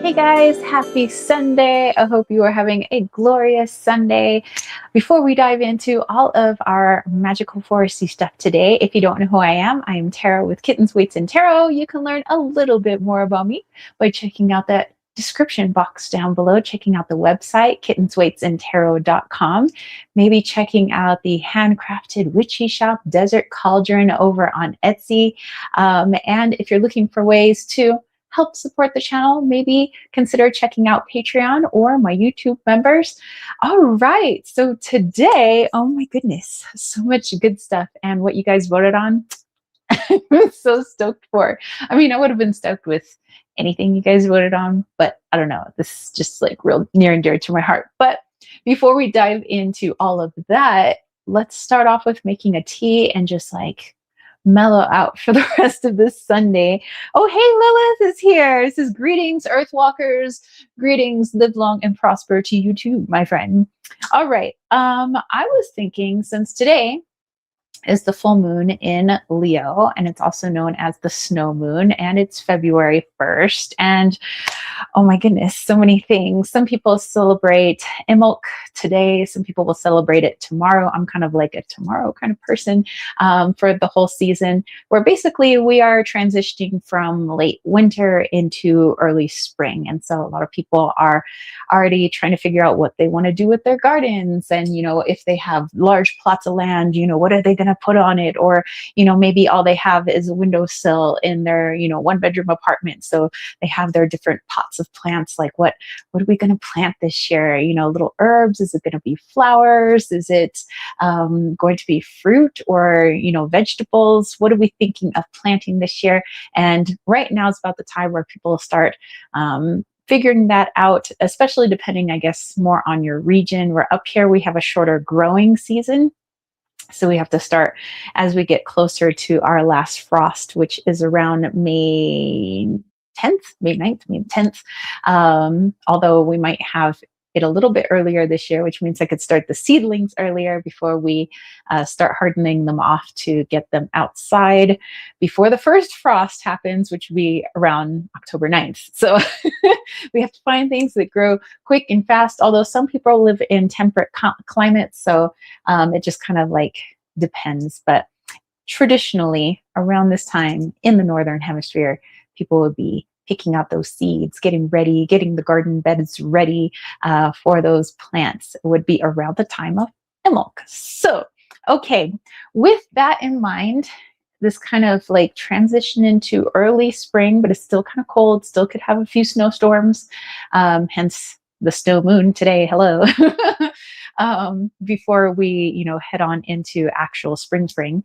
Hey guys, happy Sunday. I hope you are having a glorious Sunday. Before we dive into all of our magical foresty stuff today, if you don't know who I am Tara with Kittens, Weights, and Tarot. You can learn a little bit more about me by checking out that description box down below, checking out the website, kittensweightsandtarot.com, maybe checking out the handcrafted witchy shop, Desert Cauldron, over on Etsy. And if you're looking for ways to help support the channel, maybe consider checking out Patreon or my YouTube members. All right, so today, oh my goodness, so much good stuff. And what you guys voted on, I'm so stoked for. I mean, I would have been stoked with anything you guys voted on, but I don't know, this is just like real near and dear to my heart. But before we dive into all of that, let's start off with making a tea and just like mellow out for the rest of this Sunday. Oh, hey, Lilith is here. This is greetings, Earthwalkers. Greetings, live long and prosper to you too, my friend. All right. I was thinking, since today is the full moon in Leo, and it's also known as the snow moon, and it's February 1st. And oh my goodness, so many things. Some people celebrate Imbolc today. Some people will celebrate it tomorrow. I'm kind of like a tomorrow kind of person for the whole season, where basically we are transitioning from late winter into early spring. And so a lot of people are already trying to figure out what they want to do with their gardens. And, you know, if they have large plots of land, you know, what are they going to put on it? Or, you know, maybe all they have is a windowsill in their, you know, 1-bedroom apartment. So they have their different pots of plants. Like what are we going to plant this year? You know, little herbs. Is it going to be flowers? Is it going to be fruit or, you know, vegetables? What are we thinking of planting this year? And right now is about the time where people start figuring that out, especially depending, I guess, more on your region. Where up here we have a shorter growing season. So we have to start as we get closer to our last frost, which is around May 10th, May 9th, May 10th. Although we might have it a little bit earlier this year, which means I could start the seedlings earlier before we start hardening them off to get them outside before the first frost happens, which will be around October 9th. So we have to find things that grow quick and fast, although some people live in temperate climates. So it just kind of like depends. But traditionally around this time in the Northern Hemisphere, people would be picking out those seeds, getting ready, getting the garden beds ready for those plants. It would be around the time of Imbolc. So, okay, with that in mind, this kind of like transition into early spring, but it's still kind of cold, still could have a few snowstorms, hence the snow moon today, hello. Before we, you know, head on into actual spring.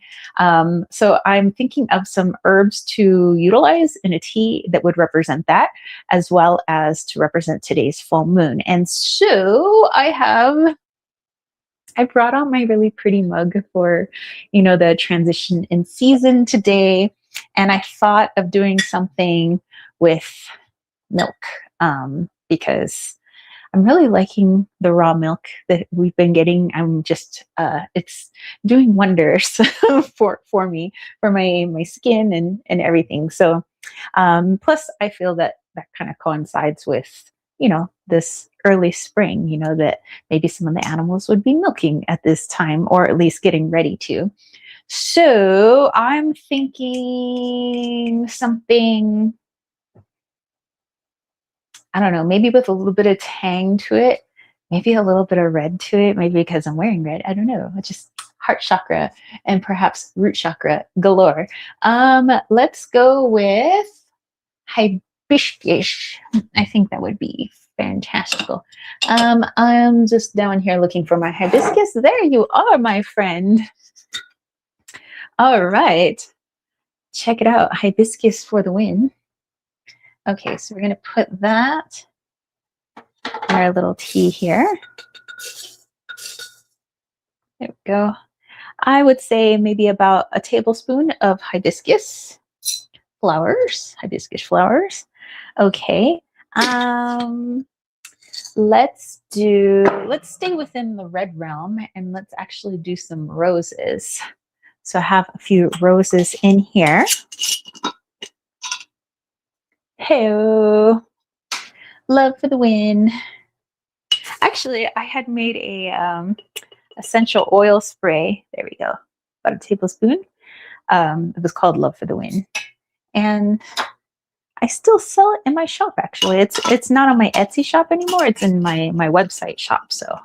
So I'm thinking of some herbs to utilize in a tea that would represent that, as well as to represent today's full moon. And so I brought out my really pretty mug for, you know, the transition in season today. And I thought of doing something with milk because I'm really liking the raw milk that we've been getting. I'm just, it's doing wonders for me, for my skin and everything. So, plus I feel that kind of coincides with, you know, this early spring, you know, that maybe some of the animals would be milking at this time, or at least getting ready to. So I'm thinking something, I don't know, maybe with a little bit of tang to it, maybe a little bit of red to it, maybe because I'm wearing red. I don't know. It's just heart chakra and perhaps root chakra galore. Let's go with hibiscus. I think that would be fantastical. I'm just down here looking for my hibiscus. There you are, my friend. All right. Check it out. Hibiscus for the win. Okay, so we're going to put that in our little tea here. There we go. I would say maybe about a tablespoon of hibiscus flowers. Okay. let's stay within the red realm and let's actually do some roses. So I have a few roses in here. Hey, love for the win. Actually, I had made a essential oil spray. There we go. About a tablespoon. It was called Love for the Win. And I still sell it in my shop, actually. It's not on my Etsy shop anymore. It's in my website shop. So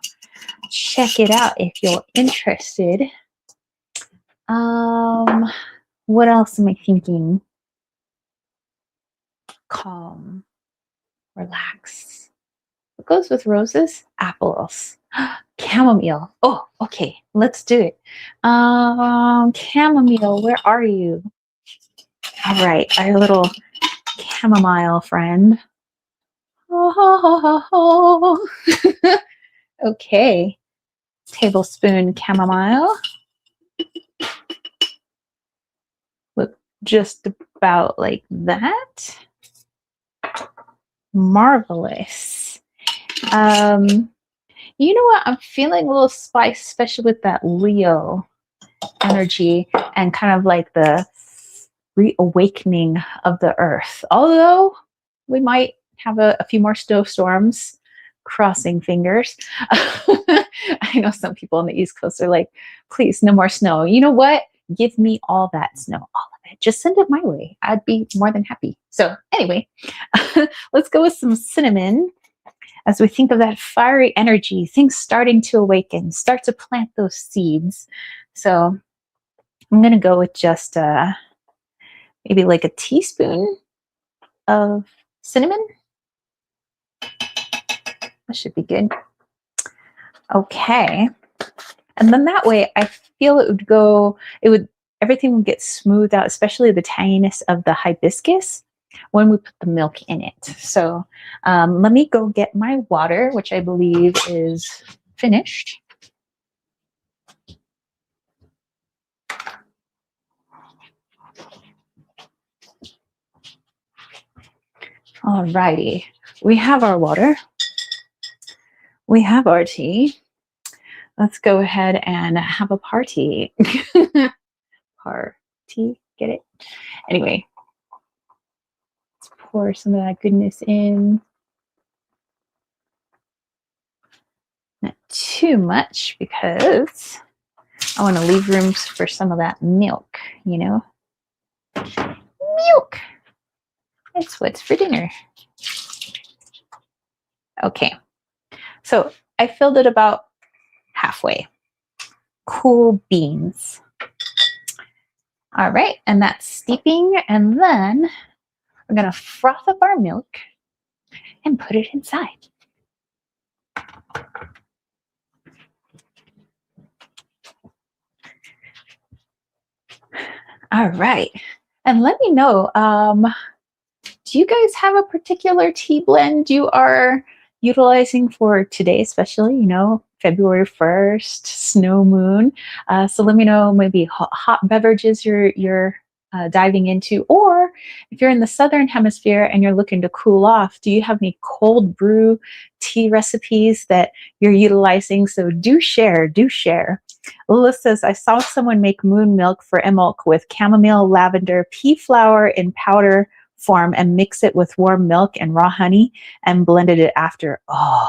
check it out if you're interested. What else am I thinking? Calm, relax. What goes with roses? Apples. Chamomile. Oh, okay. Let's do it. Chamomile, where are you? All right, our little chamomile friend. Oh. Okay. Tablespoon chamomile. Look just about like that. Marvelous. You know what? I'm feeling a little spice, especially with that Leo energy and kind of like the reawakening of the earth. Although we might have a few more snowstorms, crossing fingers. I know some people on the East Coast are like, please, no more snow. You know what? Give me all that snow, all of it. Just send it my way. I'd be more than happy. So anyway, let's go with some cinnamon. As we think of that fiery energy, things starting to awaken, start to plant those seeds. So I'm going to go with just maybe like a teaspoon of cinnamon. That should be good. Okay. And then that way I feel everything would get smoothed out, especially the tanginess of the hibiscus when we put the milk in it. So let me go get my water, which I believe is finished. Alrighty, we have our water. We have our tea. Let's go ahead and have a party. Party, get it? Anyway, let's pour some of that goodness in. Not too much because I want to leave room for some of that milk, you know? Milk! It's what's for dinner. Okay, so I filled it about halfway. Cool beans. All right, and that's steeping, and then we're gonna froth up our milk and put it inside. All right, and let me know, do you guys have a particular tea blend you are utilizing for today, especially, you know, February 1st, snow moon? So let me know maybe hot beverages you're diving into, or if you're in the Southern Hemisphere and you're looking to cool off, do you have any cold brew tea recipes that you're utilizing? So do share, do share. Lila says, I saw someone make moon milk for Imbolc with chamomile, lavender, pea flower in powder form and mix it with warm milk and raw honey and blended it after. Oh,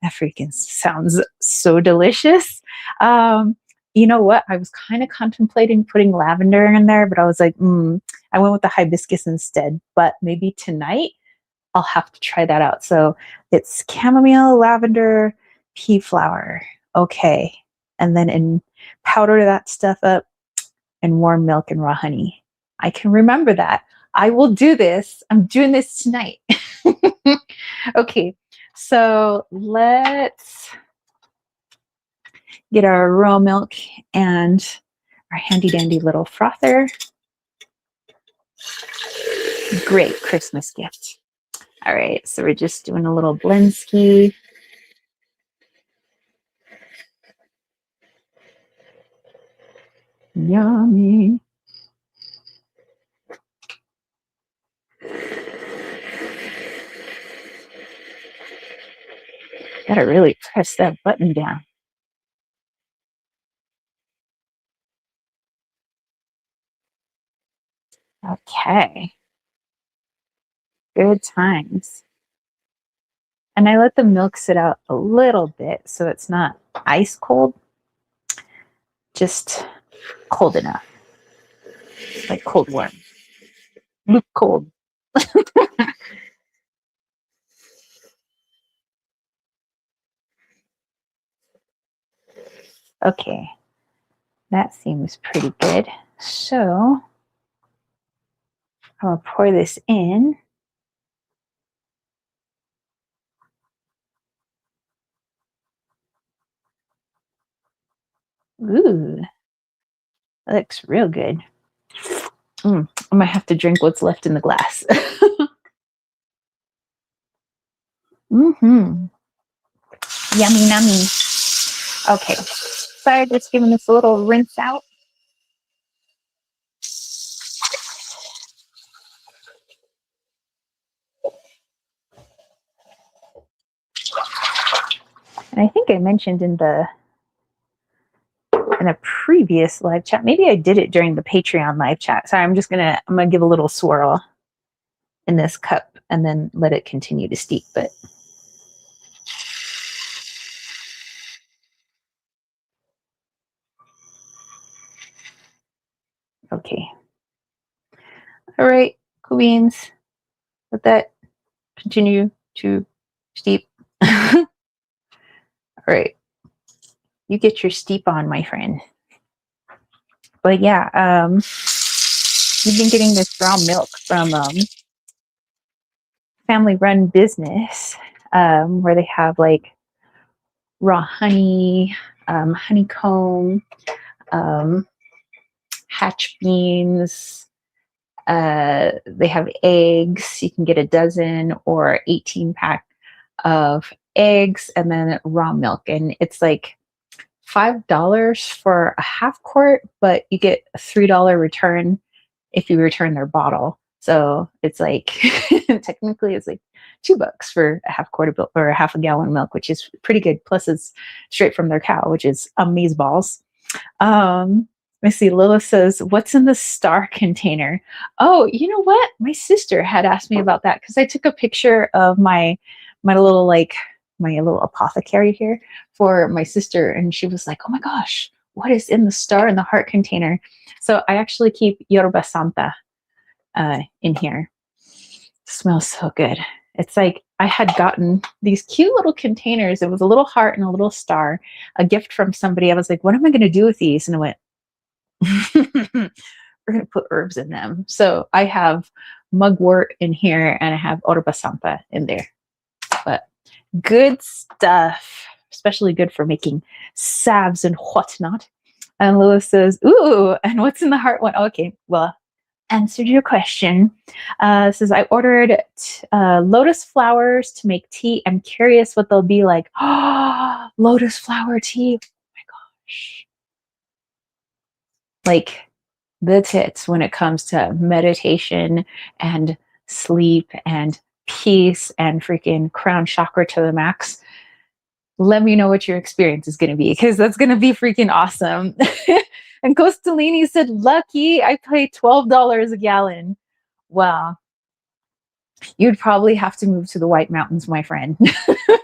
that freaking sounds so delicious. You know what? I was kind of contemplating putting lavender in there, but I was like, I went with the hibiscus instead. But maybe tonight I'll have to try that out. So it's chamomile, lavender, pea flower. Okay. And then powder that stuff up and warm milk and raw honey. I can remember that. I will do this. I'm doing this tonight. Okay, so let's get our raw milk and our handy dandy little frother. Great Christmas gift. All right, so we're just doing a little blend ski. Yummy. Gotta really press that button down. Okay. Good times. And I let the milk sit out a little bit so it's not ice cold, just cold enough, like cold warm. Luke cold. Okay, that seems pretty good. So I'm gonna pour this in. Ooh, that looks real good. I might have to drink what's left in the glass. Mm-hmm. Yummy, nummy. Okay, sorry, just giving this a little rinse out. And I think I mentioned in a previous live chat, maybe I did it during the Patreon live chat. Sorry, I'm gonna give a little swirl in this cup and then let it continue to steep. But okay. All right, cool beans. Let that continue to steep. All right. You get your steep on, my friend. But yeah, we've been getting this raw milk from family run business where they have like raw honey, honeycomb, um, hatch beans. They have eggs. You can get a dozen or 18 pack of eggs and then raw milk. And it's like $5 for a half quart, but you get a $3 return if you return their bottle. So it's like technically it's like $2 for a half quart of milk or a half a gallon of milk, which is pretty good. Plus it's straight from their cow, which is amaze balls. Let me see. Lilith says, "What's in the star container?" Oh, you know what? My sister had asked me about that because I took a picture of my little my little apothecary here for my sister, and she was like, "Oh my gosh, what is in the star in the heart container?" So I actually keep Yerba Santa in here. Smells so good. It's like I had gotten these cute little containers. It was a little heart and a little star, a gift from somebody. I was like, "What am I going to do with these?" And I went, "We're going to put herbs in them." So I have mugwort in here and I have Orba Santa in there. But good stuff, especially good for making salves and whatnot. And Lewis says, "Ooh, and what's in the heart one?" Okay, well, answered your question. Says, I ordered lotus flowers to make tea. I'm curious what they'll be like. Oh, lotus flower tea. Oh my gosh. Like the tits when it comes to meditation and sleep and peace and freaking crown chakra to the max. Let me know what your experience is going to be because that's going to be freaking awesome. And Costalini said, "Lucky, I pay $12 a gallon." Well, you'd probably have to move to the White Mountains, my friend,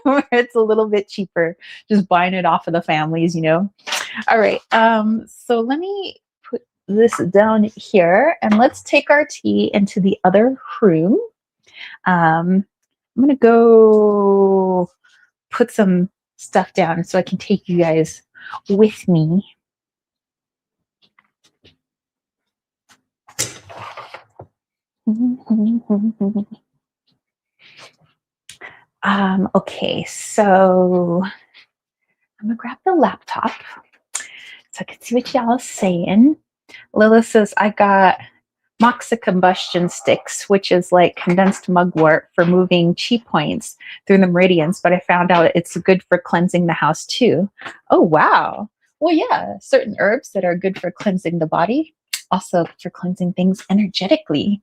where it's a little bit cheaper, just buying it off of the families, you know. All right. So let me put this down here and let's take our tea into the other room. I'm gonna go put some stuff down so I can take you guys with me. Okay, so I'm gonna grab the laptop so I can see what y'all are saying. Lilith says, I got Moxa combustion sticks, which is like condensed mugwort for moving chi points through the meridians, but I found out it's good for cleansing the house too. Oh, wow. Well, yeah, certain herbs that are good for cleansing the body, also for cleansing things energetically.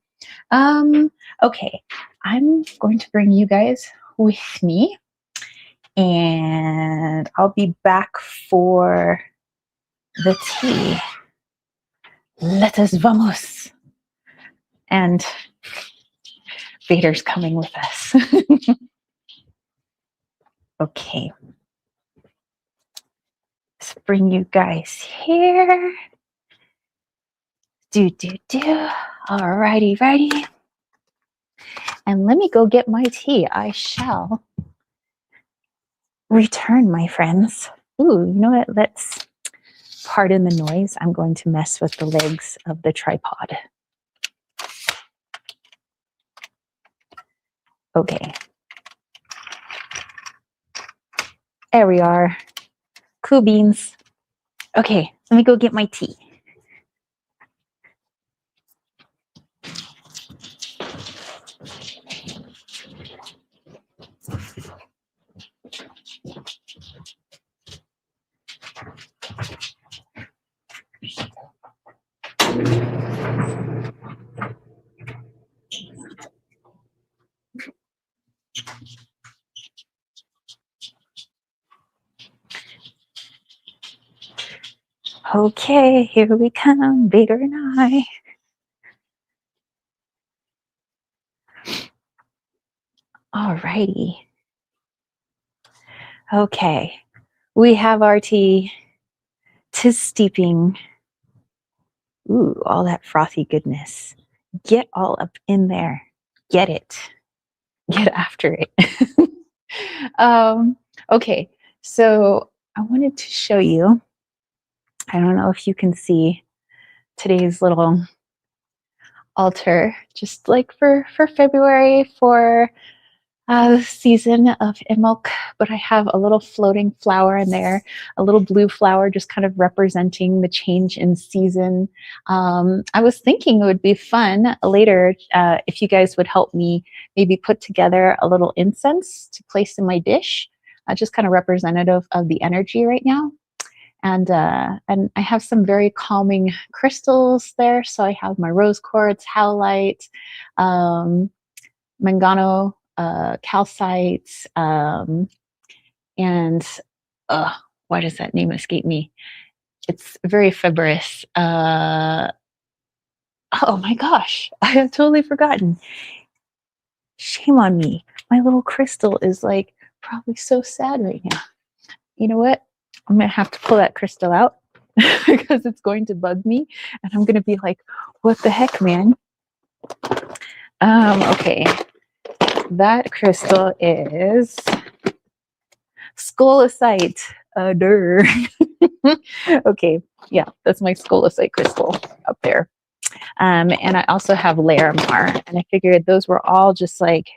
Okay, I'm going to bring you guys with me. And and I'll be back for the tea. Let us vamos. And Vader's coming with us. Okay. Let's bring you guys here. Alrighty, righty. And let me go get my tea. I shall return, my friends. Ooh, you know what? Let's pardon the noise. I'm going to mess with the legs of the tripod. Okay. There we are. Cool beans. Okay, let me go get my tea. Okay, here we come, Vader and I. Alrighty. Okay, we have our tea. 'Tis steeping. Ooh, all that frothy goodness. Get all up in there. Get it. Get after it. Okay, so I wanted to show you, I don't know if you can see today's little altar, just like for February, for the season of Imbolc, but I have a little floating flower in there, a little blue flower, just kind of representing the change in season. I was thinking it would be fun later if you guys would help me maybe put together a little incense to place in my dish, just kind of representative of the energy right now. And I have some very calming crystals there. So I have my rose quartz, howlite, mangano, calcite, and why does that name escape me? It's very fibrous. Oh my gosh, I have totally forgotten. Shame on me. My little crystal is like probably so sad right now. You know what? I'm gonna have to pull that crystal out because it's going to bug me, and I'm gonna be like, "What the heck, man?" Okay. That crystal is scolasite. Okay, yeah, that's my scolasite crystal up there. And I also have Larimar, and I figured those were all just like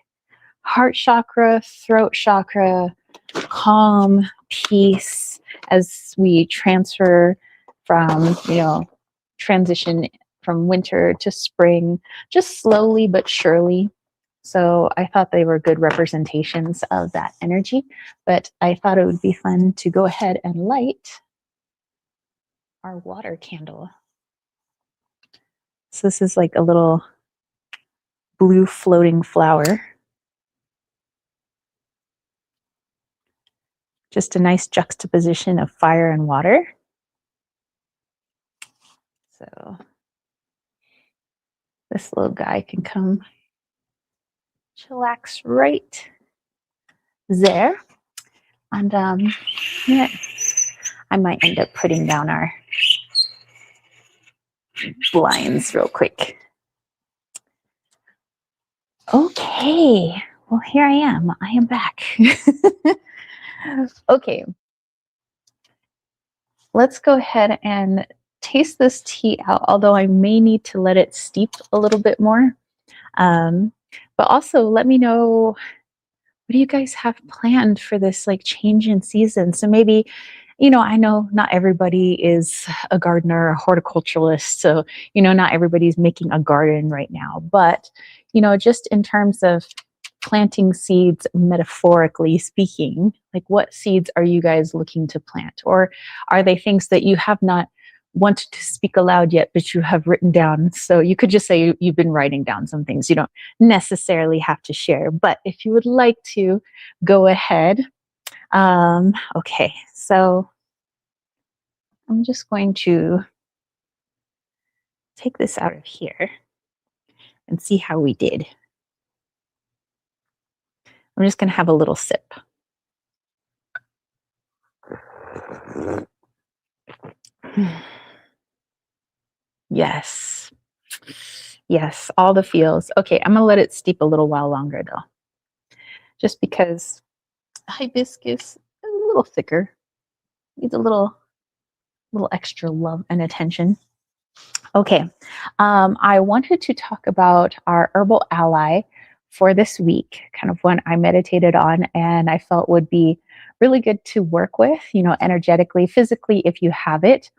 heart chakra, throat chakra, calm, peace as we transfer from, transition from winter to spring, just slowly but surely. So I thought they were good representations of that energy, but I thought it would be fun to go ahead and light our water candle. So this is like a little blue floating flower. Just a nice juxtaposition of fire and water. So this little guy can come chillax right there. And yeah, I might end up putting down our blinds real quick. Okay, well, here I am. I am back. Okay, let's go ahead and taste this tea out, although I may need to let it steep a little bit more. But also let me know, what do you guys have planned for this like change in season? So maybe, I know not everybody is a gardener, a horticulturalist, so, not everybody's making a garden right now, but, just in terms of planting seeds, metaphorically speaking, like what seeds are you guys looking to plant? Or are they things that you have not wanted to speak aloud yet, but you have written down? So you could just say you've been writing down some things. You don't necessarily have to share, but if you would like to, go ahead. Okay, so I'm just going to take this out of here and see how we did. I'm just going to have a little sip. Yes. Yes, all the feels. Okay, I'm going to let it steep a little while longer though, just because hibiscus is a little thicker, needs a little extra love and attention. Okay, I wanted to talk about our herbal ally for this week, kind of one I meditated on and I felt would be really good to work with, energetically, physically, if you have it.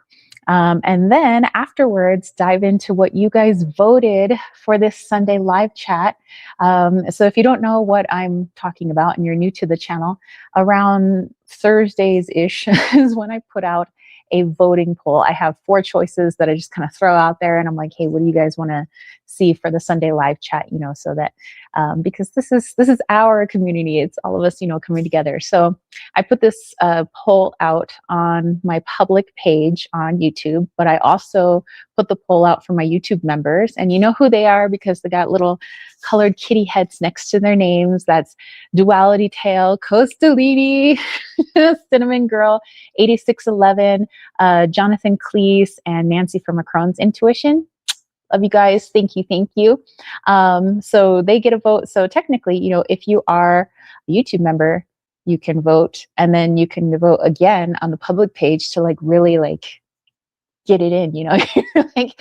And then afterwards, dive into what you guys voted for this Sunday live chat. So if you don't know what I'm talking about and you're new to the channel, around Thursdays ish is when I put out a voting poll. I have 4 choices that I just kind of throw out there, and I'm like, hey, what do you guys want to see for the Sunday live chat? So that because this is our community, it's all of us, coming together. So I put this poll out on my public page on YouTube, but I also put the poll out for my YouTube members, and you know who they are because they got little colored kitty heads next to their names. That's Duality Tail, Costalini, Cinnamon Girl, 8611, Jonathan Cleese, and Nancy from Macron's Intuition. Love you guys. Thank you. Thank you. So they get a vote. So technically, if you are a YouTube member, you can vote, and then you can vote again on the public page to really get it in, like,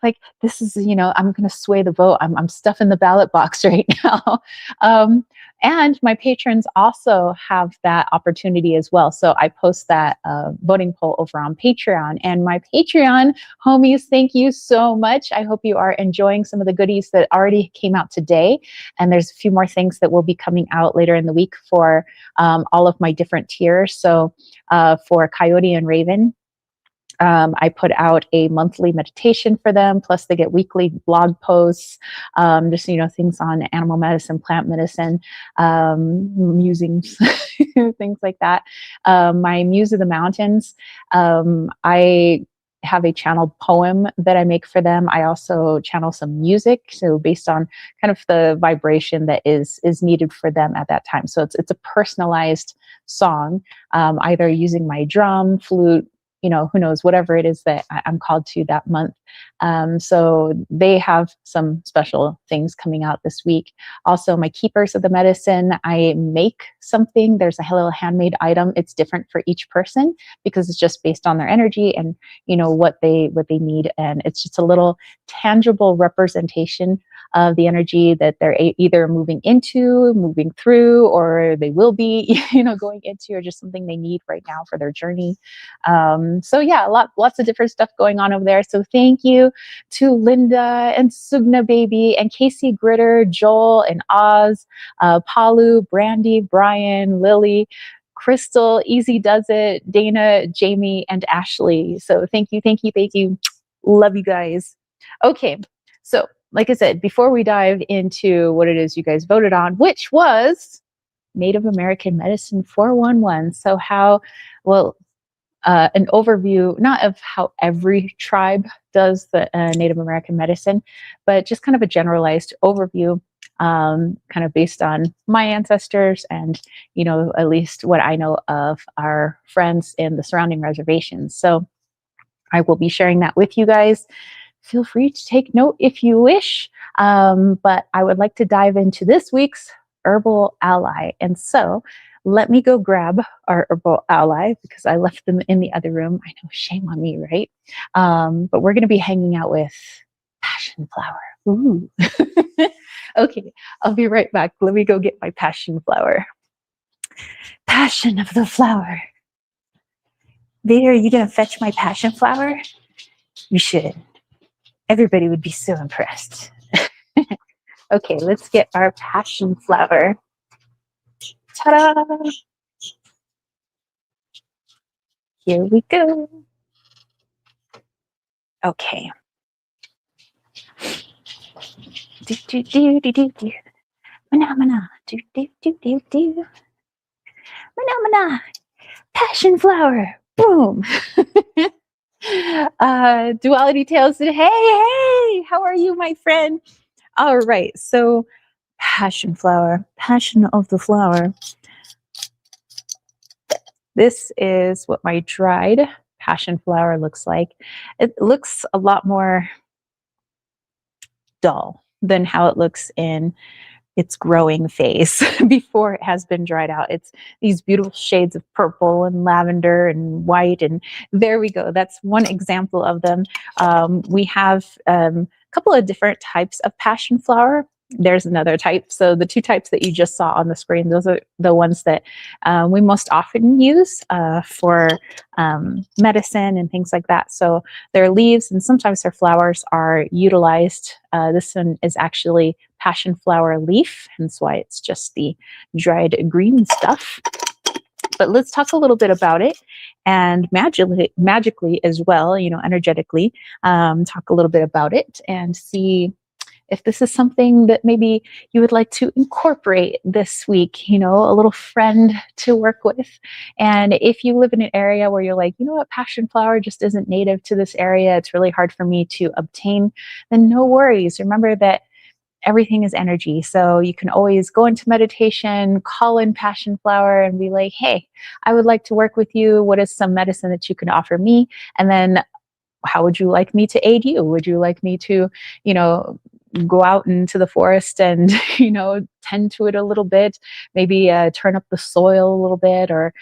like this is, I'm going to sway the vote. I'm stuffing the ballot box right now. And my patrons also have that opportunity as well. So I post that voting poll over on Patreon, and my Patreon homies, thank you so much. I hope you are enjoying some of the goodies that already came out today. And there's a few more things that will be coming out later in the week for all of my different tiers. So for Coyote and Raven, I put out a monthly meditation for them. Plus, they get weekly blog posts, just things on animal medicine, plant medicine, musings, things like that. My Muse of the Mountains, I have a channeled poem that I make for them. I also channel some music, so based on kind of the vibration that is needed for them at that time. So it's a personalized song, either using my drum, flute, who knows, whatever it is that I'm called to that month. So they have some special things coming out this week. Also, my Keepers of the Medicine, I make something. There's a little handmade item. It's different for each person because it's just based on their energy and, what they need. And it's just a little tangible representation of the energy that they're either moving into, moving through, or they will be, going into, or just something they need right now for their journey. So yeah, lots of different stuff going on over there. So thank you to Linda and Sugna Baby and Casey Gritter, Joel and Oz, Palu, Brandy, Brian, Lily, Crystal, Easy Does It, Dana, Jamie, and Ashley. So thank you, thank you, thank you. Love you guys. Okay, so like I said, before we dive into what it is you guys voted on, which was Native American Medicine 411. So an overview, not of how every tribe does the Native American medicine, but just kind of a generalized overview, kind of based on my ancestors and, at least what I know of our friends in the surrounding reservations. So I will be sharing that with you guys. Feel free to take note if you wish, but I would like to dive into this week's Herbal Ally. And so let me go grab our Herbal Ally because I left them in the other room. I know, shame on me, right? But we're going to be hanging out with passion flower. Ooh. Okay, I'll be right back. Let me go get my passion flower. Passion of the flower. Vader, are you going to fetch my passion flower? You should. Everybody would be so impressed. Okay, let's get our passion flower. Ta-da! Here we go. Okay. Do do do do do do. Mana mana. Do do do do do. Phenomena, passion flower, boom. Duality Tales said, hey, how are you, my friend? All right, so passion flower, passion of the flower. This is what my dried passion flower looks like. It looks a lot more dull than how it looks in its growing phase before it has been dried out. It's these beautiful shades of purple and lavender and white. And there we go. That's one example of them. We have a couple of different types of passion flower. There's another type. So the two types that you just saw on the screen, those are the ones that we most often use for medicine and things like that. So their leaves and sometimes their flowers are utilized. This one is actually passion flower leaf, hence why it's just the dried green stuff. But let's talk a little bit about it, and magically as well, energetically, talk a little bit about it and see if this is something that maybe you would like to incorporate this week, a little friend to work with. And if you live in an area where you're like, what, passion flower just isn't native to this area, it's really hard for me to obtain, then no worries. Remember that everything is energy. So you can always go into meditation, call in passion flower and be like, hey, I would like to work with you. What is some medicine that you can offer me? And then how would you like me to aid you? Would you like me to, go out into the forest and, tend to it a little bit, maybe turn up the soil a little bit, or,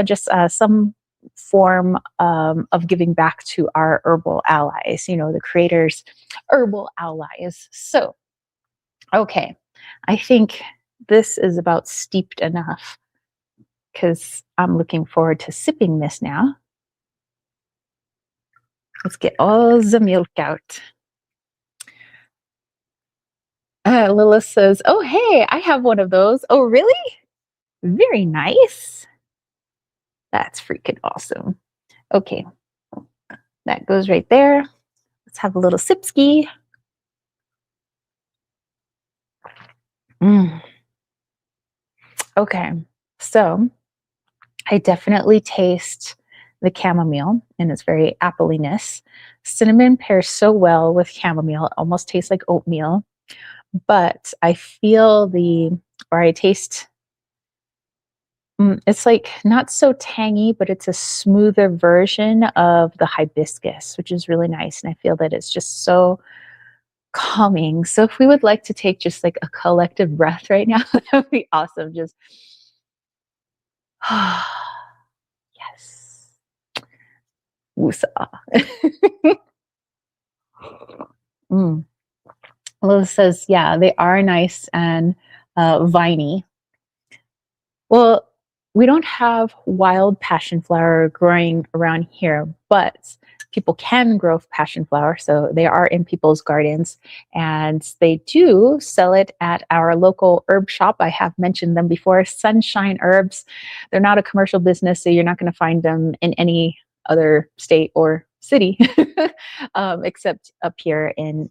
just some form of giving back to our herbal allies, the creator's herbal allies. So, okay, I think this is about steeped enough because I'm looking forward to sipping this now. Let's get all the milk out. Lilith says, oh, hey, I have one of those. Oh, really? Very nice. That's freaking awesome. Okay, that goes right there. Let's have a little sipski. Okay, so I definitely taste the chamomile, and it's very appleiness. Cinnamon pairs so well with chamomile. It almost tastes like oatmeal. But I feel I taste, it's like not so tangy, but it's a smoother version of the hibiscus, which is really nice. And I feel that it's just so calming. So if we would like to take just like a collective breath right now, that would be awesome. Just, yes. Woosah. Liz says, yeah, they are nice and viney. Well, we don't have wild passion flower growing around here, but people can grow passion flower. So they are in people's gardens, and they do sell it at our local herb shop. I have mentioned them before, Sunshine Herbs. They're not a commercial business, so you're not going to find them in any other state or city except up here in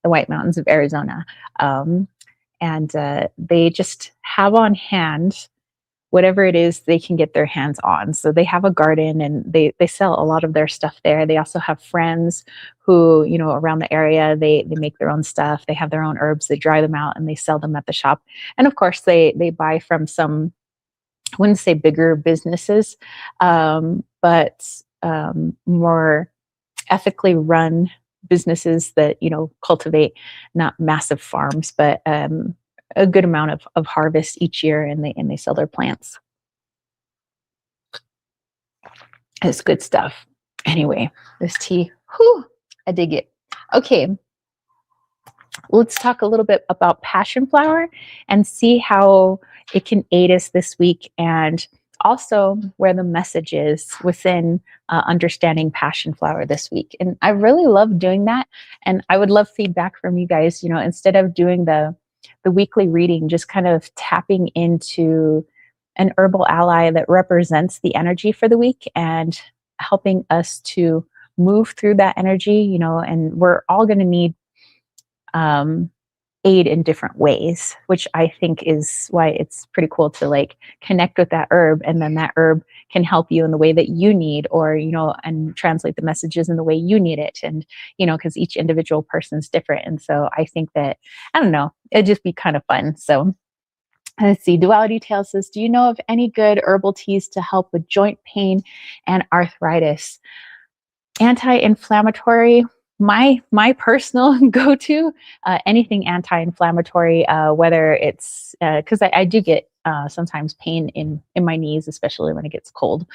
the White Mountains of Arizona. And they just have on hand whatever it is they can get their hands on. So they have a garden, and they sell a lot of their stuff there. They also have friends who, around the area, they make their own stuff. They have their own herbs, they dry them out, and they sell them at the shop. And of course, they buy from some, I wouldn't say bigger businesses, but more ethically run businesses that, cultivate not massive farms, but a good amount of harvest each year, and they sell their plants. It's good stuff. Anyway, this tea, I dig it. Okay, let's talk a little bit about passion flower and see how it can aid us this week, and also where the message is within understanding passion flower this week. And I really love doing that, and I would love feedback from you guys. Instead of doing the weekly reading, just kind of tapping into an herbal ally that represents the energy for the week and helping us to move through that energy, and we're all going to need aid in different ways, which I think is why it's pretty cool to like connect with that herb, and then that herb can help you in the way that you need, or, and translate the messages in the way you need it. And, because each individual person's different. And so I think that, I don't know, it'd just be kind of fun. So let's see. Duality Tale says, do you know of any good herbal teas to help with joint pain and arthritis? Anti-inflammatory, my personal go-to, anything anti-inflammatory, whether it's because I do get sometimes pain in my knees, especially when it gets cold,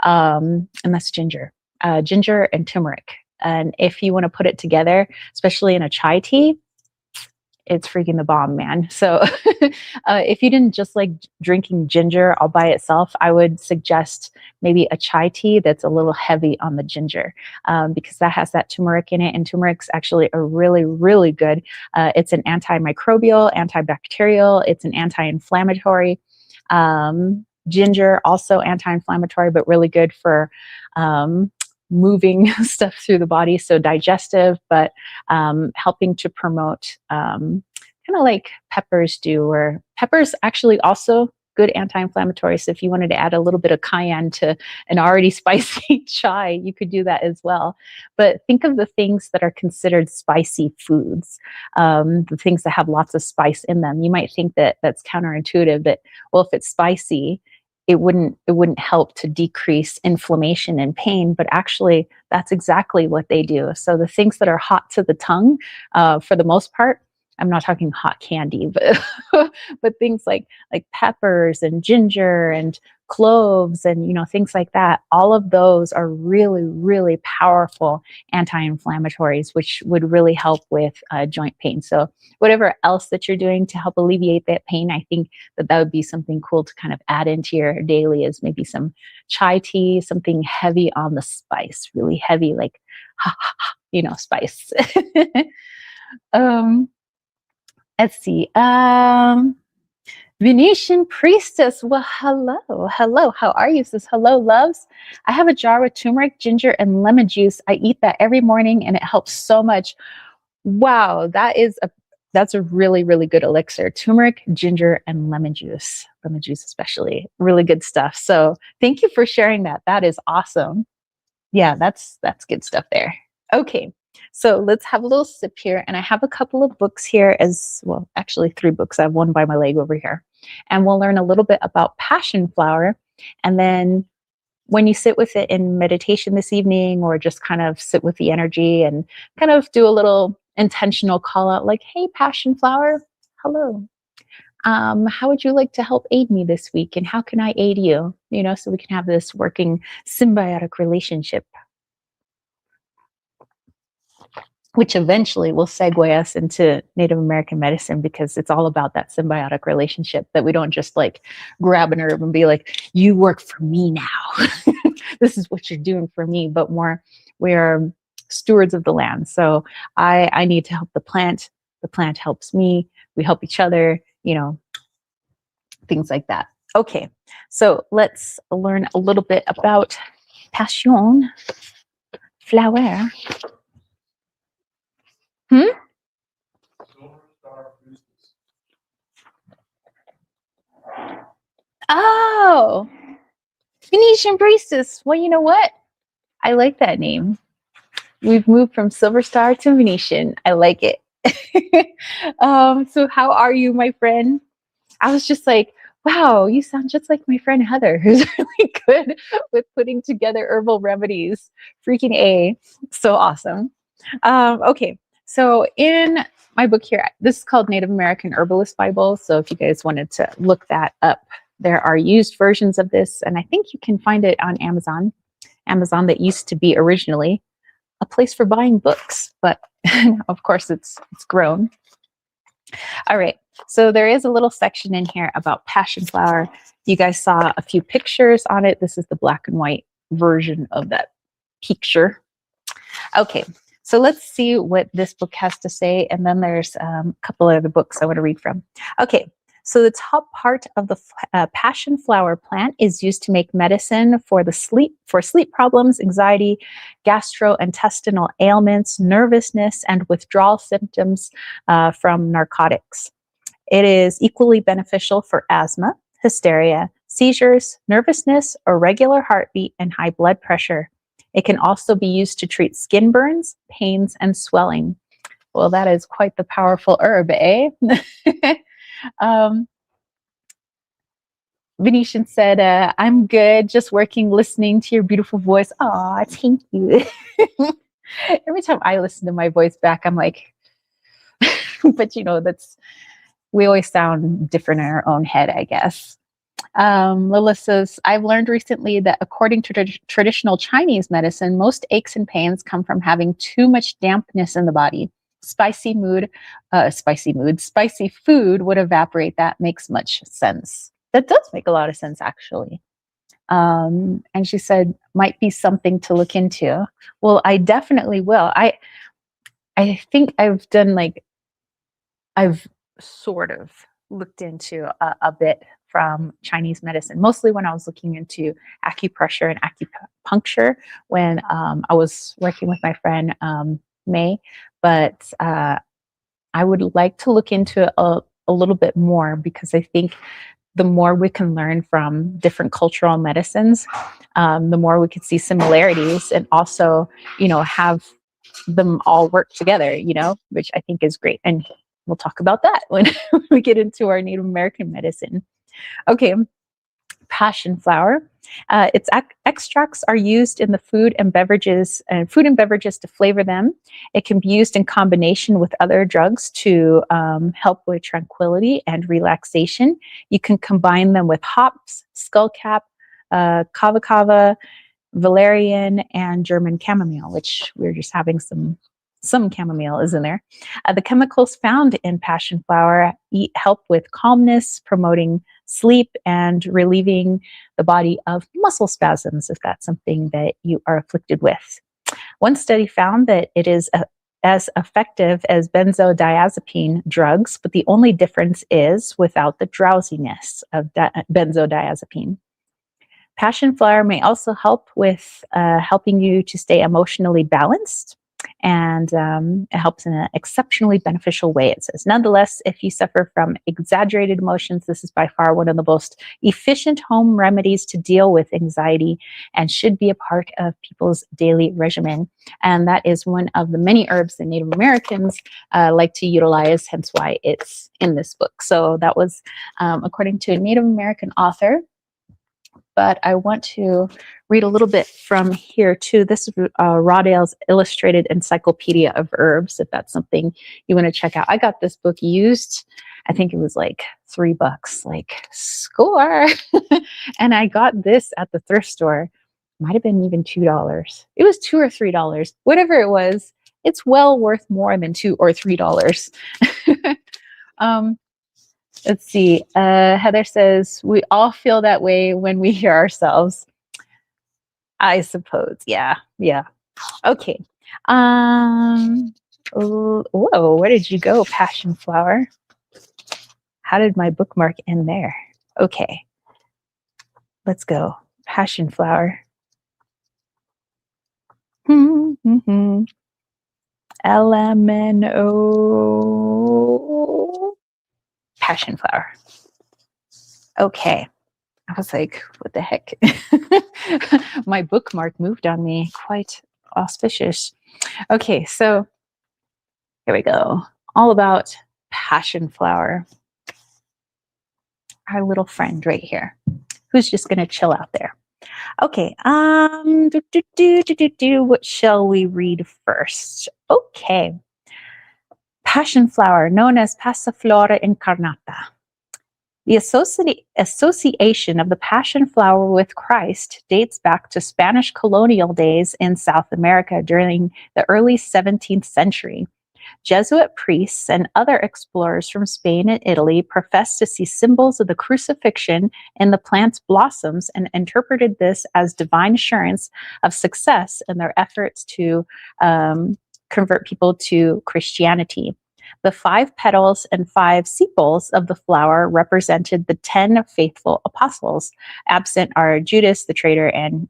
and that's ginger and turmeric. And if you want to put it together, especially in a chai tea, it's freaking the bomb, man. So if you didn't just like drinking ginger all by itself, I would suggest maybe a chai tea that's a little heavy on the ginger, because that has that turmeric in it. And turmeric's actually a really, really good, it's an antimicrobial, antibacterial, it's an anti-inflammatory. Ginger, also anti-inflammatory, but really good for moving stuff through the body, so digestive, but helping to promote kind of like peppers do, or peppers actually also good anti-inflammatory. So if you wanted to add a little bit of cayenne to an already spicy chai, you could do that as well. But think of the things that are considered spicy foods, the things that have lots of spice in them. You might think that that's counterintuitive, that, well, if it's spicy, it wouldn't help to decrease inflammation and pain, but actually that's exactly what they do. So the things that are hot to the tongue, for the most part, I'm not talking hot candy, but but things like peppers and ginger and cloves and things like that. All of those are really, really powerful anti-inflammatories, which would really help with joint pain. So whatever else that you're doing to help alleviate that pain, I think that would be something cool to kind of add into your daily, is maybe some chai tea, something heavy on the spice, really heavy, like spice. Let's see. Venetian Priestess. Well, hello. How are you? Says, hello, loves. I have a jar with turmeric, ginger, and lemon juice. I eat that every morning and it helps so much. Wow, that's a really, really good elixir. Turmeric, ginger, and lemon juice especially. Really good stuff. So thank you for sharing that. That is awesome. Yeah, that's good stuff there. Okay. So let's have a little sip here. And I have a couple of books here as well, actually 3 books. I have one by my leg over here. And we'll learn a little bit about passion flower. And then when you sit with it in meditation this evening, or just kind of sit with the energy and kind of do a little intentional call out, like, hey, passion flower, hello. How would you like to help aid me this week? And how can I aid you? So we can have this working symbiotic relationship, which eventually will segue us into Native American medicine, because it's all about that symbiotic relationship, that we don't just like grab an herb and be like, you work for me now. This is what you're doing for me, but more, we are stewards of the land. So I need to help the plant. The plant helps me. We help each other, things like that. Okay, so let's learn a little bit about passion flower. Oh, Venetian Priestess. Well, you know what? I like that name. We've moved from Silver Star to Venetian. I like it. So how are you, my friend? I was just like, wow, you sound just like my friend Heather, who's really good with putting together herbal remedies. Freaking A. So awesome. Okay. So in my book here, this is called Native American Herbalist Bible. So if you guys wanted to look that up, there are used versions of this, and I think you can find it on Amazon. Amazon, that used to be originally a place for buying books, but of course it's grown. All right, so there is a little section in here about passion flower. You guys saw a few pictures on it. This is the black and white version of that picture. Okay, so let's see what this book has to say, and then there's a couple of other books I want to read from. Okay, So the top part of the passion flower plant is used to make medicine for sleep problems, anxiety, gastrointestinal ailments, nervousness, and withdrawal symptoms from narcotics. It is equally beneficial for asthma, hysteria, seizures, nervousness, irregular heartbeat, and high blood pressure. It can also be used to treat skin burns, pains, and swelling. Well, that is quite the powerful herb, eh? um, Venetian said, I'm good, just working, listening to your beautiful voice. Aw, thank you. Every time I listen to my voice back, I'm like, but we always sound different in our own head, I guess. Lila says, I've learned recently that according to traditional Chinese medicine, most aches and pains come from having too much dampness in the body. Spicy food would evaporate that. Makes much sense. That does make a lot of sense, actually. And she said, might be something to look into. Well, I definitely will. I think I've sort of looked into a bit from Chinese medicine, mostly when I was looking into acupressure and acupuncture when I was working with my friend May. But I would like to look into it a little bit more, because I think the more we can learn from different cultural medicines, the more we could see similarities, and also, have them all work together, which I think is great. And we'll talk about that when we get into our Native American medicine. Okay, passion flower. Its extracts are used in the food and beverages to flavor them. It can be used in combination with other drugs to help with tranquility and relaxation. You can combine them with hops, skullcap, kava kava, valerian, and German chamomile, which we're just having some chamomile is in there. The chemicals found in passion flower help with calmness, promoting sleep, and relieving the body of muscle spasms, if that's something that you are afflicted with. One study found that it is as effective as benzodiazepine drugs, but the only difference is without the drowsiness of benzodiazepine. Passion flower may also help with helping you to stay emotionally balanced, and it helps in an exceptionally beneficial way, it says. Nonetheless, if you suffer from exaggerated emotions, this is by far one of the most efficient home remedies to deal with anxiety and should be a part of people's daily regimen. And that is one of the many herbs that Native Americans like to utilize, hence why it's in this book. So that was according to a Native American author. But I want to read a little bit from here too. This is Rodale's Illustrated Encyclopedia of Herbs, if that's something you want to check out. I got this book used. I think it was like $3, like score. And I got this at the thrift store. Might have been even $2. It was $2 or $3. Whatever it was, it's well worth more than $2 or $3. Let's see. Heather says, we all feel that way when we hear ourselves. I suppose. Yeah. Yeah. Okay. Whoa, where did you go, passion flower? How did my bookmark end there? Okay. Let's go. Passion flower. LMNO. Passion flower. Okay. I was like, what the heck? My bookmark moved on me. Quite auspicious. Okay, so here we go. All about passion flower. Our little friend right here, who's just going to chill out there. Okay, what shall we read first? Okay. Passion flower, known as Passiflora incarnata. The association of the passion flower with Christ dates back to Spanish colonial days in South America during the early 17th century. Jesuit priests and other explorers from Spain and Italy professed to see symbols of the crucifixion in the plant's blossoms and interpreted this as divine assurance of success in their efforts to convert people to Christianity. The 5 petals and 5 sepals of the flower represented the 10 faithful apostles. Absent are Judas, the traitor, and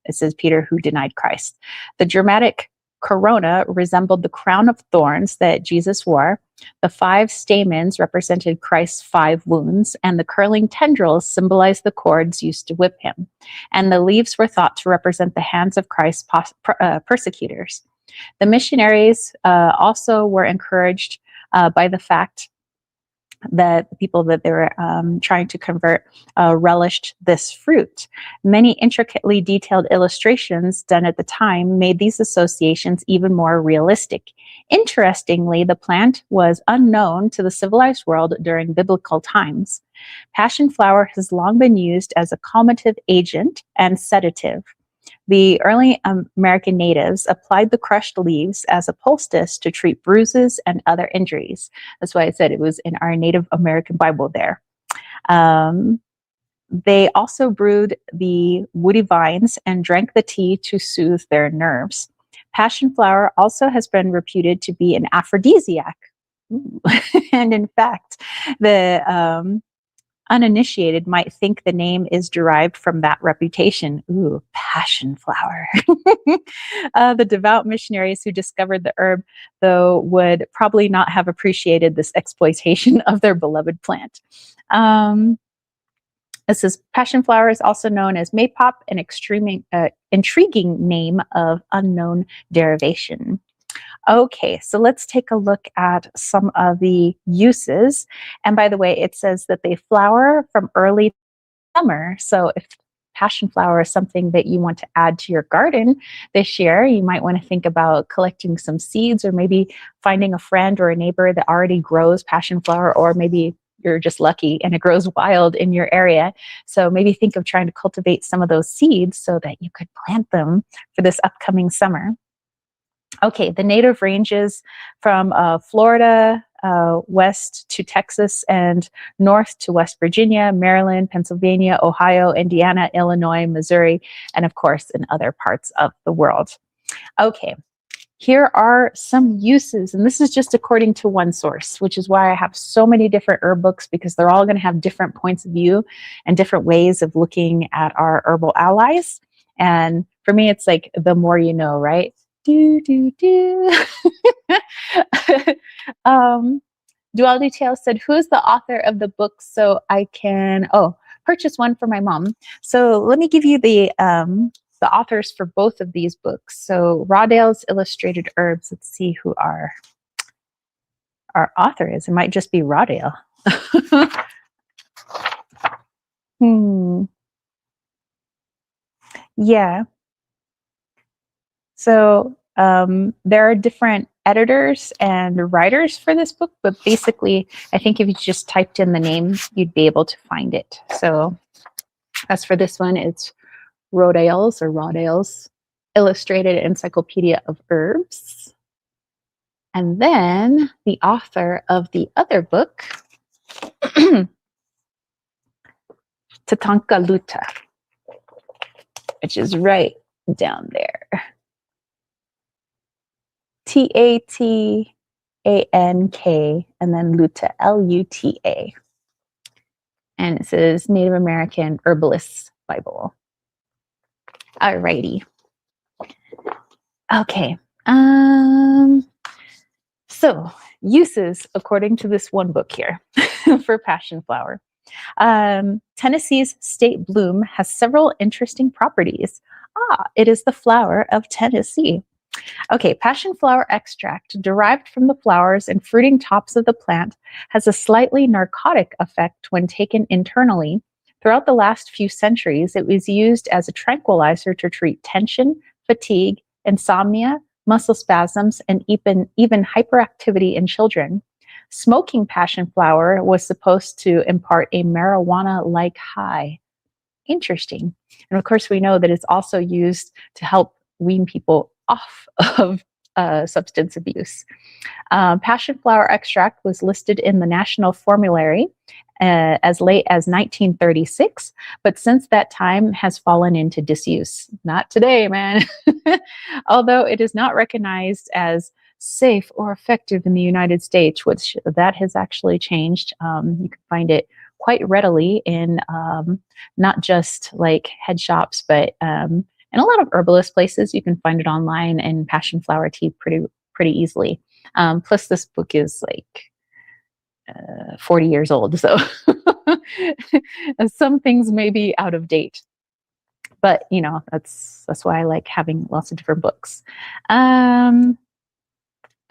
it says Peter, who denied Christ. The dramatic corona resembled the crown of thorns that Jesus wore. The 5 stamens represented Christ's 5 wounds, and the curling tendrils symbolized the cords used to whip him. And the leaves were thought to represent the hands of Christ's persecutors. The missionaries also were encouraged by the fact that the people that they were trying to convert relished this fruit. Many intricately detailed illustrations done at the time made these associations even more realistic. Interestingly, the plant was unknown to the civilized world during biblical times. Passion flower has long been used as a calmative agent and sedative. The early American natives applied the crushed leaves as a poultice to treat bruises and other injuries. That's why I said it was in our Native American Bible there. They also brewed the woody vines and drank the tea to soothe their nerves. Passion flower also has been reputed to be an aphrodisiac. And in fact, the uninitiated might think the name is derived from that reputation. Ooh, passion flower. The devout missionaries who discovered the herb, though, would probably not have appreciated this exploitation of their beloved plant. This is passion flower is also known as maypop, an intriguing name of unknown derivation. Okay, so let's take a look at some of the uses. And by the way, it says that they flower from early summer. So if passion flower is something that you want to add to your garden this year, you might want to think about collecting some seeds, or maybe finding a friend or a neighbor that already grows passion flower, or maybe you're just lucky and it grows wild in your area. So maybe think of trying to cultivate some of those seeds so that you could plant them for this upcoming summer. Okay, the native ranges from Florida west to Texas, and north to West Virginia, Maryland, Pennsylvania, Ohio, Indiana, Illinois, Missouri, and of course in other parts of the world. Okay, here are some uses, and this is just according to one source, which is why I have so many different herb books, because they're all going to have different points of view and different ways of looking at our herbal allies. And for me, it's like the more you know, right? Duality Tale said, who's the author of the book so I can purchase one for my mom? So let me give you the authors for both of these books. So Rawdale's Illustrated Herbs. Let's see who our author is. It might just be Rawdale. Yeah. So there are different editors and writers for this book, but basically, I think if you just typed in the name, you'd be able to find it. So as for this one, it's Rawdale's Illustrated Encyclopedia of Herbs. And then the author of the other book, Tatanka Luta, which is right down there. Tatank, and then Luta, Luta. And it says Native American Herbalist Bible. Alrighty. Okay. So uses according to this one book here for passion flower. Tennessee's state bloom has several interesting properties. It is the flower of Tennessee. Okay, passion flower extract derived from the flowers and fruiting tops of the plant has a slightly narcotic effect when taken internally. Throughout the last few centuries, it was used as a tranquilizer to treat tension, fatigue, insomnia, muscle spasms, and even hyperactivity in children. Smoking passion flower was supposed to impart a marijuana-like high. Interesting. And of course, we know that it's also used to help wean people off of substance abuse. Passion flower extract was listed in the National Formulary as late as 1936, but since that time has fallen into disuse. Not today, man. Although it is not recognized as safe or effective in the United States, which that has actually changed. You can find it quite readily in not just like head shops, but in a lot of herbalist places. You can find it online and passion flower tea pretty easily. Plus, this book is like 40 years old, so some things may be out of date. But that's why I like having lots of different books.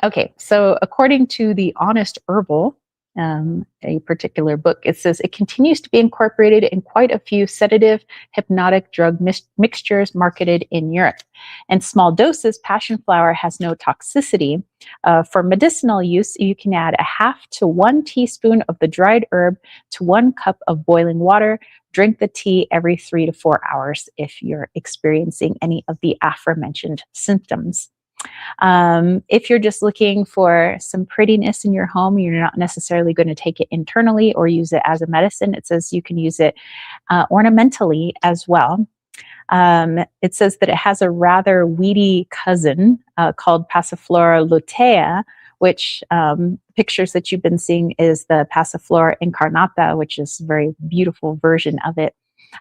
Okay, so according to the Honest Herbal, a particular book, it says it continues to be incorporated in quite a few sedative, hypnotic drug mixtures marketed in Europe. In small doses, passion flower has no toxicity. For medicinal use, you can add a half to 1 teaspoon of the dried herb to 1 cup of boiling water. Drink the tea every 3 to 4 hours if you're experiencing any of the aforementioned symptoms. If you're just looking for some prettiness in your home, you're not necessarily going to take it internally or use it as a medicine. It says you can use it ornamentally as well. It says that it has a rather weedy cousin called Passiflora lutea, which pictures that you've been seeing is the Passiflora incarnata, which is a very beautiful version of it.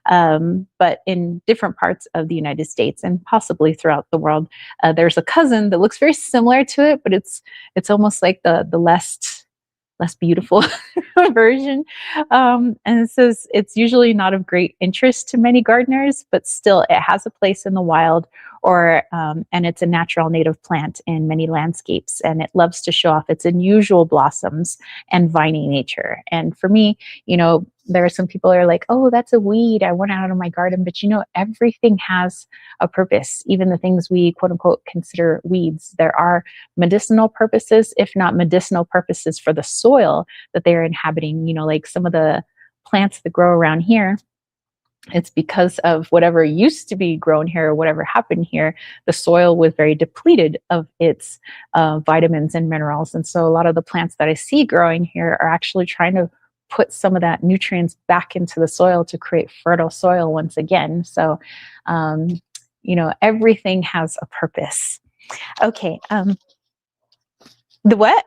But in different parts of the United States and possibly throughout the world, there's a cousin that looks very similar to it, but it's almost like the less beautiful version. And it says it's usually not of great interest to many gardeners, but still it has a place in the wild, and it's a natural native plant in many landscapes, and it loves to show off its unusual blossoms and viney nature. And for me, there are some people who are like, oh, that's a weed, I want it out of my garden. But everything has a purpose, even the things we quote unquote consider weeds. There are medicinal purposes, if not medicinal purposes, for the soil that they're inhabiting. Like some of the plants that grow around here, it's because of whatever used to be grown here or whatever happened here, the soil was very depleted of its vitamins and minerals. And so a lot of the plants that I see growing here are actually trying to put some of that nutrients back into the soil to create fertile soil once again. So, everything has a purpose. Okay. The what?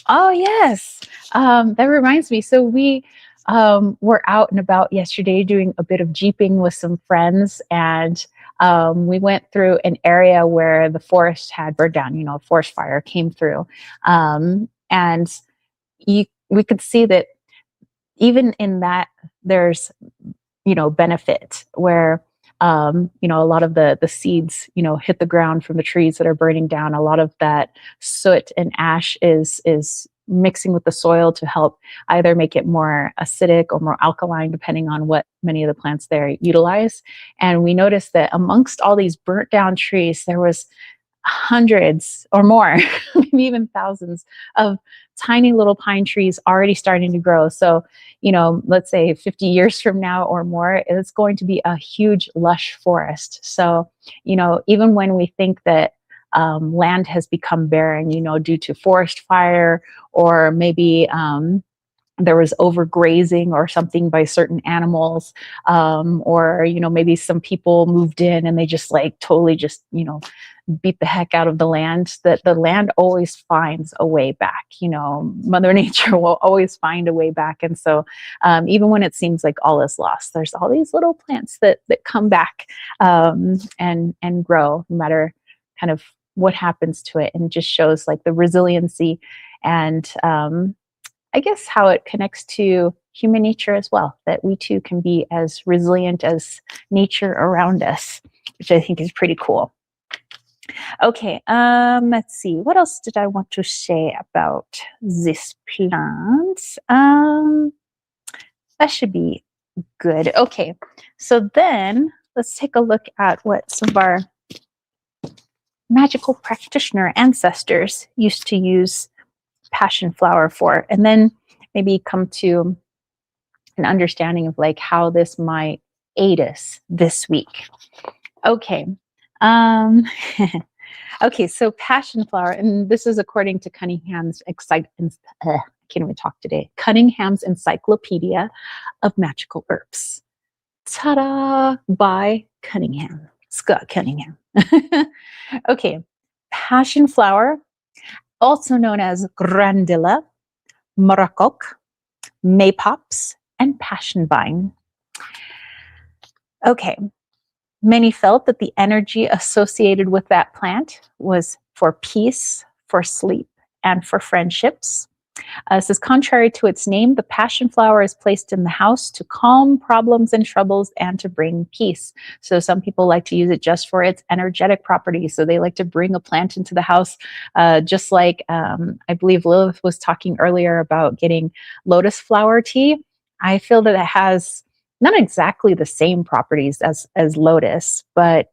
Oh, yes. That reminds me. So we were out and about yesterday doing a bit of jeeping with some friends, and we went through an area where the forest had burned down. A forest fire came through, and we could see that even in that there's benefit where a lot of the seeds hit the ground from the trees that are burning down. A lot of that soot and ash is mixing with the soil to help either make it more acidic or more alkaline, depending on what many of the plants there utilize. And we noticed that amongst all these burnt down trees, there was hundreds or more, maybe even thousands of tiny little pine trees already starting to grow. So, let's say 50 years from now or more, it's going to be a huge lush forest. So, even when we think that land has become barren, due to forest fire, or maybe there was overgrazing or something by certain animals, or maybe some people moved in and they just totally just beat the heck out of the land, that the land always finds a way back. Mother Nature will always find a way back. And so even when it seems like all is lost, there's all these little plants that come back and grow no matter kind of what happens to it, and just shows the resiliency and I guess how it connects to human nature as well, that we too can be as resilient as nature around us, which I think is pretty cool. Okay, let's see. What else did I want to say about this plant? That should be good. Okay, so then let's take a look at what some of our magical practitioner ancestors used to use passion flower for, and then maybe come to an understanding of how this might aid us this week. Okay. Okay, so passion flower, and this is according to Cunningham's Cunningham's Encyclopedia of Magical Herbs. Ta-da! By Cunningham, Scott Cunningham. Okay, passion flower, also known as grandilla, maracoc, maypops, and passion vine. Okay, many felt that the energy associated with that plant was for peace, for sleep, and for friendships. This is contrary to its name. The passion flower is placed in the house to calm problems and troubles and to bring peace. So some people like to use it just for its energetic properties. So they like to bring a plant into the house, just like I believe Lilith was talking earlier about getting lotus flower tea. I feel that it has not exactly the same properties as lotus, but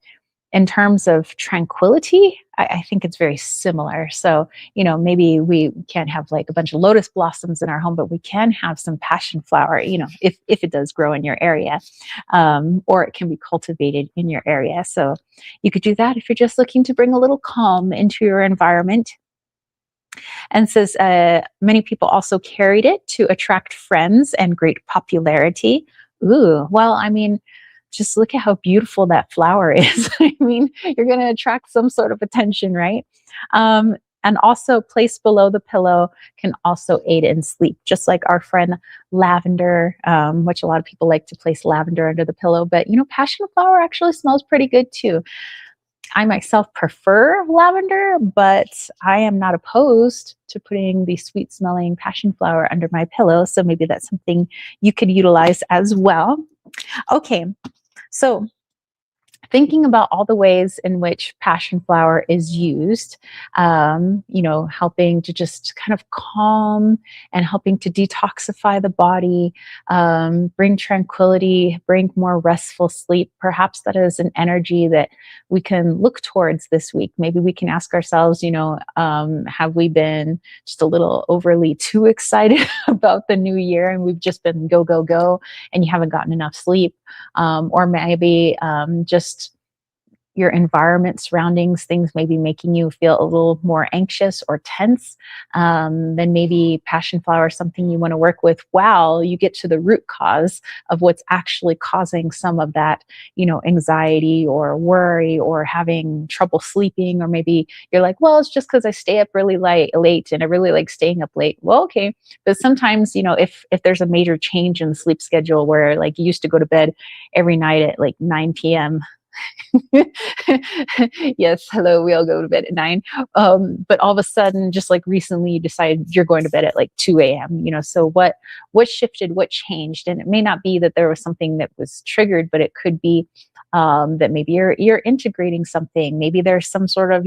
in terms of tranquility, I think it's very similar. So, maybe we can't have like a bunch of lotus blossoms in our home, but we can have some passion flower, if it does grow in your area, or it can be cultivated in your area. So you could do that if you're just looking to bring a little calm into your environment. And says many people also carried it to attract friends and great popularity. Ooh, well, I mean, just look at how beautiful that flower is. I mean, you're going to attract some sort of attention, right? And also placed below the pillow can also aid in sleep, just like our friend lavender, which a lot of people like to place lavender under the pillow. But, passion flower actually smells pretty good too. I myself prefer lavender, but I am not opposed to putting the sweet smelling passion flower under my pillow. So maybe that's something you could utilize as well. Okay, so thinking about all the ways in which passion flower is used, helping to just kind of calm and helping to detoxify the body, bring tranquility, bring more restful sleep. Perhaps that is an energy that we can look towards this week. Maybe we can ask ourselves, have we been just a little overly too excited about the new year and we've just been go, go, go, and you haven't gotten enough sleep? Or maybe just your environment, surroundings, things maybe making you feel a little more anxious or tense, then maybe passion flower is something you want to work with while you get to the root cause of what's actually causing some of that, anxiety or worry or having trouble sleeping. Or maybe you're like, well, it's just because I stay up really late and I really like staying up late. Well, okay. But sometimes, if there's a major change in the sleep schedule where like you used to go to bed every night at like 9 p.m., yes, hello, we all go to bed at 9. But all of a sudden, just like recently, you decide you're going to bed at like 2 a.m. So what shifted, what changed? And it may not be that there was something that was triggered, but it could be that maybe you're integrating something. Maybe there's some sort of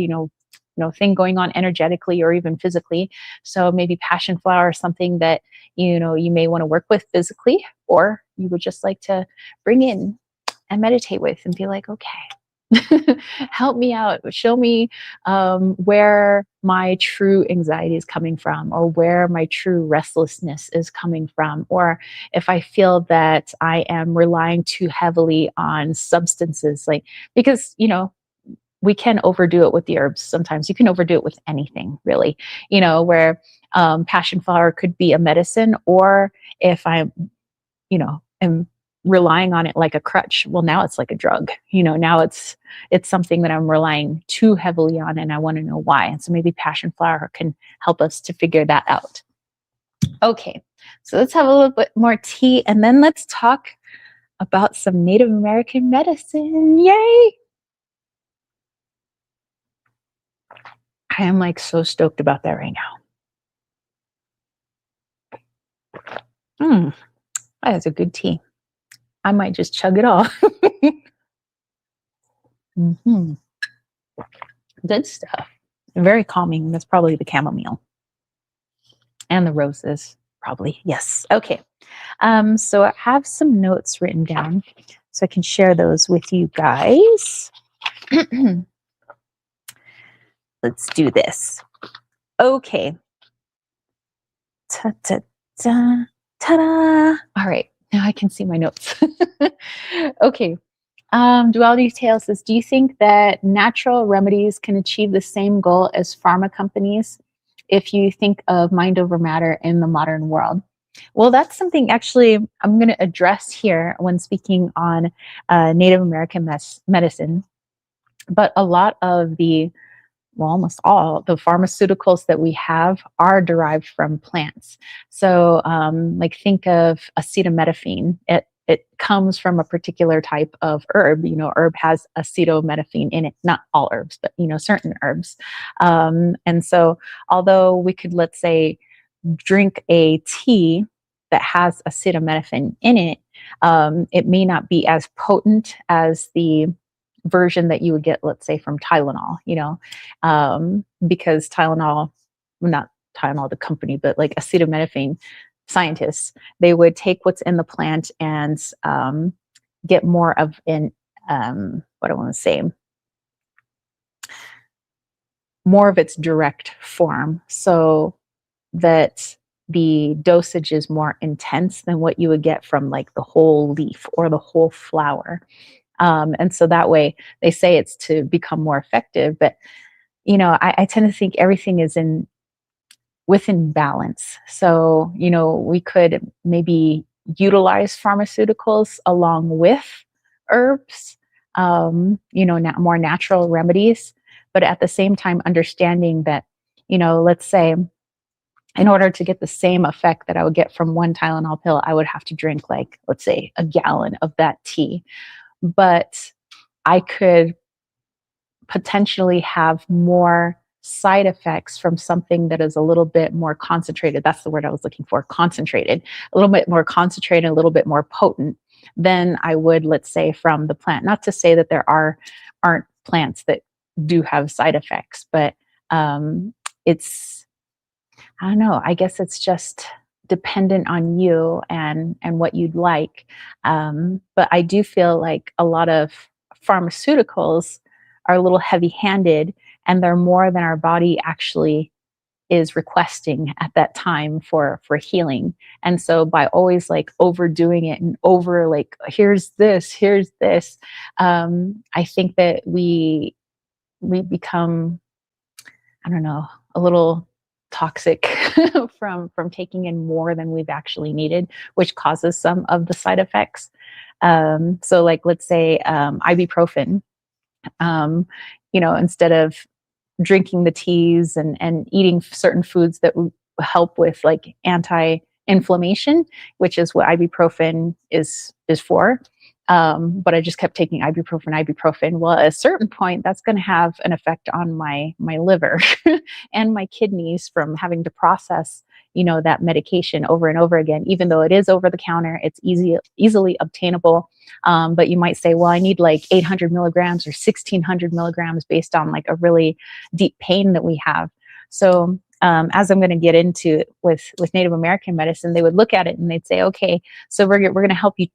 thing going on energetically or even physically. So maybe passion flower is something that you may want to work with physically, or you would just like to bring in and meditate with and be like, okay, help me out, show me where my true anxiety is coming from, or where my true restlessness is coming from, or if I feel that I am relying too heavily on substances, because we can overdo it with the herbs. Sometimes you can overdo it with anything, really, where passion flower could be a medicine, or if I'm am relying on it like a crutch, well, now it's like a drug. Now it's something that I'm relying too heavily on, and I want to know why. And so maybe passion flower can help us to figure that out. Okay, so let's have a little bit more tea, and then let's talk about some Native American medicine. Yay! I am like so stoked about that right now. That is a good tea. I might just chug it all. Mm-hmm. Good stuff. Very calming. That's probably the chamomile. And the roses, probably. Yes. Okay. So I have some notes written down so I can share those with you guys. Let's do this. Okay. Ta-ta-ta. Ta-da. All right. Now I can see my notes. Okay. Duality Tale says, do you think that natural remedies can achieve the same goal as pharma companies if you think of mind over matter in the modern world? Well, that's something actually I'm going to address here when speaking on Native American medicine. But a lot of the, well, almost all the pharmaceuticals that we have are derived from plants. So, like think of acetaminophen. It comes from a particular type of herb. Herb has acetaminophen in it. Not all herbs, but certain herbs. And so, although we could, let's say, drink a tea that has acetaminophen in it, it may not be as potent as the version that you would get, let's say, from Tylenol, because Tylenol, well, not Tylenol, the company, but like acetaminophen scientists, they would take what's in the plant and get more of an, what I want to say, more of its direct form so that the dosage is more intense than what you would get from like the whole leaf or the whole flower. And so that way they say it's to become more effective. But, I tend to think everything is within balance. So, we could maybe utilize pharmaceuticals along with herbs, more natural remedies, but at the same time, understanding that, let's say, in order to get the same effect that I would get from one Tylenol pill, I would have to drink, like, let's say, a gallon of that tea. But I could potentially have more side effects from something that is a little bit more concentrated. That's the word I was looking for, concentrated, a little bit more concentrated, a little bit more potent than I would, let's say, from the plant. Not to say that aren't plants that do have side effects, but it's, I don't know, I guess it's just dependent on you and what you'd like. But I do feel like a lot of pharmaceuticals are a little heavy-handed, and they're more than our body actually is requesting at that time for healing. And so by always like overdoing it and over like, here's this, I think that we become, I don't know, a little toxic from taking in more than we've actually needed, which causes some of the side effects. So like, let's say, ibuprofen, instead of drinking the teas and eating certain foods that help with like anti-inflammation, which is what ibuprofen is for. But I just kept taking ibuprofen. Well, at a certain point, that's going to have an effect on my liver and my kidneys from having to process, that medication over and over again. Even though it is over the counter, it's easily obtainable. But you might say, well, I need like 800 milligrams or 1600 milligrams based on like a really deep pain that we have. So as I'm going to get into with Native American medicine, they would look at it and they'd say, okay, so we're going to help you,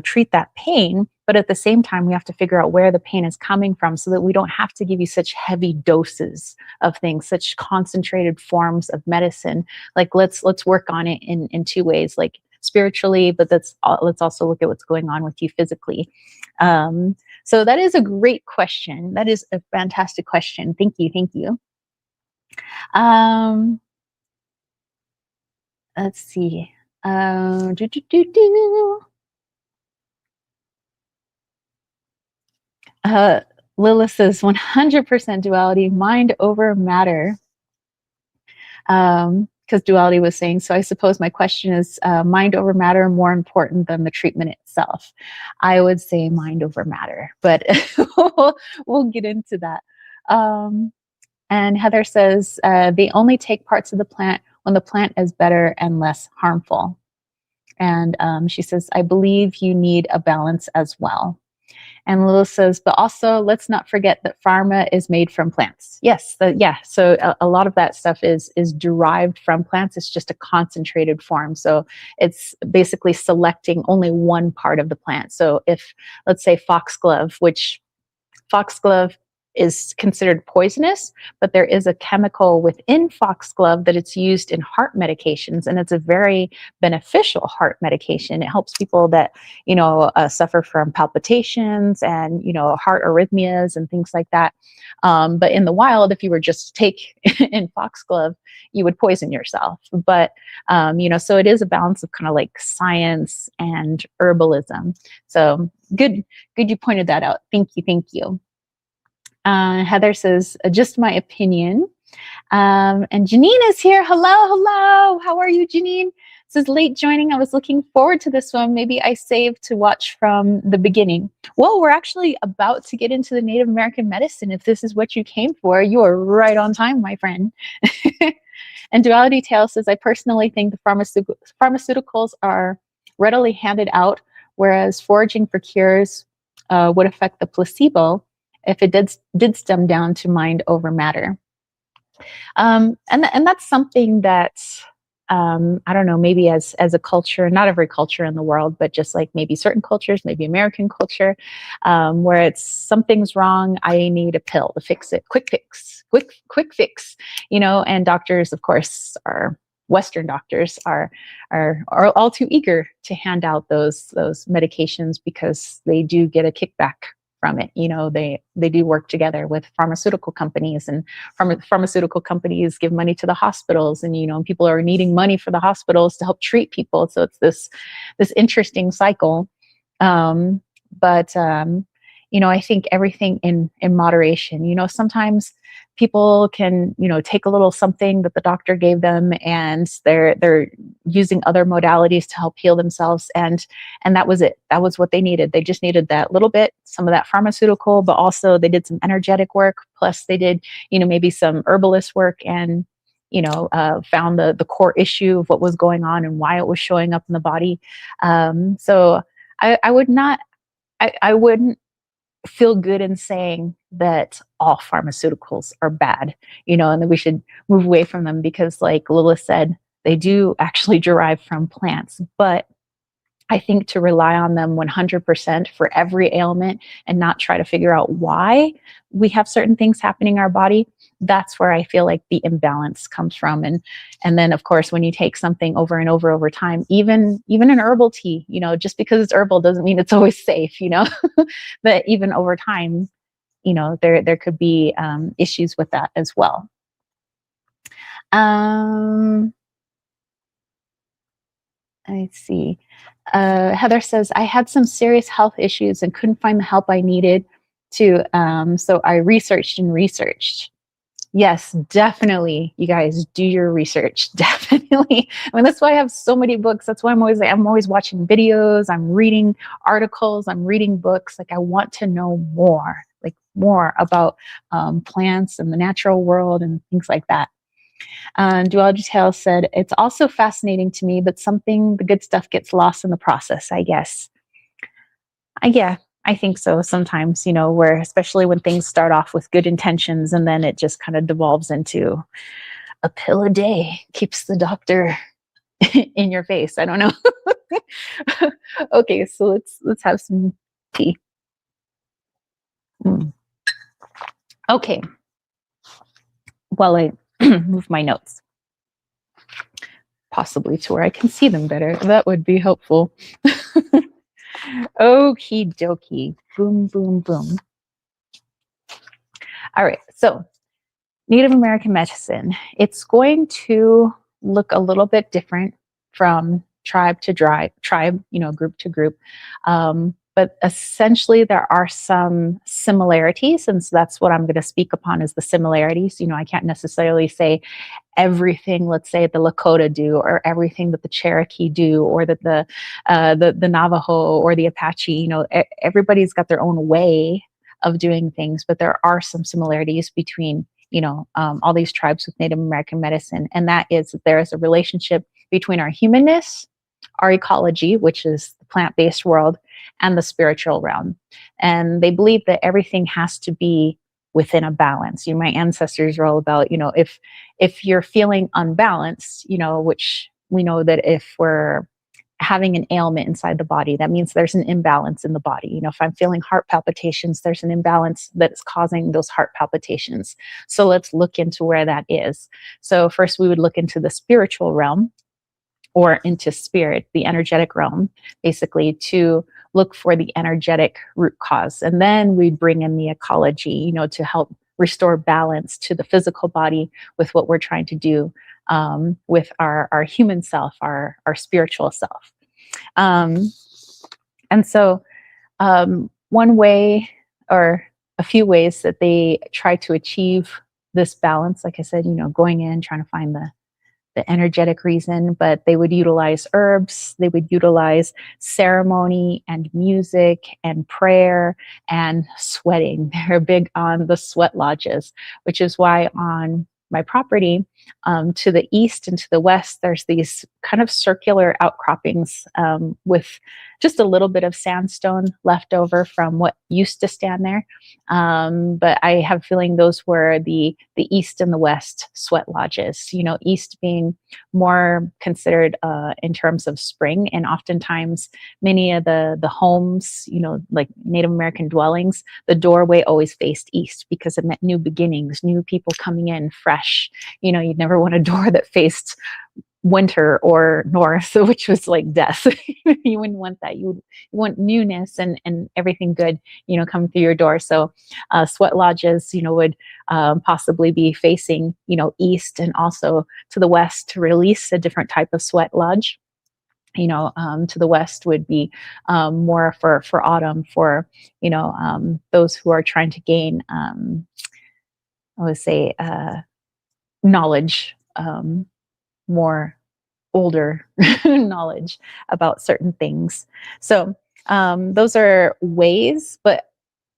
treat that pain. But at the same time, we have to figure out where the pain is coming from so that we don't have to give you such heavy doses of things, such concentrated forms of medicine. Like let's work on it in two ways, like spiritually, but let's also look at what's going on with you physically. So that is a great question. That is a fantastic question. Thank you. Let's see. Do, do, do, do. Lila says 100% duality, mind over matter. Because duality was saying, so I suppose my question is mind over matter more important than the treatment itself? I would say mind over matter, but we'll get into that. And Heather says they only take parts of the plant when the plant is better and less harmful. And she says, I believe you need a balance as well. And Lil says, but also let's not forget that pharma is made from plants. Yes, so a lot of that stuff is derived from plants. It's just a concentrated form. So it's basically selecting only one part of the plant. So if, let's say, foxglove is considered poisonous, but there is a chemical within foxglove that it's used in heart medications, and it's a very beneficial heart medication. It helps people that suffer from palpitations and heart arrhythmias and things like that. But in the wild, if you were just to take in foxglove, you would poison yourself. But so it is a balance of kind of like science and herbalism. So good you pointed that out. Thank you. Heather says, just my opinion. And Janine is here. Hello, hello. How are you, Janine? Says late joining. I was looking forward to this one. Maybe I saved to watch from the beginning. Well, we're actually about to get into the Native American medicine. If this is what you came for, you are right on time, my friend. And Duality Tale says, I personally think the pharmaceuticals are readily handed out, whereas foraging for cures would affect the placebo if it did stem down to mind over matter. And that's something that I don't know, maybe as a culture, not every culture in the world, but just like maybe certain cultures, maybe American culture, where it's something's wrong, I need a pill to fix it, quick fix, and doctors, of course, Western doctors are all too eager to hand out those medications because they do get a kickback from it. They do work together with pharmaceutical companies, and pharmaceutical companies give money to the hospitals, and people are needing money for the hospitals to help treat people. So it's this interesting cycle. But I think everything in moderation. Sometimes people can take a little something that the doctor gave them, and they're using other modalities to help heal themselves, and that was it. That was what they needed. They just needed that little bit, some of that pharmaceutical, but also they did some energetic work, plus they did maybe some herbalist work, and found the core issue of what was going on and why it was showing up in the body. So I wouldn't feel good in saying that all pharmaceuticals are bad, and that we should move away from them, because like Lilith said, they do actually derive from plants. But I think to rely on them 100% for every ailment and not try to figure out why we have certain things happening in our body, that's where I feel like the imbalance comes from. And then, of course, when you take something over and over time, even an herbal tea, just because it's herbal doesn't mean it's always safe, but even over time, there could be issues with that as well. Let's see. Heather says, I had some serious health issues and couldn't find the help I needed to, so I researched. Yes, definitely. You guys do your research. Definitely. I mean, that's why I have so many books. That's why I'm always watching videos. I'm reading articles. I'm reading books. Like, I want to know more about plants and the natural world and things like that. Duality Tale said, it's also fascinating to me, but the good stuff gets lost in the process, I guess. I think so sometimes, where especially when things start off with good intentions and then it just kind of devolves into a pill a day keeps the doctor in your face. I don't know. Okay, so let's have some tea. Okay. While I move my notes, possibly to where I can see them better. That would be helpful. Okie dokie. Boom, boom, boom. All right. So Native American medicine, it's going to look a little bit different from tribe to tribe, group to group. But essentially there are some similarities, and so that's what I'm going to speak upon is the similarities. I can't necessarily say everything, let's say, the Lakota do, or everything that the Cherokee do, or that the Navajo or the Apache. Everybody's got their own way of doing things, but there are some similarities between all these tribes with Native American medicine, and that is that there is a relationship between our humanness, our ecology, which is the plant-based world, and the spiritual realm. And they believe that everything has to be within a balance. My ancestors are all about, if you're feeling unbalanced, which we know that if we're having an ailment inside the body, that means there's an imbalance in the body. If I'm feeling heart palpitations, there's an imbalance that is causing those heart palpitations. So let's look into where that is. So first we would look into the spiritual realm, or into spirit, the energetic realm, basically, to look for the energetic root cause. And then we'd bring in the ecology, to help restore balance to the physical body with what we're trying to do with our human self, our spiritual self. And so one way, or a few ways that they try to achieve this balance. Like I said, going in, trying to find the energetic reason, but they would utilize herbs, they would utilize ceremony and music and prayer and sweating. They're big on the sweat lodges, which is why on my property, to the east and to the west, there's these kind of circular outcroppings with just a little bit of sandstone left over from what used to stand there. But I have a feeling those were the east and the west sweat lodges. East being more considered in terms of spring, and oftentimes many of the homes, like Native American dwellings, the doorway always faced east because it meant new beginnings, new people coming in fresh. You'd never want a door that faced winter or north, which was like death. You wouldn't want that. You want newness and everything good, coming through your door. So sweat lodges, would possibly be facing, east, and also to the west to release a different type of sweat lodge. To the west would be more for autumn, for those who are trying to gain, I would say, knowledge, more older knowledge about certain things. So those are ways, but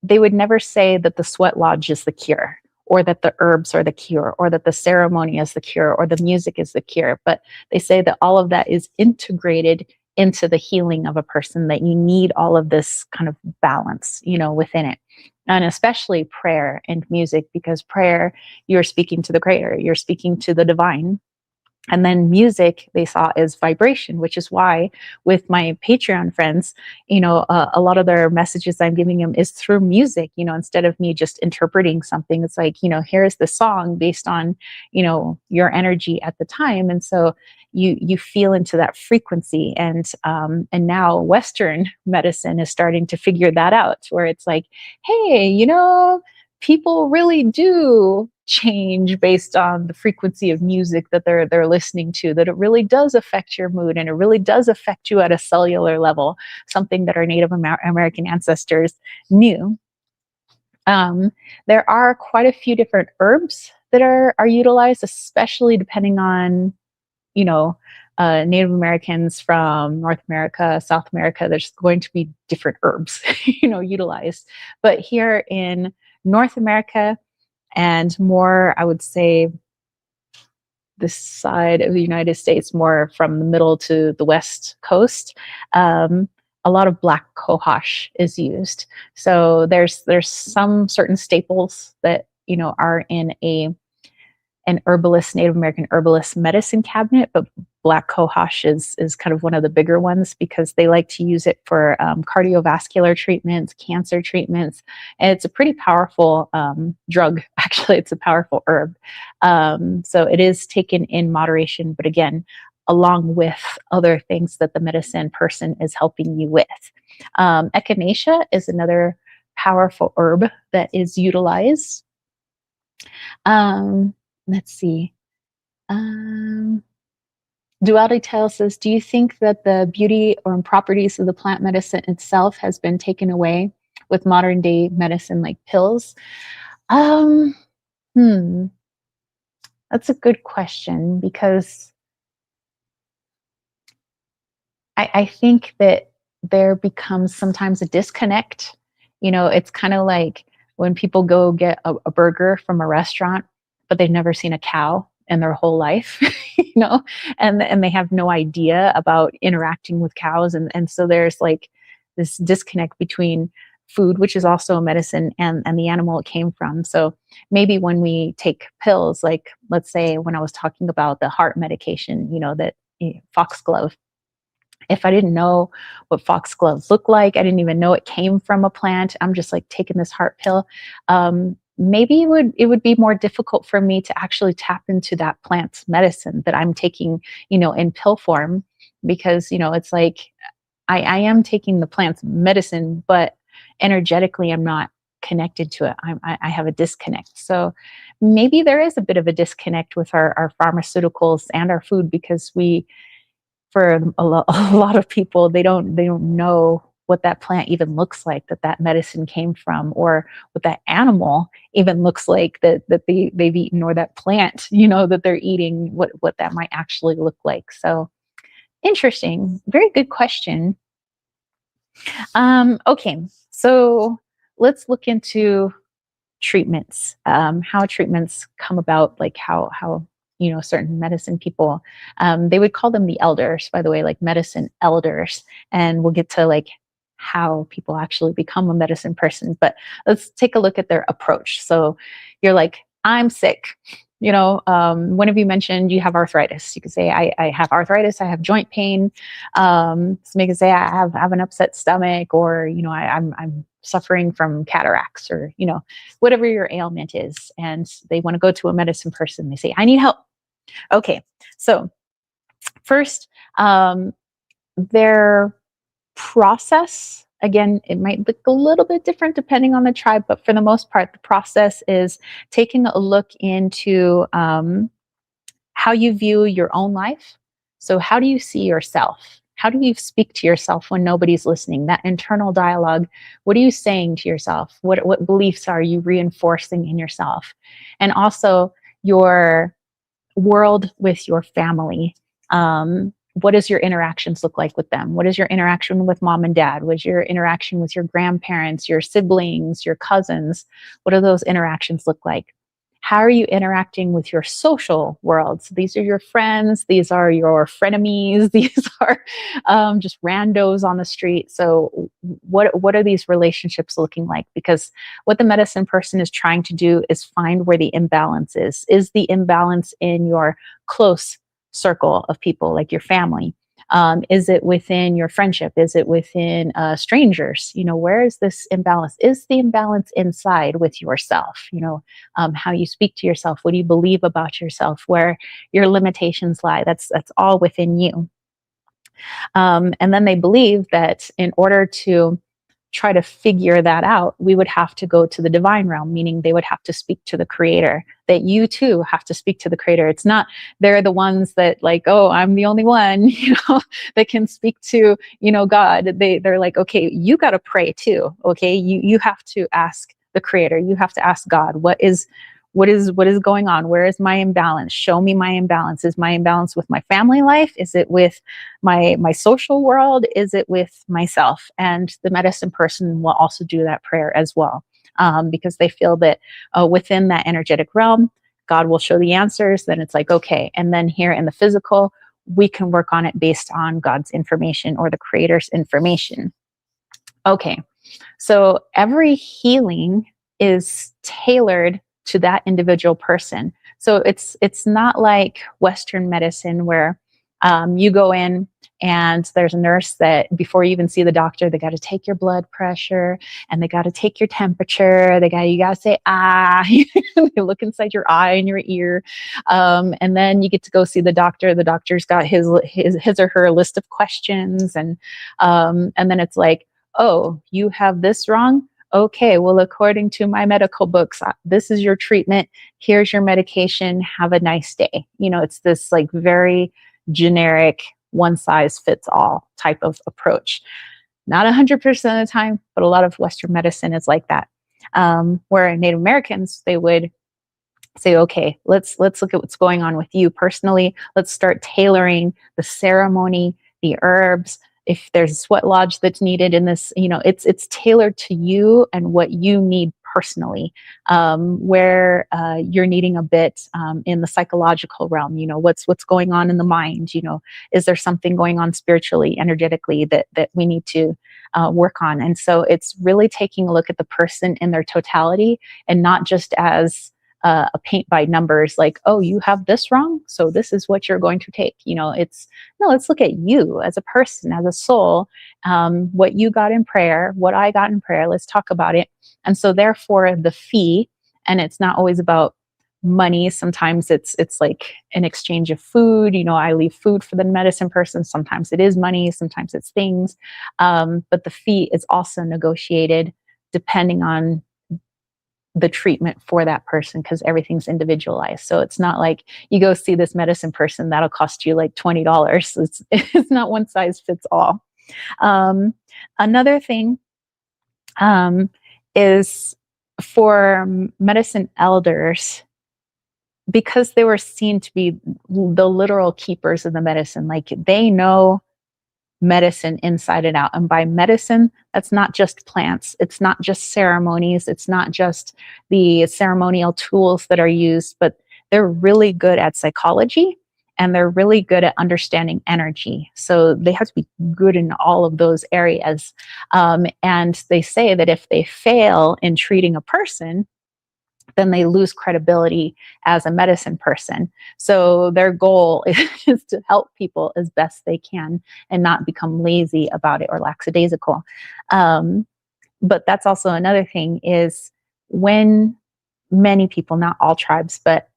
they would never say that the sweat lodge is the cure, or that the herbs are the cure, or that the ceremony is the cure, or the music is the cure. But they say that all of that is integrated into the healing of a person, that you need all of this kind of balance, within it. And especially prayer and music, because prayer, you're speaking to the creator, you're speaking to the divine. And then music they saw as vibration, which is why with my Patreon friends, a lot of their messages I'm giving them is through music, instead of me just interpreting something. It's like, here's the song based on, your energy at the time. And so you feel into that frequency. And now Western medicine is starting to figure that out, where it's like, hey, people really do change based on the frequency of music that they're listening to, that it really does affect your mood, and it really does affect you at a cellular level, something that our Native American ancestors knew. There are quite a few different herbs that are utilized, especially depending on, Native Americans from North America, South America. There's going to be different herbs, utilized. But here in North America, and more, I would say, this side of the United States, more from the middle to the west coast, a lot of black cohosh is used. So there's some certain staples that are in an herbalist, Native American herbalist medicine cabinet, but black cohosh is kind of one of the bigger ones, because they like to use it for cardiovascular treatments, cancer treatments. And it's a pretty powerful drug. Actually, it's a powerful herb. So it is taken in moderation, but again, along with other things that the medicine person is helping you with. Echinacea is another powerful herb that is utilized. Let's see. Duality Tale says, do you think that the beauty or properties of the plant medicine itself has been taken away with modern day medicine like pills? That's a good question, because I think that there becomes sometimes a disconnect. It's kind of like when people go get a burger from a restaurant, but they've never seen a cow in their whole life, and they have no idea about interacting with cows. And so there's like this disconnect between food, which is also a medicine, and the animal it came from. So maybe when we take pills, like let's say when I was talking about the heart medication, that foxglove, if I didn't know what foxgloves look like, I didn't even know it came from a plant, I'm just like taking this heart pill. Maybe it would be more difficult for me to actually tap into that plant medicine that I'm taking, in pill form, because, it's like I am taking the plant's medicine, but energetically I'm not connected to it. I have a disconnect. So maybe there is a bit of a disconnect with our pharmaceuticals and our food, because for a lot of people, they don't know what that plant even looks like that medicine came from, or what that animal even looks like that they've eaten, or that plant, that they're eating, what that might actually look like. So interesting. Very good question. Okay, so let's look into treatments, how treatments come about, like how certain medicine people, they would call them the elders, by the way, like medicine elders, and we'll get to like how people actually become a medicine person. But let's take a look at their approach. So you're like, I'm sick. One of you mentioned you have arthritis. You could say, I have arthritis, I have joint pain. Somebody could say, I have an upset stomach, or, I'm suffering from cataracts, or, whatever your ailment is. And they want to go to a medicine person. They say, I need help. Okay. So first, their process, again, it might look a little bit different depending on the tribe, but for the most part, the process is taking a look into how you view your own life. So how do you see yourself? How do you speak to yourself when nobody's listening? That internal dialogue, what are you saying to yourself? What beliefs are you reinforcing in yourself? And also your world with your family. What does your interactions look like with them? What is your interaction with mom and dad? What is your interaction with your grandparents, your siblings, your cousins? What do those interactions look like? How are you interacting with your social world? So these are your friends, these are your frenemies, these are just randos on the street. So what are these relationships looking like? Because what the medicine person is trying to do is find where the imbalance is. Is the imbalance in your close circle of people, like your family? Is it within your friendship? Is it within strangers? Where is this imbalance? Is the imbalance inside with yourself? How you speak to yourself, what do you believe about yourself, where your limitations lie? That's all within you. And then they believe that in order to try to figure that out, we would have to go to the divine realm, meaning they would have to speak to the creator, that you too have to speak to the creator. It's not they're the ones that like, oh, I'm the only one, that can speak to, God. They're like, okay, you got to pray too. Okay. You have to ask the creator. You have to ask God, what is going on? Where is my imbalance? Show me my imbalance. Is my imbalance with my family life? Is it with my social world? Is it with myself? And the medicine person will also do that prayer as well, because they feel that within that energetic realm, God will show the answers. Then it's like, okay. And then here in the physical, we can work on it based on God's information or the creator's information. Okay. So every healing is tailored to that individual person. So it's not like Western medicine where you go in and there's a nurse that before you even see the doctor, they got to take your blood pressure and they got to take your temperature. You got to say, they look inside your eye and your ear. And then you get to go see the doctor. The doctor's got his or her list of questions. And then it's like, oh, you have this wrong? Okay, well, according to my medical books, this is your treatment. Here's your medication. Have a nice day. It's this like very generic, one size fits all type of approach. Not 100% of the time, but a lot of Western medicine is like that. Where Native Americans, they would say, okay, let's look at what's going on with you personally. Let's start tailoring the ceremony, the herbs. If there's a sweat lodge that's needed in this, it's tailored to you and what you need personally, where you're needing a bit in the psychological realm, what's going on in the mind, is there something going on spiritually, energetically that we need to work on? And so it's really taking a look at the person in their totality and not just as a paint by numbers, like, oh, you have this wrong, so this is what you're going to take. It's no, let's look at you as a person, as a soul, what you got in prayer, what I got in prayer. Let's talk about it. And so therefore the fee, and it's not always about money. Sometimes it's like an exchange of food. I leave food for the medicine person. Sometimes it is money, sometimes it's things. But the fee is also negotiated depending on the treatment for that person, because everything's individualized. So it's not like you go see this medicine person, that'll cost you like $20. It's not one size fits all. Um, Another thing is for medicine elders, because they were seen to be the literal keepers of the medicine, like they know medicine inside and out. And by medicine, that's not just plants, it's not just ceremonies, it's not just the ceremonial tools that are used, but they're really good at psychology and they're really good at understanding energy. So they have to be good in all of those areas. And they say that if they fail in treating a person, then they lose credibility as a medicine person. So their goal is to help people as best they can and not become lazy about it or lackadaisical. Um, but that's also another thing is when many people, not all tribes, but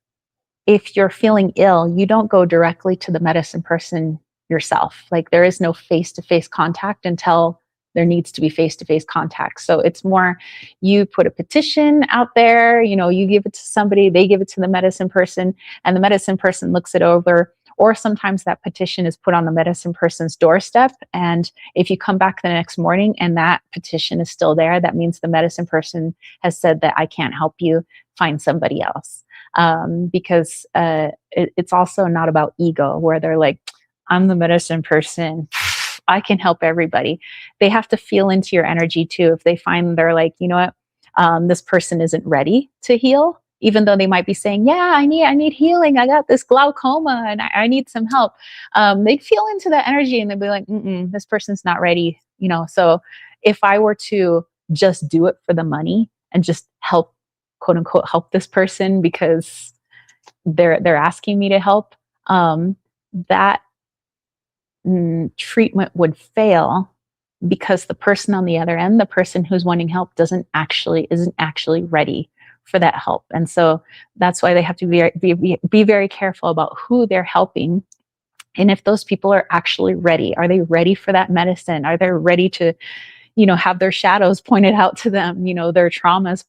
if you're feeling ill, you don't go directly to the medicine person yourself. Like there is no face to face contact until there needs to be face to face contact. So it's more you put a petition out there, you give it to somebody, they give it to the medicine person, and the medicine person looks it over. Or sometimes that petition is put on the medicine person's doorstep. And if you come back the next morning and that petition is still there, that means the medicine person has said that I can't help you, find somebody else. Because it's also not about ego, where they're like, I'm the medicine person, I can help everybody. They have to feel into your energy too. If they find they're like, you know what, this person isn't ready to heal, even though they might be saying, yeah, I need healing. I got this glaucoma and I need some help. They'd feel into that energy and they'd be like, this person's not ready. So if I were to just do it for the money and just help, quote unquote, help this person because they're asking me to help, that treatment would fail because the person on the other end, the person who's wanting help, isn't actually ready for that help. And so that's why they have to be very careful about who they're helping. And if those people are actually ready, are they ready for that medicine? Are they ready to have their shadows pointed out to them, their traumas,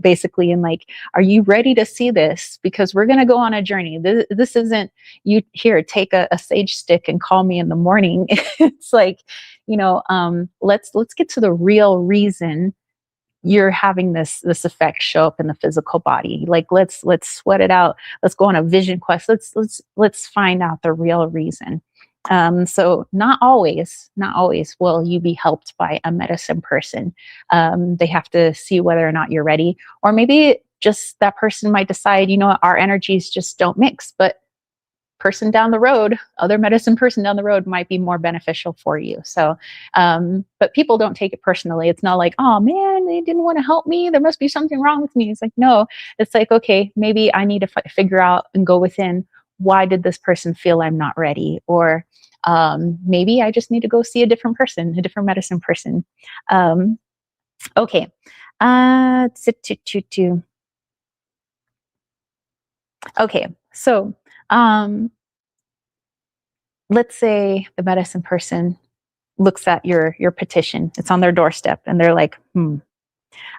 basically. And like, are you ready to see this? Because we're going to go on a journey. This isn't you here, take a sage stick and call me in the morning. It's like, let's get to the real reason you're having this effect show up in the physical body. Like, let's sweat it out. Let's go on a vision quest. Let's find out the real reason. So not always will you be helped by a medicine person. They have to see whether or not you're ready, or maybe just that person might decide, our energies just don't mix, but person down the road, other medicine person down the road might be more beneficial for you. So, but people don't take it personally. It's not like, oh man, they didn't want to help me, there must be something wrong with me. It's like, no, it's like, okay, maybe I need to figure out and go within, why did this person feel I'm not ready? Or maybe I just need to go see a different medicine person. Okay. Okay. So, let's say the medicine person looks at your petition. It's on their doorstep and they're like,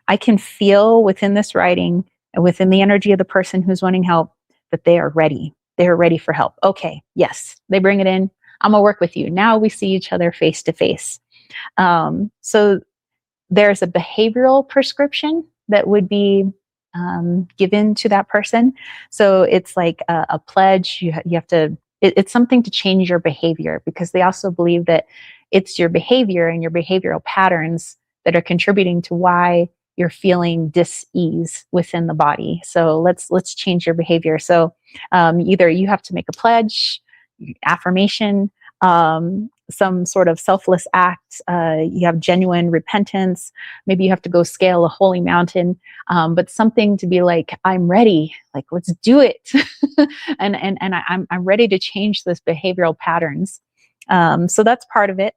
I can feel within this writing and within the energy of the person who's wanting help that they are ready. They are ready for help. Okay. Yes. They bring it in. I'm gonna work with you. Now we see each other face to face. So there's a behavioral prescription that would be given to that person. So it's like a pledge. You have to, it's something to change your behavior, because they also believe that it's your behavior and your behavioral patterns that are contributing to why you're feeling dis-ease within the body. So let's change your behavior. So either you have to make a pledge, affirmation, some sort of selfless act, you have genuine repentance, maybe you have to go scale a holy mountain, but something to be like, I'm ready, like, let's do it. and I'm ready to change this behavioral patterns. So that's part of it.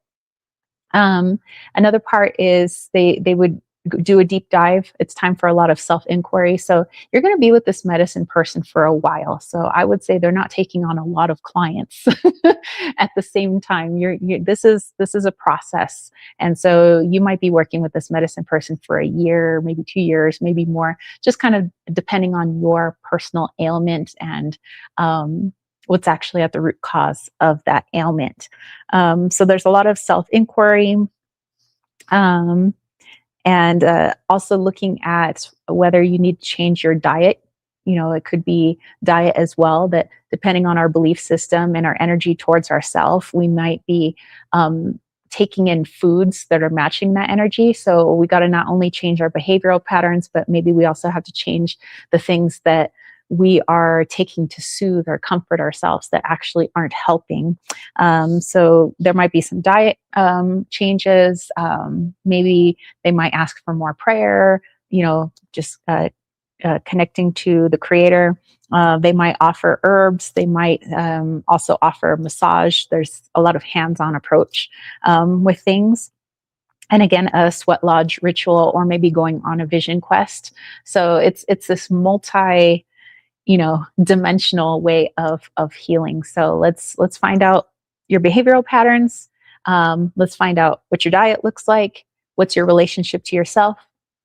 Another part is they would do a deep dive. It's time for a lot of self-inquiry. So you're going to be with this medicine person for a while. So I would say they're not taking on a lot of clients at the same time. This is a process. And so you might be working with this medicine person for a year, maybe 2 years, maybe more, just kind of depending on your personal ailment and what's actually at the root cause of that ailment. So there's a lot of self inquiry. Um, and also looking at whether you need to change your diet. It could be diet as well, that depending on our belief system and our energy towards ourself, we might be taking in foods that are matching that energy. So we got to not only change our behavioral patterns, but maybe we also have to change the things that we are taking to soothe or comfort ourselves that actually aren't helping. So there might be some diet changes. Maybe they might ask for more prayer, just connecting to the creator. They might offer herbs. They might also offer massage. There's a lot of hands-on approach with things. And again, a sweat lodge ritual, or maybe going on a vision quest. So it's this multi, dimensional way of healing. So let's find out your behavioral patterns. Let's find out what your diet looks like. What's your relationship to yourself?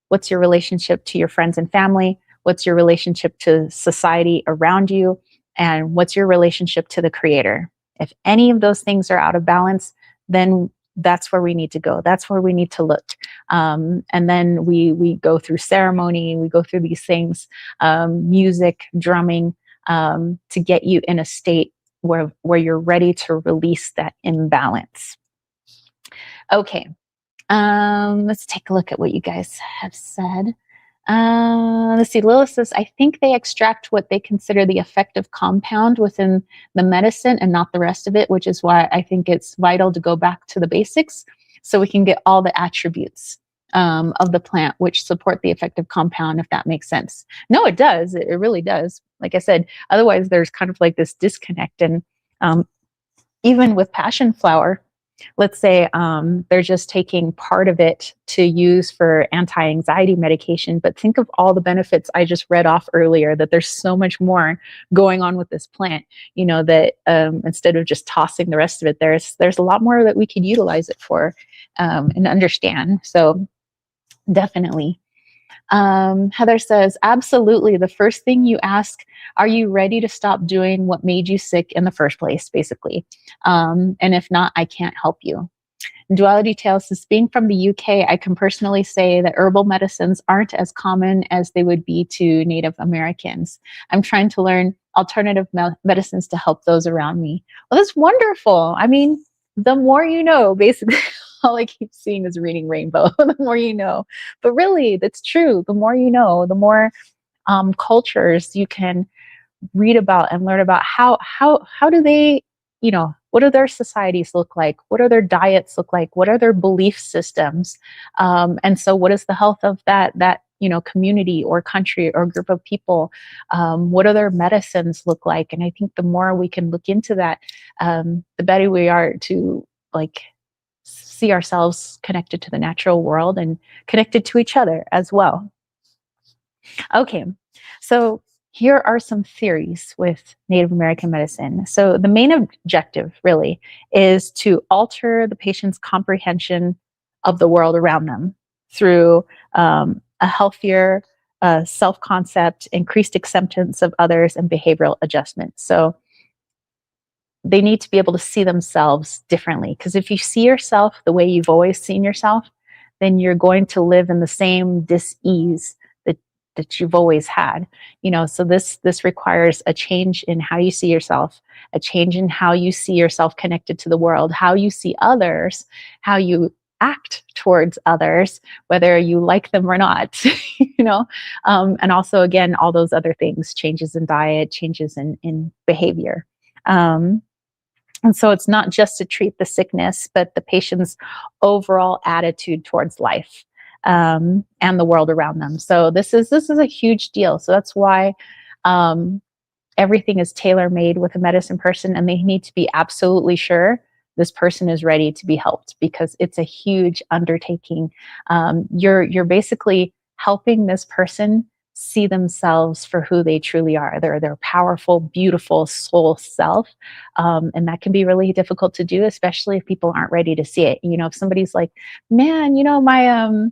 What's your relationship to your friends and family? What's your relationship to society around you? And what's your relationship to the creator? If any of those things are out of balance, then that's where we need to go. That's where we need to look. And then we go through ceremony, we go through these things, music, drumming, to get you in a state where you're ready to release that imbalance. Okay, let's take a look at what you guys have said. Let's see. Lilith says, I think they extract what they consider the effective compound within the medicine and not the rest of it, which is why I think it's vital to go back to the basics so we can get all the attributes of the plant which support the effective compound, if that makes sense. No, it does. It really does. Like I said, otherwise there's kind of like this disconnect. And even with passion flower, let's say they're just taking part of it to use for anti-anxiety medication, but think of all the benefits I just read off earlier, that there's so much more going on with this plant, that instead of just tossing the rest of it, there's a lot more that we could utilize it for and understand. So definitely. Heather says, absolutely. The first thing you ask, are you ready to stop doing what made you sick in the first place, basically? And if not, I can't help you. Duality Tales says, being from the UK, I can personally say that herbal medicines aren't as common as they would be to Native Americans. I'm trying to learn alternative medicines to help those around me. Well, that's wonderful. I mean, the more you know, basically. All I keep seeing is reading rainbow. The more you know, but really, that's true. The more you know, the more cultures you can read about and learn about. How do they, what do their societies look like? What do their diets look like? What are their belief systems? And so, what is the health of that community or country or group of people? What do their medicines look like? And I think the more we can look into that, the better we are to see ourselves connected to the natural world and connected to each other as well. Okay, so here are some theories with Native American medicine. So the main objective really is to alter the patient's comprehension of the world around them through a healthier self-concept, increased acceptance of others, and behavioral adjustment. So they need to be able to see themselves differently. Because if you see yourself the way you've always seen yourself, then you're going to live in the same dis-ease that you've always had. So this requires a change in how you see yourself, a change in how you see yourself connected to the world, how you see others, how you act towards others, whether you like them or not, and also, again, all those other things, changes in diet, changes in behavior. And so it's not just to treat the sickness, but the patient's overall attitude towards life and the world around them. So this is a huge deal. So that's why everything is tailor-made with a medicine person, and they need to be absolutely sure this person is ready to be helped, because it's a huge undertaking. You're basically helping this person see themselves for who they truly are. They're their powerful, beautiful soul self. And that can be really difficult to do, especially if people aren't ready to see it. If somebody's like, man, my,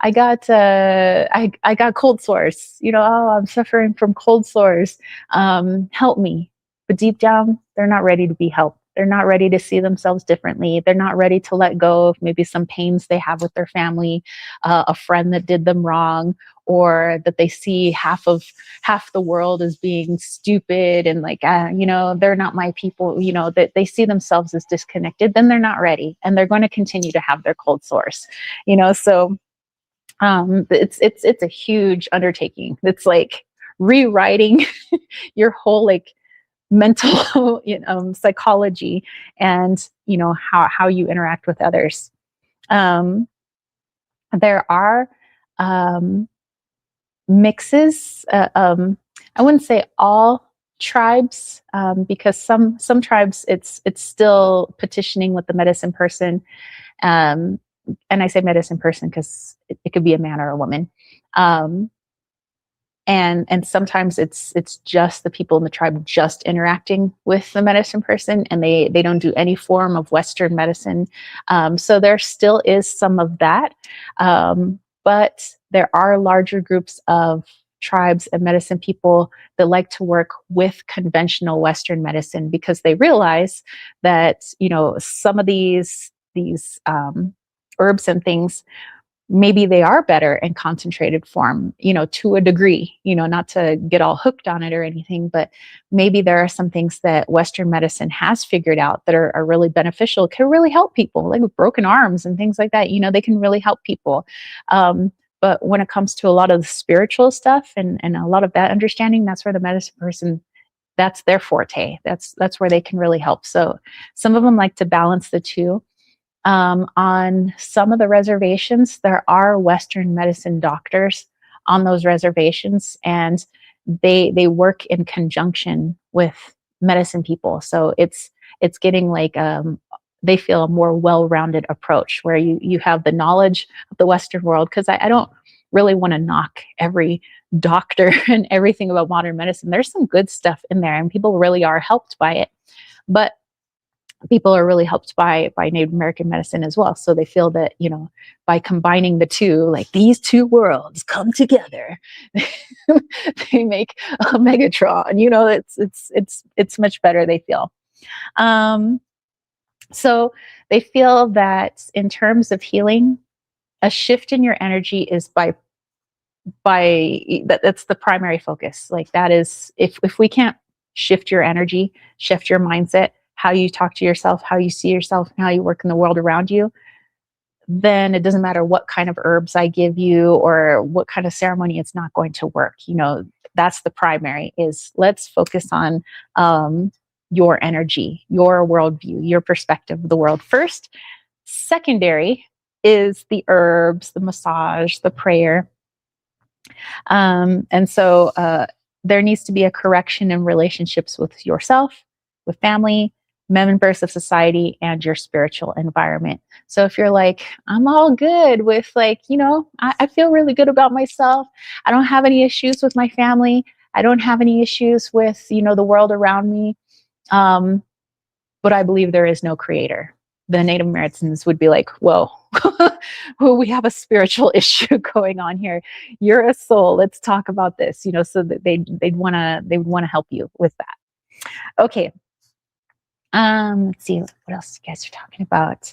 I got cold sores, oh, I'm suffering from cold sores. Help me. but deep down, they're not ready to be helped. They're not ready to see themselves differently. They're not ready to let go of maybe some pains they have with their family, a friend that did them wrong, or that they see half the world as being stupid and like, they're not my people, that they see themselves as disconnected. Then they're not ready, and they're going to continue to have their cold sores, so it's a huge undertaking. It's like rewriting your whole like mental psychology, and how you interact with others. There are mixes. I wouldn't say all tribes, because some tribes it's still petitioning with the medicine person. um, and I say medicine person because it could be a man or a woman. um, and sometimes it's just the people in the tribe just interacting with the medicine person, and they don't do any form of Western medicine. So there still is some of that, but there are larger groups of tribes and medicine people that like to work with conventional Western medicine, because they realize that some of these herbs and things, maybe they are better in concentrated form, to a degree, not to get all hooked on it or anything, but maybe there are some things that Western medicine has figured out that are really beneficial, can really help people, like with broken arms and things like that. They can really help people. But when it comes to a lot of the spiritual stuff and a lot of that understanding, that's where the medicine person, that's their forte. That's where they can really help. So some of them like to balance the two. On some of the reservations, there are Western medicine doctors on those reservations, and they work in conjunction with medicine people. So it's getting like, they feel a more well-rounded approach, where you have the knowledge of the Western world. Because I don't really want to knock every doctor and everything about modern medicine. There's some good stuff in there, and people really are helped by it. But people are really helped by Native American medicine as well. So they feel that, by combining the two, like these two worlds come together, they make a Megatron. It's much better, they feel. So they feel that in terms of healing, a shift in your energy is that's the primary focus. Like, that is, if we can't shift your energy, shift your mindset, how you talk to yourself, how you see yourself, and how you work in the world around you, then it doesn't matter what kind of herbs I give you or what kind of ceremony, it's not going to work. That's the primary, is let's focus on your energy, your worldview, your perspective of the world first. Secondary is the herbs, the massage, the prayer. And so there needs to be a correction in relationships with yourself, with family, members of society, and your spiritual environment. So if you're like, I'm all good with, like, I feel really good about myself. I don't have any issues with my family. I don't have any issues with, the world around me. But I believe there is no creator. The Native Americans would be like, whoa, well, we have a spiritual issue going on here. You're a soul. Let's talk about this, so that they would want to help you with that. Okay. Let's see what else you guys are talking about.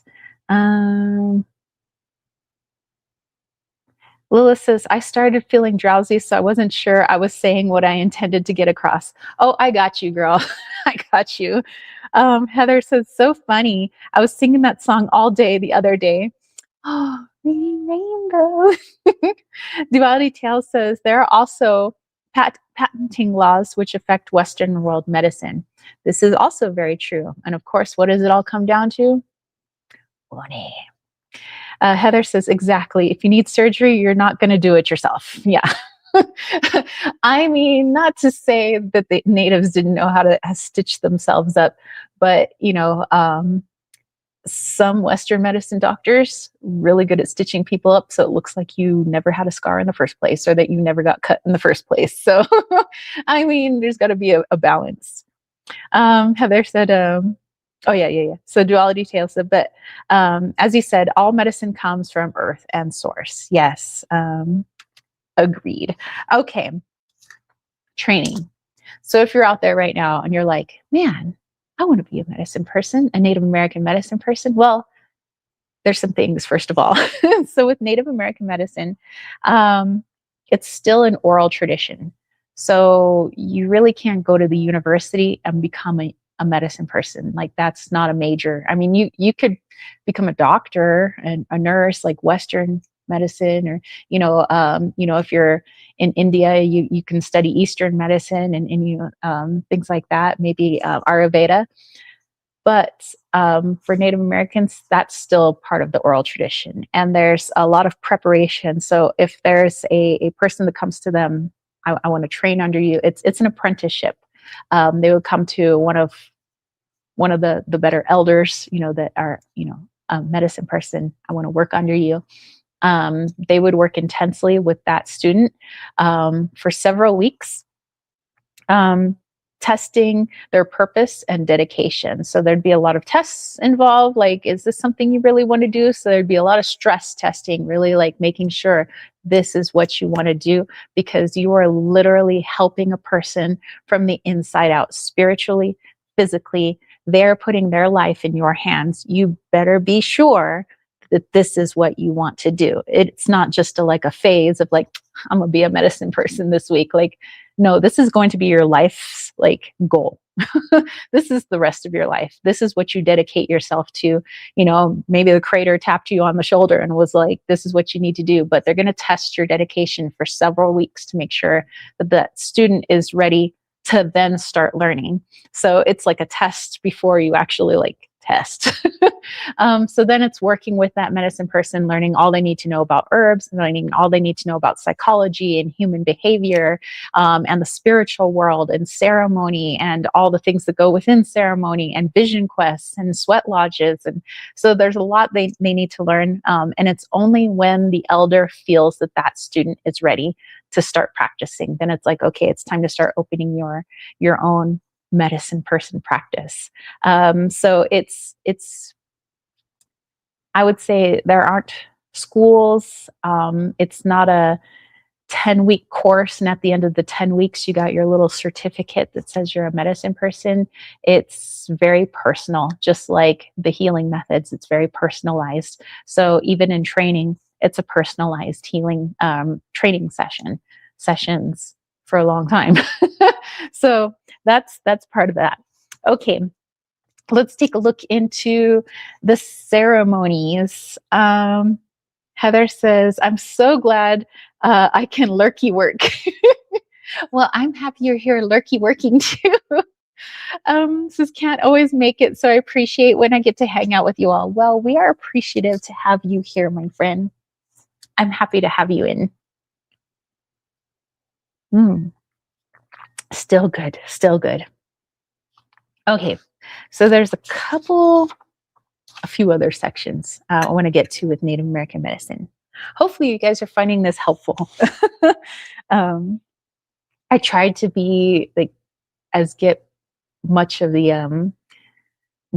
Lila says, I started feeling drowsy, so I wasn't sure I was saying what I intended to get across. Oh, I got you, girl. I got you. Heather says, so funny. I was singing that song all day the other day. Oh, rainbow. Duality Tales says, there are also patenting laws which affect Western world medicine. This is also very true. And of course, what does it all come down to? Money. Heather says, exactly. If you need surgery, you're not going to do it yourself. Yeah. I mean, not to say that the natives didn't know how to stitch themselves up, but, some Western medicine doctors really good at stitching people up, so it looks like you never had a scar in the first place, or that you never got cut in the first place. So, I mean, there's got to be a balance. Heather said, oh yeah. So Duality Tales said, but as you said, all medicine comes from earth and source. Yes, agreed. Okay, training. So if you're out there right now and you're like, man, I want to be a medicine person, a Native American medicine person. Well, there's some things, first of all. So with Native American medicine, um, it's still an oral tradition. So you really can't go to the university and become a medicine person. Like that's not a major. I mean, you could become a doctor and a nurse, like Western medicine, or if you're in India, you can study Eastern medicine and things like that. Maybe Ayurveda. But for Native Americans, that's still part of the oral tradition. And there's a lot of preparation. So if there's a person that comes to them, I want to train under you, it's an apprenticeship. They would come to one of the better elders, that are, a medicine person. I want to work under you. They would work intensely with that student for several weeks. Testing their purpose and dedication. So there'd be a lot of tests involved. Like, is this something you really want to do? So there'd be a lot of stress testing, really like making sure this is what you want to do, because you are literally helping a person from the inside out, spiritually, physically. They're putting their life in your hands. You better be sure that this is what you want to do. It's not just like a phase of like, I'm gonna be a medicine person this week. Like, no, this is going to be your life's like goal. This is the rest of your life. This is what you dedicate yourself to. Maybe the creator tapped you on the shoulder and was like, this is what you need to do. But they're going to test your dedication for several weeks to make sure that the student is ready to then start learning. So it's like a test before you actually like test. So then it's working with that medicine person, learning all they need to know about herbs, learning all they need to know about psychology and human behavior, and the spiritual world and ceremony and all the things that go within ceremony and vision quests and sweat lodges. And so there's a lot they need to learn. And it's only when the elder feels that that student is ready to start practicing, then it's like, okay, it's time to start opening your own medicine person practice. So it's I would say there aren't schools. It's not a 10-week course, and at the end of the 10 weeks you got your little certificate that says you're a medicine person. It's very personal, just like the healing methods. It's very personalized. So even in training, it's a personalized healing training sessions for a long time. So that's part of that. Okay, let's take a look into the ceremonies. Heather says, I'm so glad I can lurky work. Well, I'm happy you're here lurky working too. Says, can't always make it, so I appreciate when I get to hang out with you all. Well, we are appreciative to have you here, my friend. I'm happy to have you in. Still good, still good. Okay, so there's a few other sections I want to get to with Native American medicine. Hopefully you guys are finding this helpful. I tried to be like, get much of the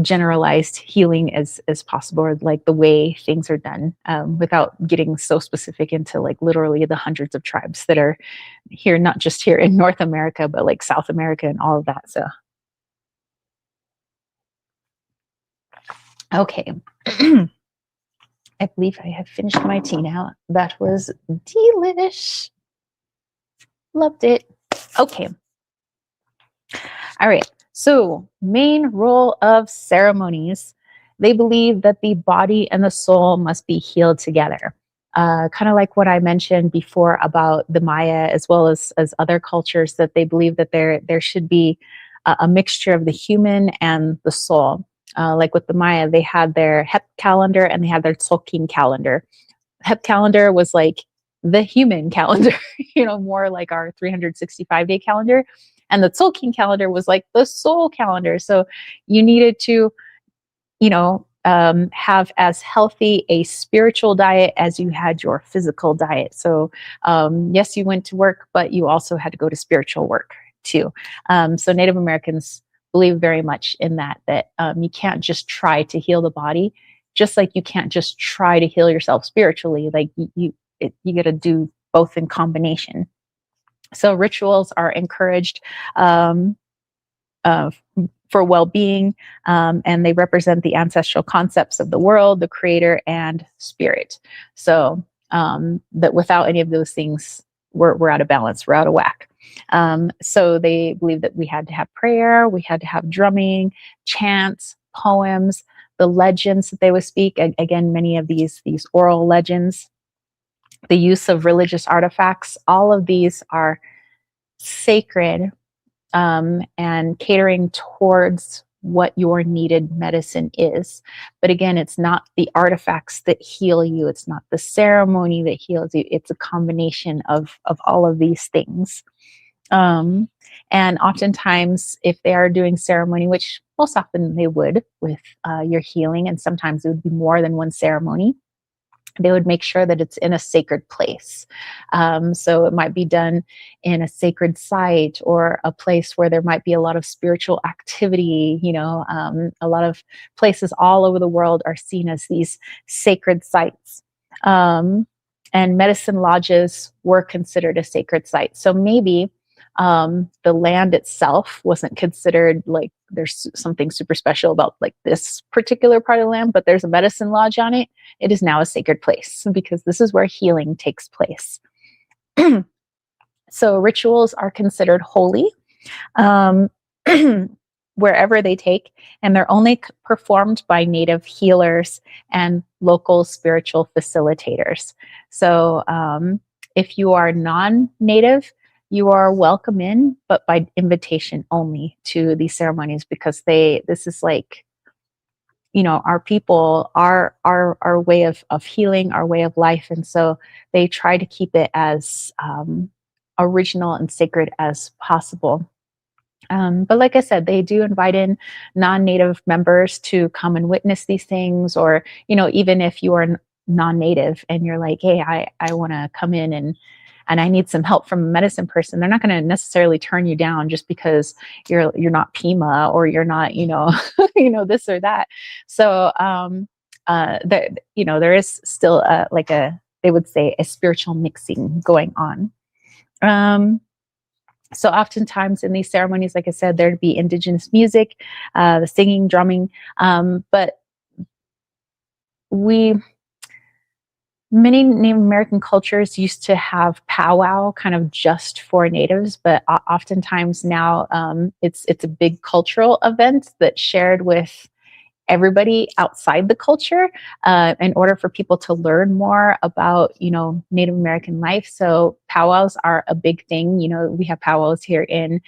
generalized healing as possible, or like the way things are done, without getting so specific into like literally the hundreds of tribes that are here, not just here in North America, but like South America and all of that. So, okay. I believe I have finished my tea now. That was delish. Loved it. Okay. All right. So, main role of ceremonies. They believe that the body and the soul must be healed together. Kind of like what I mentioned before about the Maya, as well as other cultures, that they believe that there should be a mixture of the human and the soul. Like with the Maya, they had their Hep calendar and they had their Tzolk'in calendar. Hep calendar was like the human calendar, more like our 365-day calendar. And the Tzolk'in calendar was like the soul calendar. So you needed to, have as healthy a spiritual diet as you had your physical diet. So yes, you went to work, but you also had to go to spiritual work too. So Native Americans believe very much in that you can't just try to heal the body, just like you can't just try to heal yourself spiritually. Like you got to do both in combination. So rituals are encouraged um, uh, for well-being, and they represent the ancestral concepts of the world, the creator, and spirit. So that without any of those things, we're out of balance, we're out of whack. So they believe that we had to have prayer, we had to have drumming, chants, poems, the legends that they would speak. Again, many of these oral legends, the use of religious artifacts, all of these are sacred, and catering towards what your needed medicine is. But again, it's not the artifacts that heal you, it's not the ceremony that heals you, it's a combination of all of these things. Um, and oftentimes, if they are doing ceremony, which most often they would with your healing, and sometimes it would be more than one ceremony, they would make sure that it's in a sacred place. So it might be done in a sacred site or a place where there might be a lot of spiritual activity. A lot of places all over the world are seen as these sacred sites. Um, and medicine lodges were considered a sacred site. So maybe the land itself wasn't considered like there's something super special about like this particular part of the land, but there's a medicine lodge on it. It is now a sacred place because this is where healing takes place. So rituals are considered holy um, wherever they take, and they're only performed by native healers and local spiritual facilitators. So if you are non-native, you are welcome in, but by invitation only to these ceremonies, because this is like, our people, our way of healing, our way of life. And so they try to keep it as original and sacred as possible. But like I said, they do invite in non-native members to come and witness these things, or, even if you are non-native and you're like, hey, I want to come in and I need some help from a medicine person, they're not going to necessarily turn you down just because you're not Pima, or you're not, this or that. So there is still they would say a spiritual mixing going on. So oftentimes in these ceremonies, like I said, there'd be indigenous music, the singing, drumming, but many Native American cultures used to have powwow kind of just for natives, but oftentimes now it's a big cultural event that's shared with everybody outside the culture, in order for people to learn more about, Native American life. So powwows are a big thing. We have powwows here in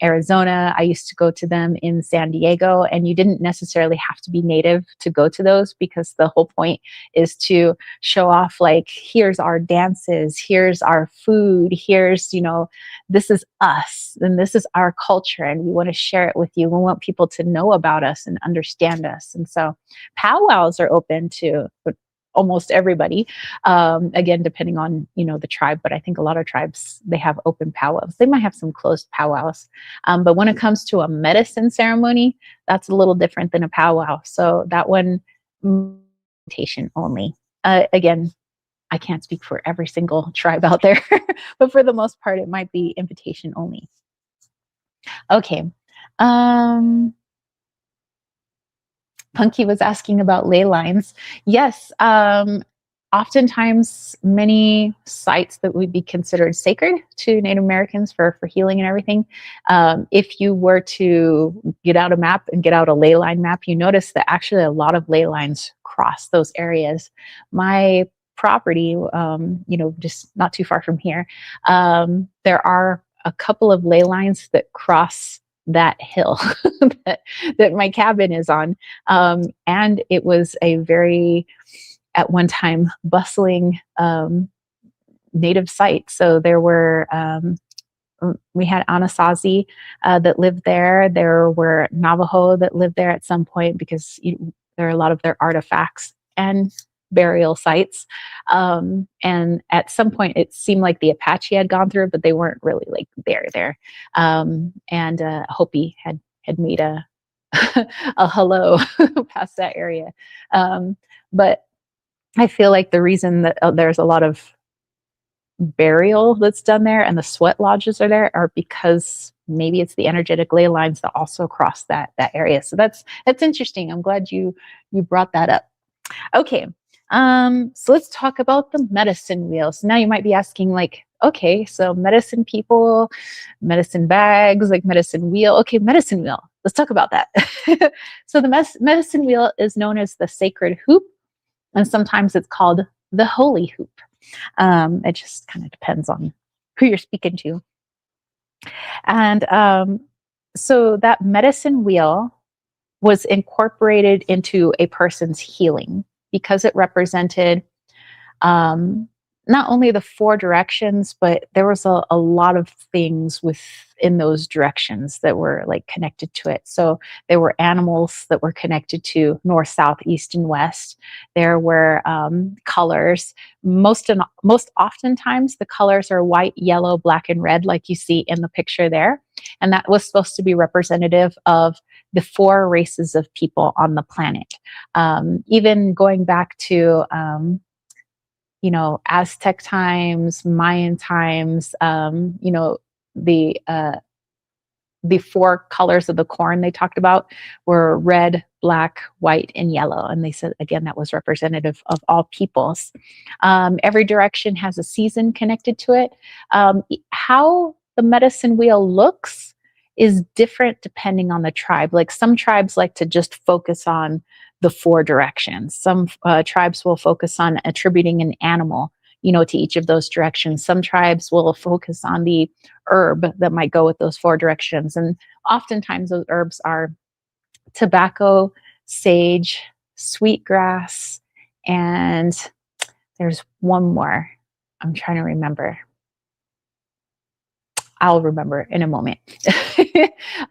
Arizona. I used to go to them in San Diego, and you didn't necessarily have to be native to go to those, because the whole point is to show off, like, here's our dances, here's our food, here's, this is us and this is our culture, and we want to share it with you. We want people to know about us and understand us. And so powwows are open to almost everybody, again, depending on, the tribe. But I think a lot of tribes, they have open powwows. They might have some closed powwows. But when it comes to a medicine ceremony, that's a little different than a powwow. So that one, invitation only. Again, I can't speak for every single tribe out there, but for the most part, it might be invitation only. Okay. Punky was asking about ley lines. Yes. Oftentimes, many sites that would be considered sacred to Native Americans for healing and everything, if you were to get out a map and get out a ley line map, you notice that actually a lot of ley lines cross those areas. My property, just not too far from here, there are a couple of ley lines that cross that hill that my cabin is on. And it was a very, at one time, bustling native site. So there were, we had Anasazi that lived there. There were Navajo that lived there at some point, because there are a lot of their artifacts and burial sites. And at some point, it seemed like the Apache had gone through, but they weren't really like there. And Hopi had made a a hello past that area. But I feel like the reason that there's a lot of burial that's done there and the sweat lodges are there are because maybe it's the energetic ley lines that also cross that area. So that's interesting. I'm glad you brought that up. Okay. So let's talk about the medicine wheel. So now you might be asking, like, okay, so medicine people, medicine bags, like medicine wheel. Okay, medicine wheel. Let's talk about that. So the medicine wheel is known as the sacred hoop, and sometimes it's called the holy hoop. It just kind of depends on who you're speaking to. And so that medicine wheel was incorporated into a person's healing because it represented um, not only the four directions, but there was a lot of things within those directions that were like connected to it. So there were animals that were connected to north, south, east, and west. There were colors. Most oftentimes, the colors are white, yellow, black, and red, like you see in the picture there. And that was supposed to be representative of the four races of people on the planet. Even going back to Aztec times, Mayan times, the four colors of the corn they talked about were red, black, white, and yellow. And they said, again, that was representative of all peoples. Every direction has a season connected to it. How the medicine wheel looks is different depending on the tribe. Like some tribes like to just focus on the four directions. Some tribes will focus on attributing an animal, to each of those directions. Some tribes will focus on the herb that might go with those four directions. And oftentimes those herbs are tobacco, sage, sweetgrass, and there's one more. I'm trying to remember. I'll remember in a moment.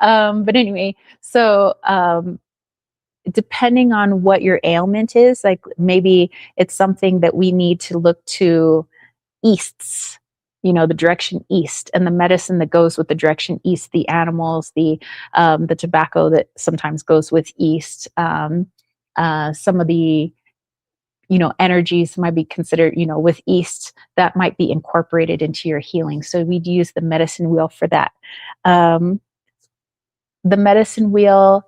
But anyway, so depending on what your ailment is, like maybe it's something that we need to look to easts, the direction east, and the medicine that goes with the direction east, the animals, the tobacco that sometimes goes with east, some of the energies might be considered, with east that might be incorporated into your healing. So we'd use the medicine wheel for that. The medicine wheel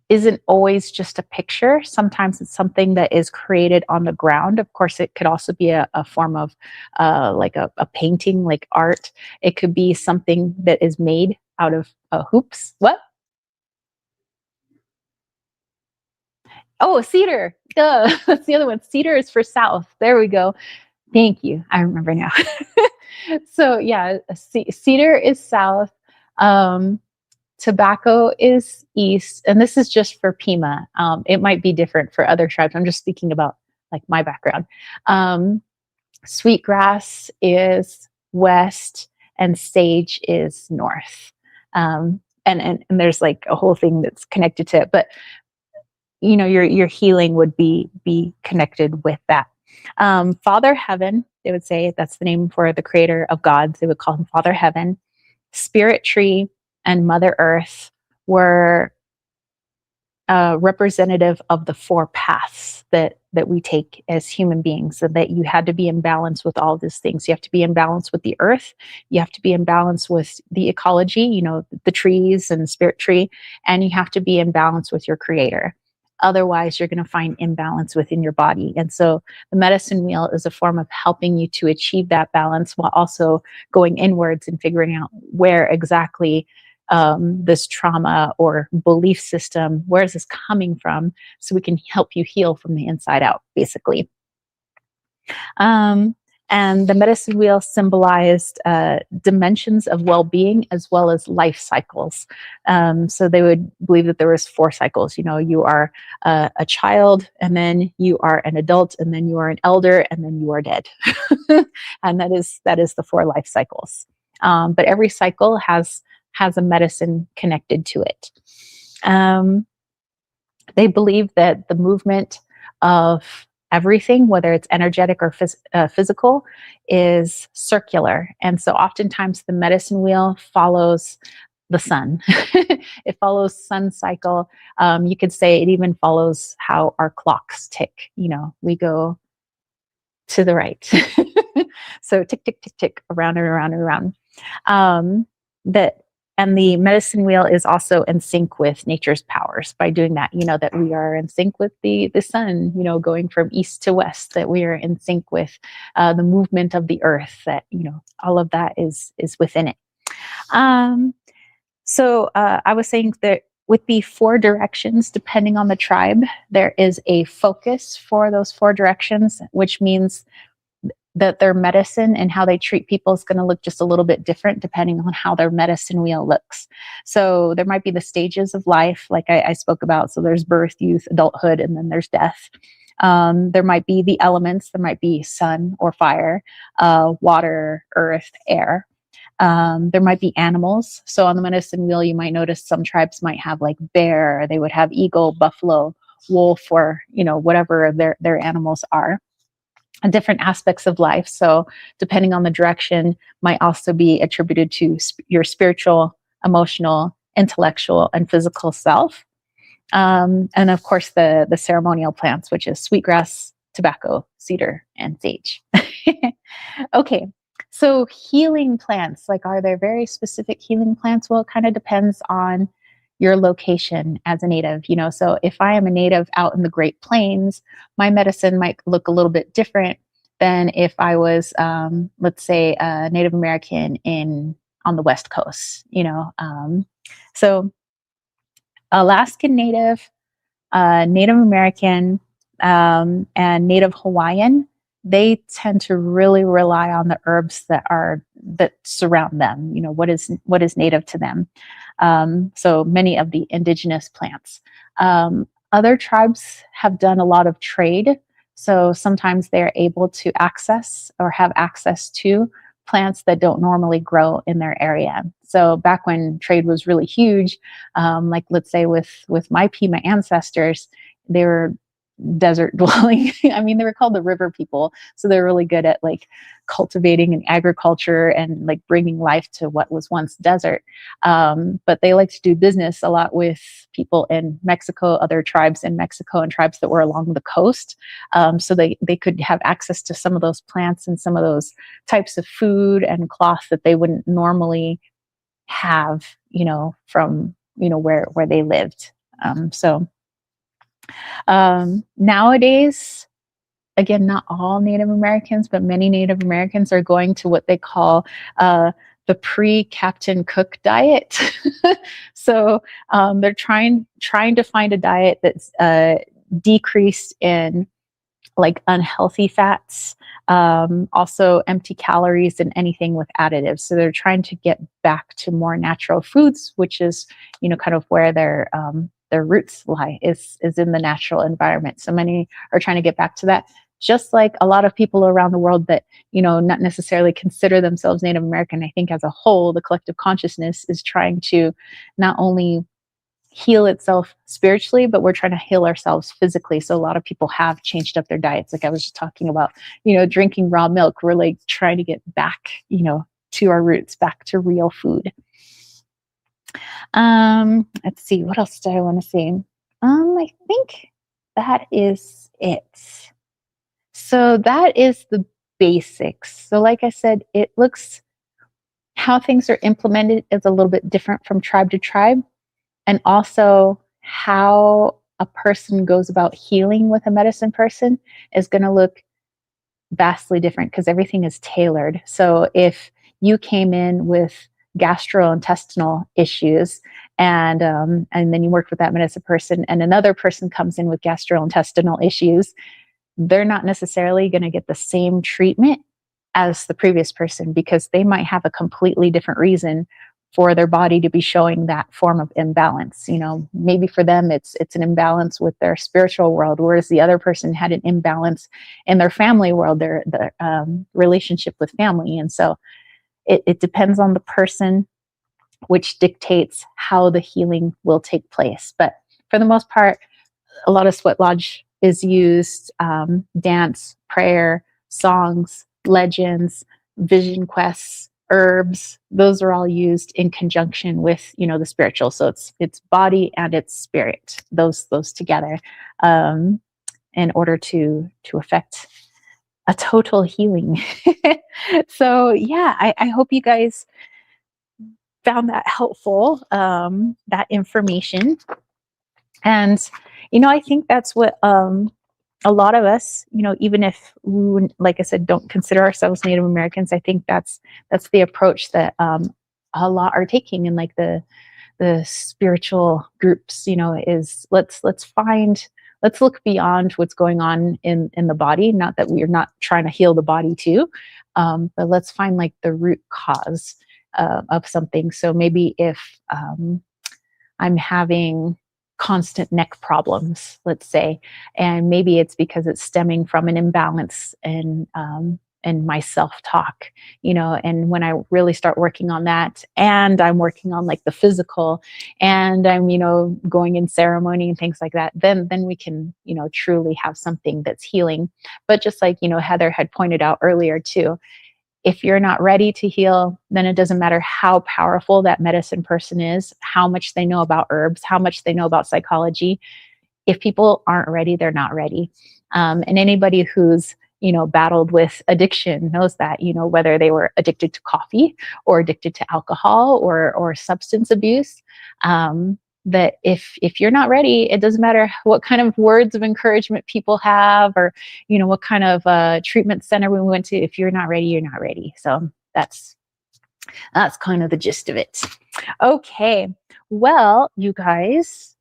isn't always just a picture. Sometimes it's something that is created on the ground. Of course, it could also be a form of like a painting, like art. It could be something that is made out of hoops. What? Oh, cedar. Duh. That's the other one. Cedar is for south. There we go. Thank you. I remember now. So yeah, cedar is south. Tobacco is east, and this is just for Pima. It might be different for other tribes. I'm just speaking about like my background. Sweetgrass is west, and sage is north. And there's like a whole thing that's connected to it, but your healing would be connected with that. Father Heaven, they would say that's the name for the creator of gods. They would call him Father Heaven. Spirit Tree and Mother Earth were representative of the four paths that we take as human beings, so that you had to be in balance with all these things. You have to be in balance with the earth. You have to be in balance with the ecology, the trees and spirit tree, and you have to be in balance with your creator. Otherwise, you're going to find imbalance within your body. And so the medicine wheel is a form of helping you to achieve that balance while also going inwards and figuring out where exactly this trauma or belief system, where is this coming from, so we can help you heal from the inside out, basically. And the medicine wheel symbolized dimensions of well-being as well as life cycles. So they would believe that there was 4 cycles. You are a child, and then you are an adult, and then you are an elder, and then you are dead. And that is the 4 life cycles. But every cycle has a medicine connected to it. They believe that the movement of everything, whether it's energetic or physical, is circular. And so oftentimes the medicine wheel follows the sun. It follows sun cycle. You could say it even follows how our clocks tick. We go to the right. So tick, tick, tick, tick, around and around and around. Um, that and the medicine wheel is also in sync with nature's powers. By doing that, that we are in sync with the sun, going from east to west, that we are in sync with the movement of the earth, that all of that is within it. um, so I was saying that with the 4 directions, depending on the tribe, there is a focus for those 4 directions, which means that their medicine and how they treat people is going to look just a little bit different depending on how their medicine wheel looks. So there might be the stages of life, like I spoke about. So there's birth, youth, adulthood, and then there's death. There might be the elements. There might be sun or fire, water, earth, air. There might be animals. So on the medicine wheel, you might notice some tribes might have like bear, they would have eagle, buffalo, wolf, or whatever their animals are. And different aspects of life. So depending on the direction, might also be attributed to your spiritual, emotional, intellectual, and physical self. And of course, the ceremonial plants, which is sweetgrass, tobacco, cedar, and sage. Okay, so healing plants, like, are there very specific healing plants? Well, it kind of depends on your location as a native. So if I am a native out in the Great Plains, my medicine might look a little bit different than if I was, let's say, a Native American on the West Coast. So Alaskan Native, Native American, and Native Hawaiian, they tend to really rely on the herbs that surround them. What is native to them. So many of the indigenous plants. Other tribes have done a lot of trade. So sometimes they're able to access or have access to plants that don't normally grow in their area. So back when trade was really huge, like let's say with my Pima ancestors, they were desert dwelling. I mean, they were called the river people. So they're really good at like cultivating and agriculture and like bringing life to what was once desert. But they like to do business a lot with people in Mexico, other tribes in Mexico, and tribes that were along the coast. So they could have access to some of those plants and some of those types of food and cloth that they wouldn't normally have, from, where they lived. Nowadays, again, not all Native Americans, but many Native Americans are going to what they call the pre-Captain Cook diet. So they're trying to find a diet that's decreased in like unhealthy fats, also empty calories, and anything with additives. So they're trying to get back to more natural foods, which is, kind of where their roots lie, is in the natural environment. So many are trying to get back to that. Just like a lot of people around the world that, not necessarily consider themselves Native American, I think as a whole, the collective consciousness is trying to not only heal itself spiritually, but we're trying to heal ourselves physically. So a lot of people have changed up their diets. Like I was just talking about, drinking raw milk. We're like trying to get back, to our roots, back to real food. Let's see, what else do I want to say? I think that is it. So that is the basics. So like I said, it looks, how things are implemented is a little bit different from tribe to tribe. And also how a person goes about healing with a medicine person is going to look vastly different because everything is tailored. So if you came in with gastrointestinal issues and then you worked with that medicine person, and another person comes in with gastrointestinal issues, they're not necessarily going to get the same treatment as the previous person because they might have a completely different reason for their body to be showing that form of imbalance. Maybe for them it's an imbalance with their spiritual world, whereas the other person had an imbalance in their family world, their relationship with family. And so it depends on the person, which dictates how the healing will take place. But for the most part, a lot of sweat lodge is used, dance, prayer, songs, legends, vision quests, herbs. Those are all used in conjunction with, the spiritual. So it's body and it's spirit, those together, in order to affect a total healing. So yeah, I hope you guys found that helpful, that information. And, I think that's what a lot of us, even if we wouldn't, like I said, don't consider ourselves Native Americans, I think that's the approach that a lot are taking in like the spiritual groups, is let's look beyond what's going on in the body. Not that we're not trying to heal the body too, but let's find like the root cause of something. So maybe if I'm having constant neck problems, let's say, and maybe it's because it's stemming from an imbalance in my self-talk, and when I really start working on that, and I'm working on like the physical, and I'm, going in ceremony and things like that, then we can, truly have something that's healing. But just like, Heather had pointed out earlier too, if you're not ready to heal, then it doesn't matter how powerful that medicine person is, how much they know about herbs, how much they know about psychology. If people aren't ready, they're not ready. And anybody who's, battled with addiction knows that, whether they were addicted to coffee or addicted to alcohol or substance abuse, that if you're not ready, it doesn't matter what kind of words of encouragement people have, or what kind of treatment center we went to. If you're not ready, you're not ready. So that's kind of the gist of it. Okay, well, you guys,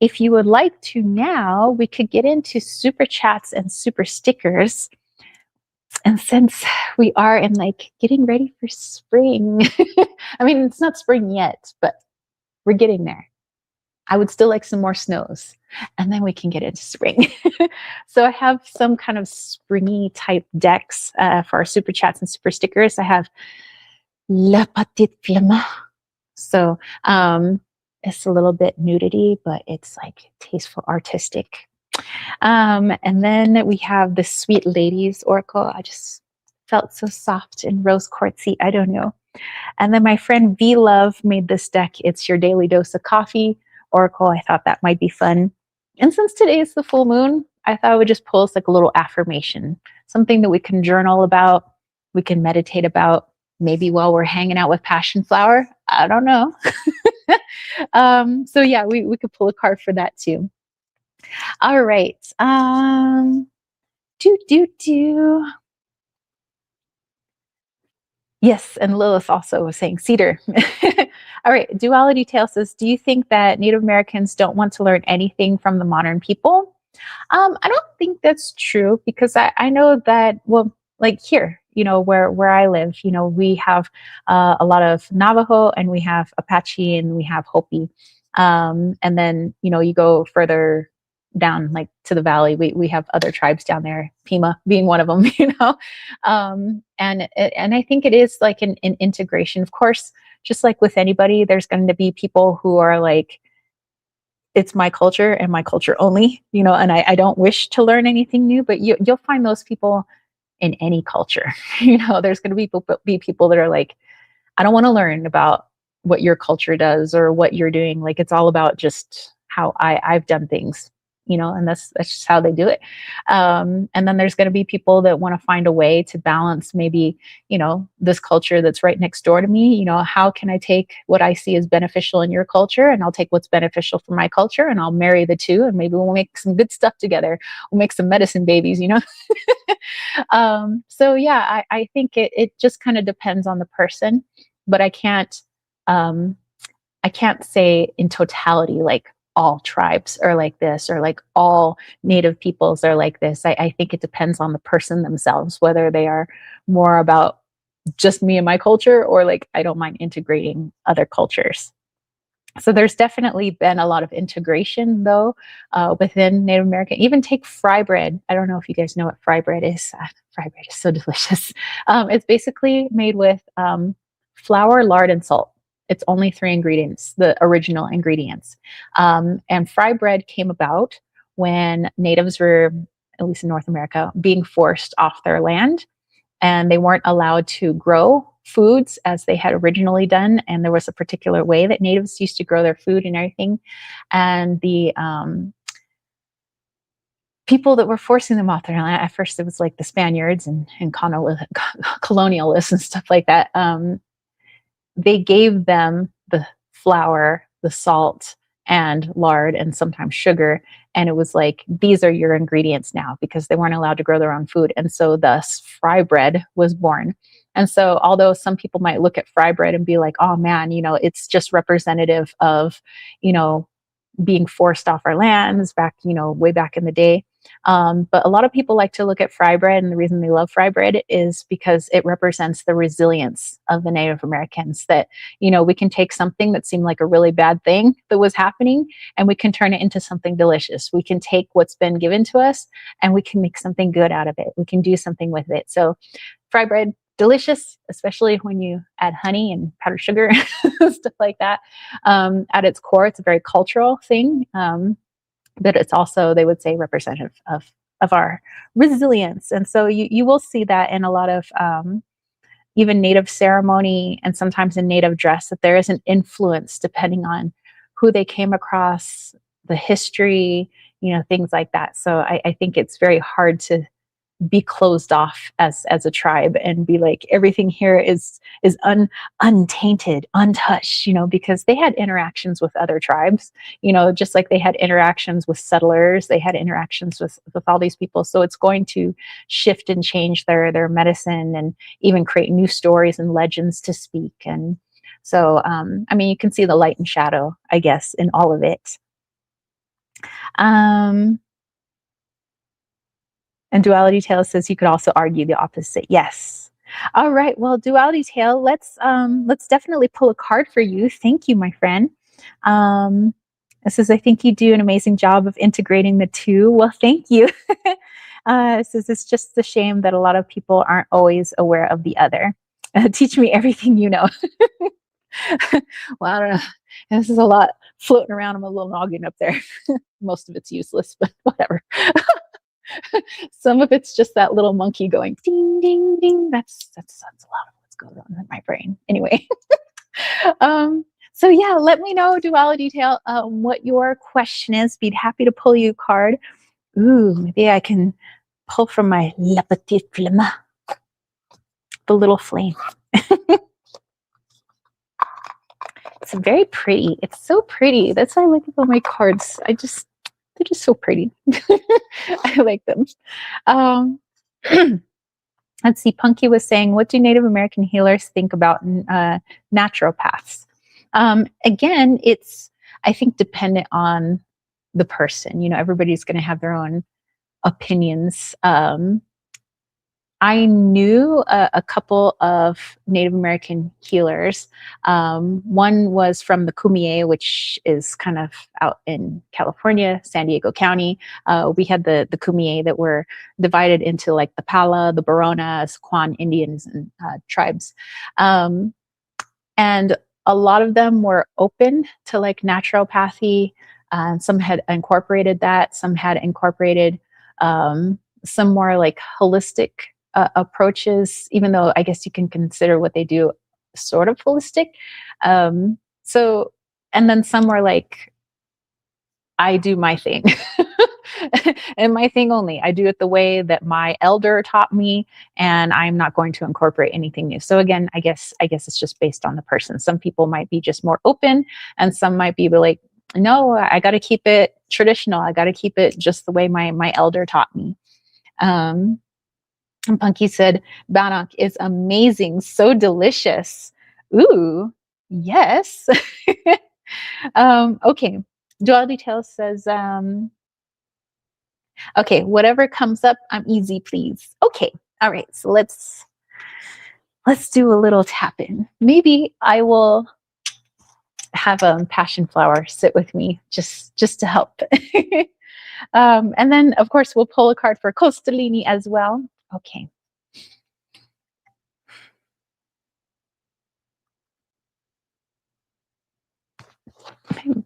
if you would like to now, we could get into super chats and super stickers. And since we are in like getting ready for spring, I mean, it's not spring yet, but we're getting there. I would still like some more snows, and then we can get into spring. So I have some kind of springy type decks for our super chats and super stickers. I have La Petite Flamme. So it's a little bit nudity, but it's like tasteful, artistic. And then we have the Sweet Ladies Oracle. I just felt so soft and rose quartzy. I don't know. And then my friend V Love made this deck. It's your daily dose of coffee Oracle. I thought that might be fun. And since today is the full moon, I thought I would just pull us like a little affirmation, something that we can journal about, we can meditate about, maybe while we're hanging out with Passion Flower. I don't know. So yeah, we could pull a card for that too. All right. Do. Yes, and Lilith also was saying cedar. All right, Duality Tale says, do you think that Native Americans don't want to learn anything from the modern people? I don't think that's true, because I know that, well, like here, where I live, we have a lot of Navajo, and we have Apache, and we have Hopi. And then, you go further down, like to the valley, we have other tribes down there, Pima being one of them, and I think it is like an integration. Of course, just like with anybody, there's going to be people who are like, it's my culture and my culture only, and I don't wish to learn anything new, but you'll find those people in any culture. There's going to be people that are like, I don't want to learn about what your culture does or what you're doing. Like, it's all about just how I've done things, and that's just how they do it. And then there's going to be people that want to find a way to balance maybe, this culture that's right next door to me. How can I take what I see as beneficial in your culture, and I'll take what's beneficial for my culture, and I'll marry the two, and maybe we'll make some good stuff together. We'll make some medicine babies, So yeah, I think it just kind of depends on the person, but I can't say in totality, like all tribes are like this, or like all native peoples are like this. I think it depends on the person themselves, whether they are more about just me and my culture, or like, I don't mind integrating other cultures. So there's definitely been a lot of integration, though, within Native American. Even take fry bread. I don't know if you guys know what fry bread is. Fry bread is so delicious. It's basically made with flour, lard, and salt. It's only 3 ingredients, the original ingredients. And fry bread came about when natives were, at least in North America, being forced off their land, and they weren't allowed to grow foods as they had originally done. And there was a particular way that natives used to grow their food and everything. And the people that were forcing them off their land. At first, it was like the Spaniards and colonialists and stuff like that. They gave them the flour, the salt, and lard, and sometimes sugar. And it was like, these are your ingredients now, because they weren't allowed to grow their own food. And so thus fry bread was born. And so, although some people might look at fry bread and be like, oh man, it's just representative of, you know, being forced off our lands back, way back in the day. But a lot of people like to look at fry bread, and the reason they love fry bread is because it represents the resilience of the Native Americans. That, we can take something that seemed like a really bad thing that was happening, and we can turn it into something delicious. We can take what's been given to us and we can make something good out of it. We can do something with it. So, fry bread, delicious, especially when you add honey and powdered sugar, stuff like that. At its core, it's a very cultural thing, but it's also, they would say, representative of our resilience. And so you will see that in a lot of even Native ceremony, and sometimes in Native dress, that there is an influence depending on who they came across, the history, things like that. So I think it's very hard to be closed off as a tribe and be like, everything here is untainted, untouched, because they had interactions with other tribes, just like they had interactions with settlers, they had interactions with all these people. So it's going to shift and change their medicine, and even create new stories and legends to speak. And so you can see the light and shadow, I guess, in all of it. And Duality Tale says you could also argue the opposite. Yes. All right. Well, Duality Tale, let's definitely pull a card for you. Thank you, my friend. It says, I think you do an amazing job of integrating the two. Well, thank you. It says, it's just a shame that a lot of people aren't always aware of the other. Teach me everything you know. Well, I don't know. This is a lot floating around. I'm a little noggin up there. Most of it's useless, but whatever. Some of it's just that little monkey going ding ding ding. That's a lot of what's going on in my brain. Anyway, so yeah, let me know, Duality Tale, what your question is. Be happy to pull you a card. Ooh, maybe I can pull from my La Petite Flamme, the little flame. It's very pretty. It's so pretty. That's why I like all my cards. They're just so pretty. I like them. Let's see. Punky was saying, what do Native American healers think about naturopaths? Again, it's, I think, dependent on the person. Everybody's going to have their own opinions. I knew a couple of Native American healers. One was from the Kumeyaay, which is kind of out in California, San Diego County. We had the Kumeyaay that were divided into like the Pala, the Borona, Kwan Indians, and tribes. And a lot of them were open to like naturopathy. Some had incorporated that. Some had incorporated some more like holistic approaches, even though I guess you can consider what they do sort of holistic. So, and then some were like, I do my thing and my thing only. I do it the way that my elder taught me, and I'm not going to incorporate anything new. So again, I guess it's just based on the person. Some people might be just more open, and some might be like, no, I got to keep it traditional. I got to keep it just the way my elder taught me. And Punky said, Bannock is amazing, so delicious. Ooh, yes. Okay. Duality Tale says, okay, whatever comes up, I'm easy, please. Okay. All right. So let's do a little tap in. Maybe I will have a passion flower sit with me just to help. And then, of course, we'll pull a card for Costalini as well. Okay.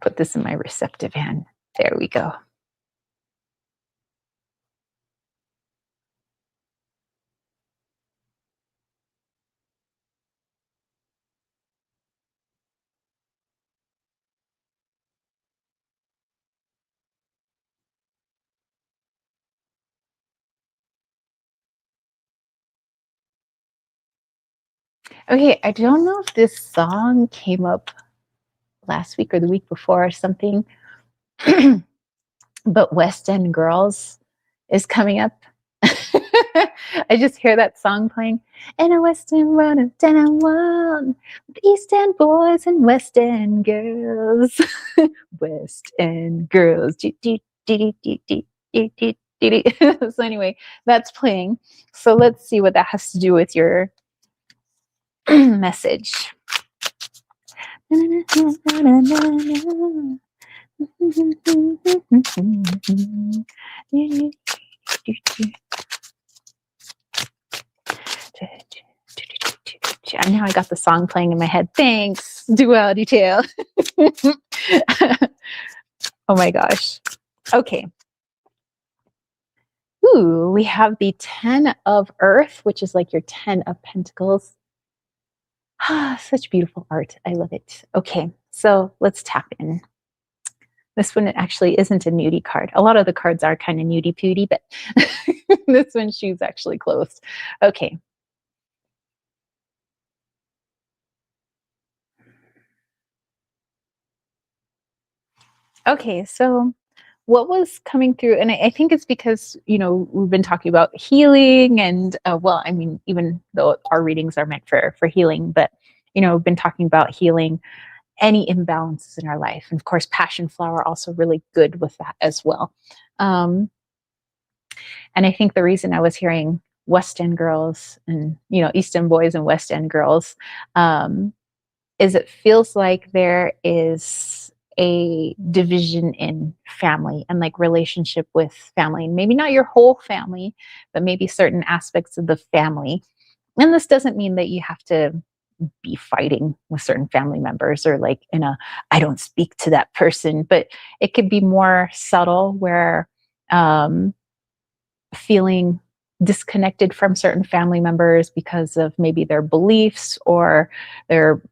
Put this in my receptive hand. There we go. Okay, I don't know if this song came up last week or the week before or something, but West End Girls is coming up. I just hear that song playing. In a West End world of 10 and 1, with East End boys and West End girls. West End Girls. So anyway, that's playing. So let's see what that has to do with your message. And now I got the song playing in my head. Thanks, Duality Tale. Oh my gosh. Okay. Ooh, we have the 10 of Earth, which is like your 10 of Pentacles. Ah, such beautiful art. I love it. Okay, so let's tap in. This one actually isn't a nudie card. A lot of the cards are kind of nudie pooty, but this one she's actually close. Okay. Okay, so what was coming through, and I think it's because, we've been talking about healing and, well, I mean, even though our readings are meant for healing, but, we've been talking about healing any imbalances in our life. And of course, passion flower also really good with that as well. Um, and I think the reason I was hearing West End girls and, East End boys and West End girls, um, is it feels like there is a division in family and like relationship with family. Maybe not your whole family, but maybe certain aspects of the family. And this doesn't mean that you have to be fighting with certain family members or like in a I don't speak to that person, but it could be more subtle where um feeling disconnected from certain family members because of maybe their beliefs or their,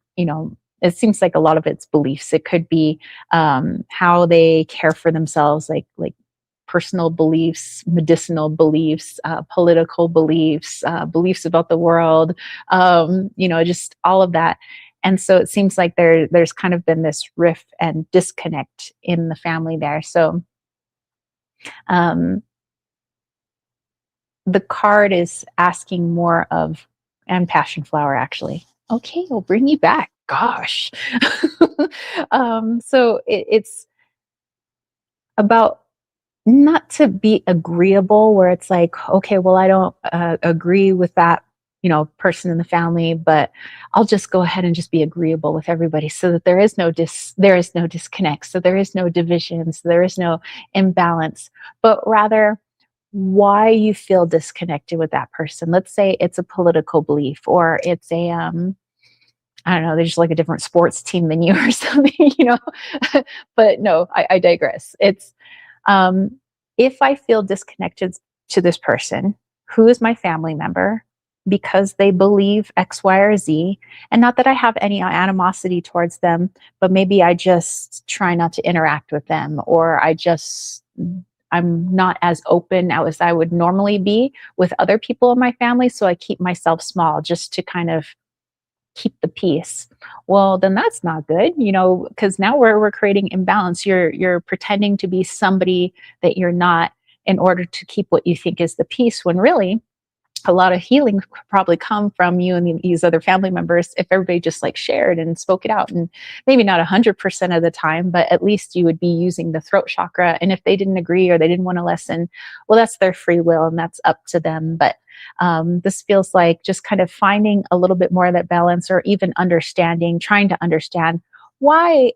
it seems like a lot of it's beliefs. It could be how they care for themselves, like personal beliefs, medicinal beliefs, political beliefs, beliefs about the world, just all of that. And so it seems like there's kind of been this rift and disconnect in the family there. So um, the card is asking more of, and passion flower actually. Okay, we'll bring you back. Gosh. So it's about not to be agreeable where it's like, okay, well, I don't agree with that, person in the family, but I'll just go ahead and just be agreeable with everybody so that there is no disconnect. So there is no division. So there is no imbalance, but rather why you feel disconnected with that person. Let's say it's a political belief or it's a, I don't know, they're just like a different sports team than you or something, but no, I digress. It's, um, if I feel disconnected to this person, who is my family member, because they believe X, Y, or Z, and not that I have any animosity towards them, but maybe I just try not to interact with them, or I'm not as open as I would normally be with other people in my family. So I keep myself small just to kind of keep the peace. Well, then that's not good, because now we're creating imbalance. You're pretending to be somebody that you're not in order to keep what you think is the peace, when really a lot of healing could probably come from you and these other family members if everybody just like shared and spoke it out. And maybe not 100% of the time, but at least you would be using the throat chakra. And if they didn't agree or they didn't want to listen, well, that's their free will and that's up to them. But this feels like just kind of finding a little bit more of that balance, or even understanding, trying to understand why,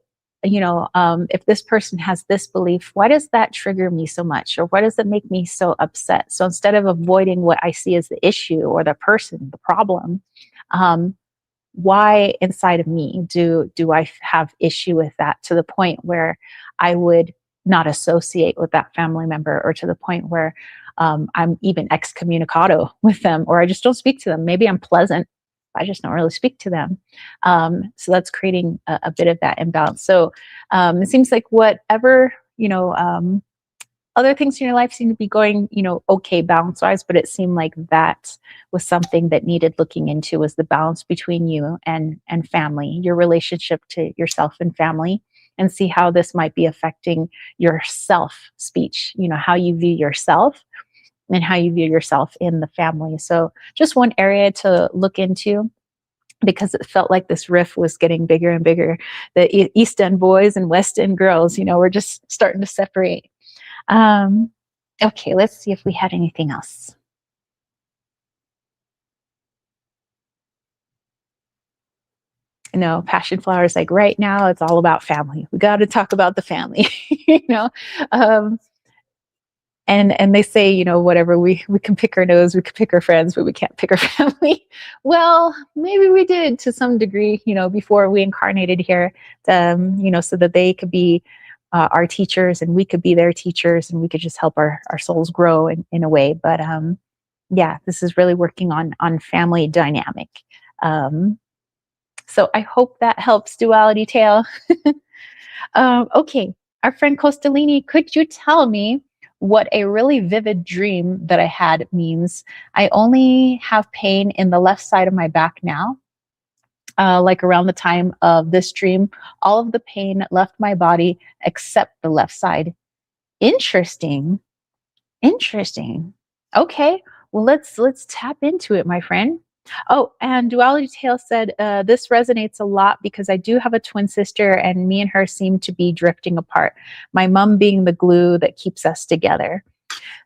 if this person has this belief, why does that trigger me so much? Or why does it make me so upset? So instead of avoiding what I see as the issue or the person, the problem, um, why inside of me do I have issue with that, to the point where I would not associate with that family member, or to the point where I'm even excommunicado with them, or I just don't speak to them. Maybe I'm pleasant, I just don't really speak to them. So that's creating a bit of that imbalance. So it seems like whatever, other things in your life seem to be going, okay, balance wise, but it seemed like that was something that needed looking into, was the balance between you and family, your relationship to yourself and family, and see how this might be affecting your self speech, how you view yourself and how you view yourself in the family. So just one area to look into, because it felt like this rift was getting bigger and bigger. The East End boys and West End girls, we're just starting to separate. Um, okay, let's see if we had anything else. Passion flowers, like right now, it's all about family. We got to talk about the family, you know. Um, and they say, whatever, we can pick our nose, we can pick our friends, but we can't pick our family. Well, maybe we did to some degree, before we incarnated here, so that they could be our teachers and we could be their teachers, and we could just help our souls grow in a way. But yeah, this is really working on family dynamic. Um, so I hope that helps, Duality Tale. Okay, our friend Costalini, could you tell me what a really vivid dream that I had means? I only have pain in the left side of my back now. Like around the time of this dream, all of the pain left my body except the left side. Interesting. Interesting. Okay. Well, let's tap into it, my friend. Oh, and Duality Tale said, this resonates a lot because I do have a twin sister and me and her seem to be drifting apart. My mom being the glue that keeps us together.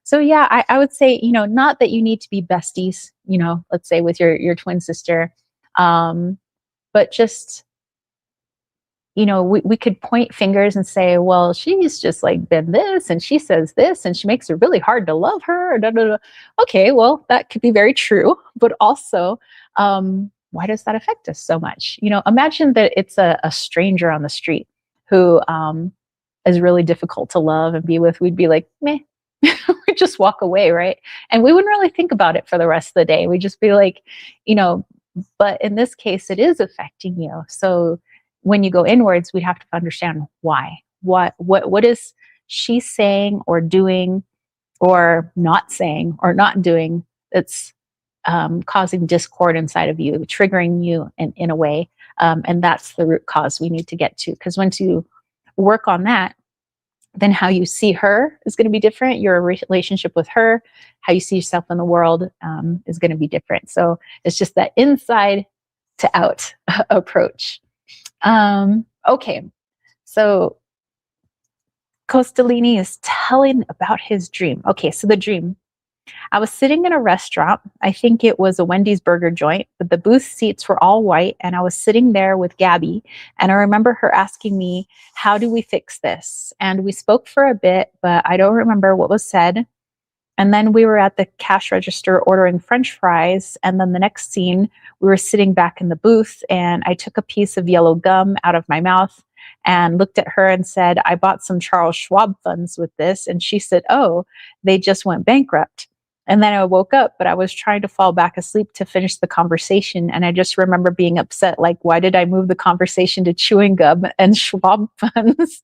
So yeah, I would say, not that you need to be besties, let's say with your twin sister. But just, we could point fingers and say, well, she's just like been this and she says this and she makes it really hard to love her. Da, da, da. Okay, well, that could be very true. But also, why does that affect us so much? Imagine that it's a stranger on the street who is really difficult to love and be with. We'd be like, meh. We'd just walk away, right? And we wouldn't really think about it for the rest of the day. We'd just be like, but in this case, it is affecting you. So when you go inwards, we have to understand why. What is she saying or doing or not saying or not doing that's causing discord inside of you, triggering you in a way. And that's the root cause we need to get to. Because once you work on that, then how you see her is going to be different. Your relationship with her, how you see yourself in the world is going to be different. So it's just that inside to out approach. Okay, so Costalini is telling about his dream. Okay, so the dream. I was sitting in a restaurant. I think it was a Wendy's burger joint, but the booth seats were all white. And I was sitting there with Gabby. And I remember her asking me, how do we fix this? And we spoke for a bit, but I don't remember what was said. And then we were at the cash register ordering French fries. And then the next scene, we were sitting back in the booth and I took a piece of yellow gum out of my mouth and looked at her and said, I bought some Charles Schwab funds with this. And she said, oh, they just went bankrupt. And then I woke up, but I was trying to fall back asleep to finish the conversation. And I just remember being upset, like, why did I move the conversation to chewing gum and Schwab funds?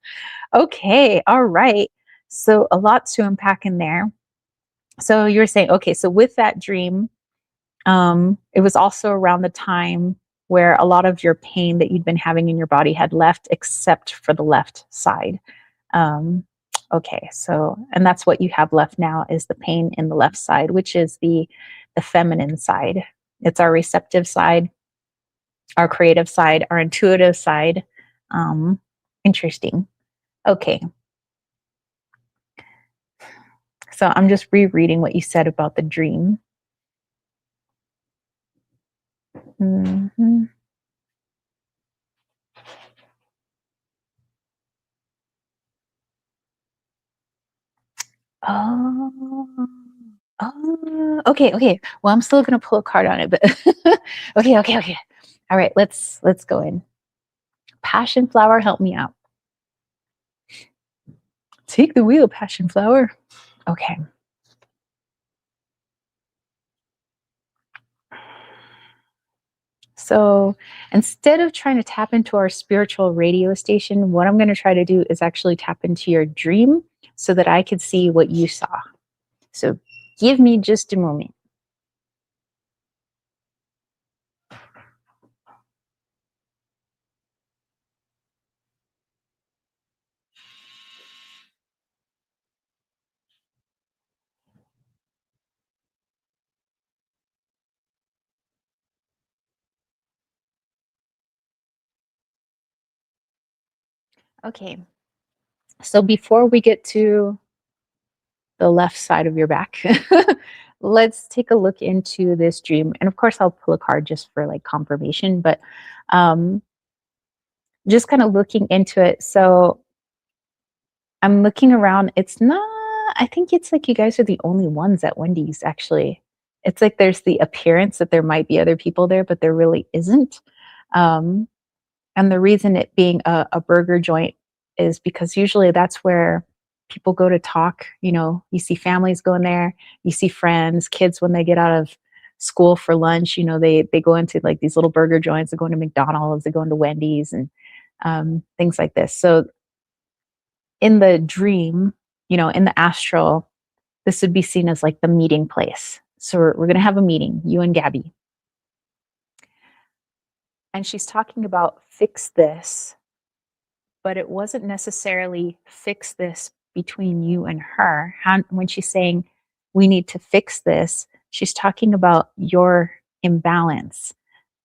Okay, all right. So a lot to unpack in there. So you were saying, okay, so with that dream, it was also around the time where a lot of your pain that you'd been having in your body had left, except for the left side. Okay, so, and that's what you have left now is the pain in the left side, which is the feminine side. It's our receptive side, our creative side, our intuitive side. Interesting. Okay. So I'm just rereading what you said about the dream. Mm-hmm. Oh, okay, okay. Well, I'm still gonna pull a card on it, but okay, okay, okay. All right, let's go in. Passion flower, help me out. Take the wheel, passion flower. Okay. So instead of trying to tap into our spiritual radio station, what I'm going to try to do is actually tap into your dream so that I could see what you saw. So give me just a moment. Okay. So before we get to the left side of your back, let's take a look into this dream. And of course, I'll pull a card just for like confirmation, but um, just kind of looking into it. So I'm looking around. It's not, I think it's like you guys are the only ones at Wendy's, actually. It's like there's the appearance that there might be other people there, but there really isn't. Um, and the reason it being a burger joint is because usually that's where people go to talk. You know, you see families going there, you see friends, kids when they get out of school for lunch, you know, they go into like these little burger joints, they go into McDonald's, they go into Wendy's and things like this. So in the dream, you know, in the astral, this would be seen as like the meeting place. So we're going to have a meeting, you and Gabby. And she's talking about fix this, but it wasn't necessarily fix this between you and her. When she's saying we need to fix this, she's talking about your imbalance.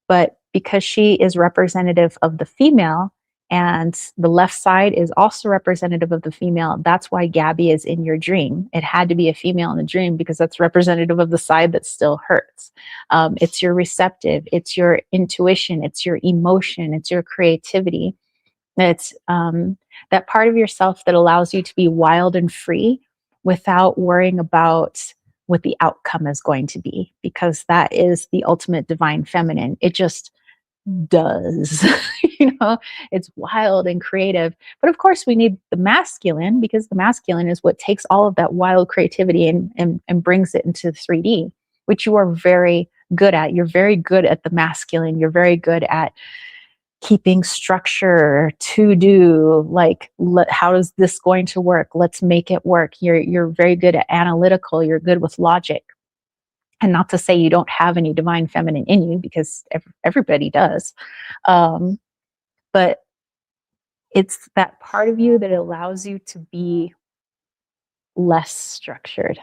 But because she is representative of the female and the left side is also representative of the female, that's why Gabby is in your dream. It had to be a female in the dream because that's representative of the side that still hurts. It's your receptive, it's your intuition, it's your emotion, it's your creativity. It's that part of yourself that allows you to be wild and free without worrying about what the outcome is going to be, because that is the ultimate divine feminine. It just does. You know, it's wild and creative. But of course, we need the masculine because the masculine is what takes all of that wild creativity and brings it into 3D, which you are very good at. You're very good at the masculine. You're very good at keeping structure, to do, like how is this going to work, let's make it work. You're very good at analytical, you're good with logic. And not to say you don't have any divine feminine in you, because everybody does, but it's that part of you that allows you to be less structured,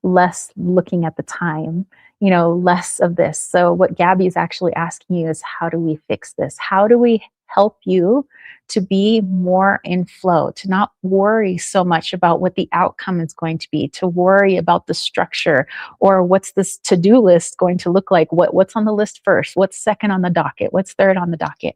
less looking at the time, you know, less of this. So what Gabby is actually asking you is, how do we fix this? How do we help you to be more in flow, to not worry so much about what the outcome is going to be, to worry about the structure or what's this to-do list going to look like, what's on the list first, what's second on the docket, what's third on the docket.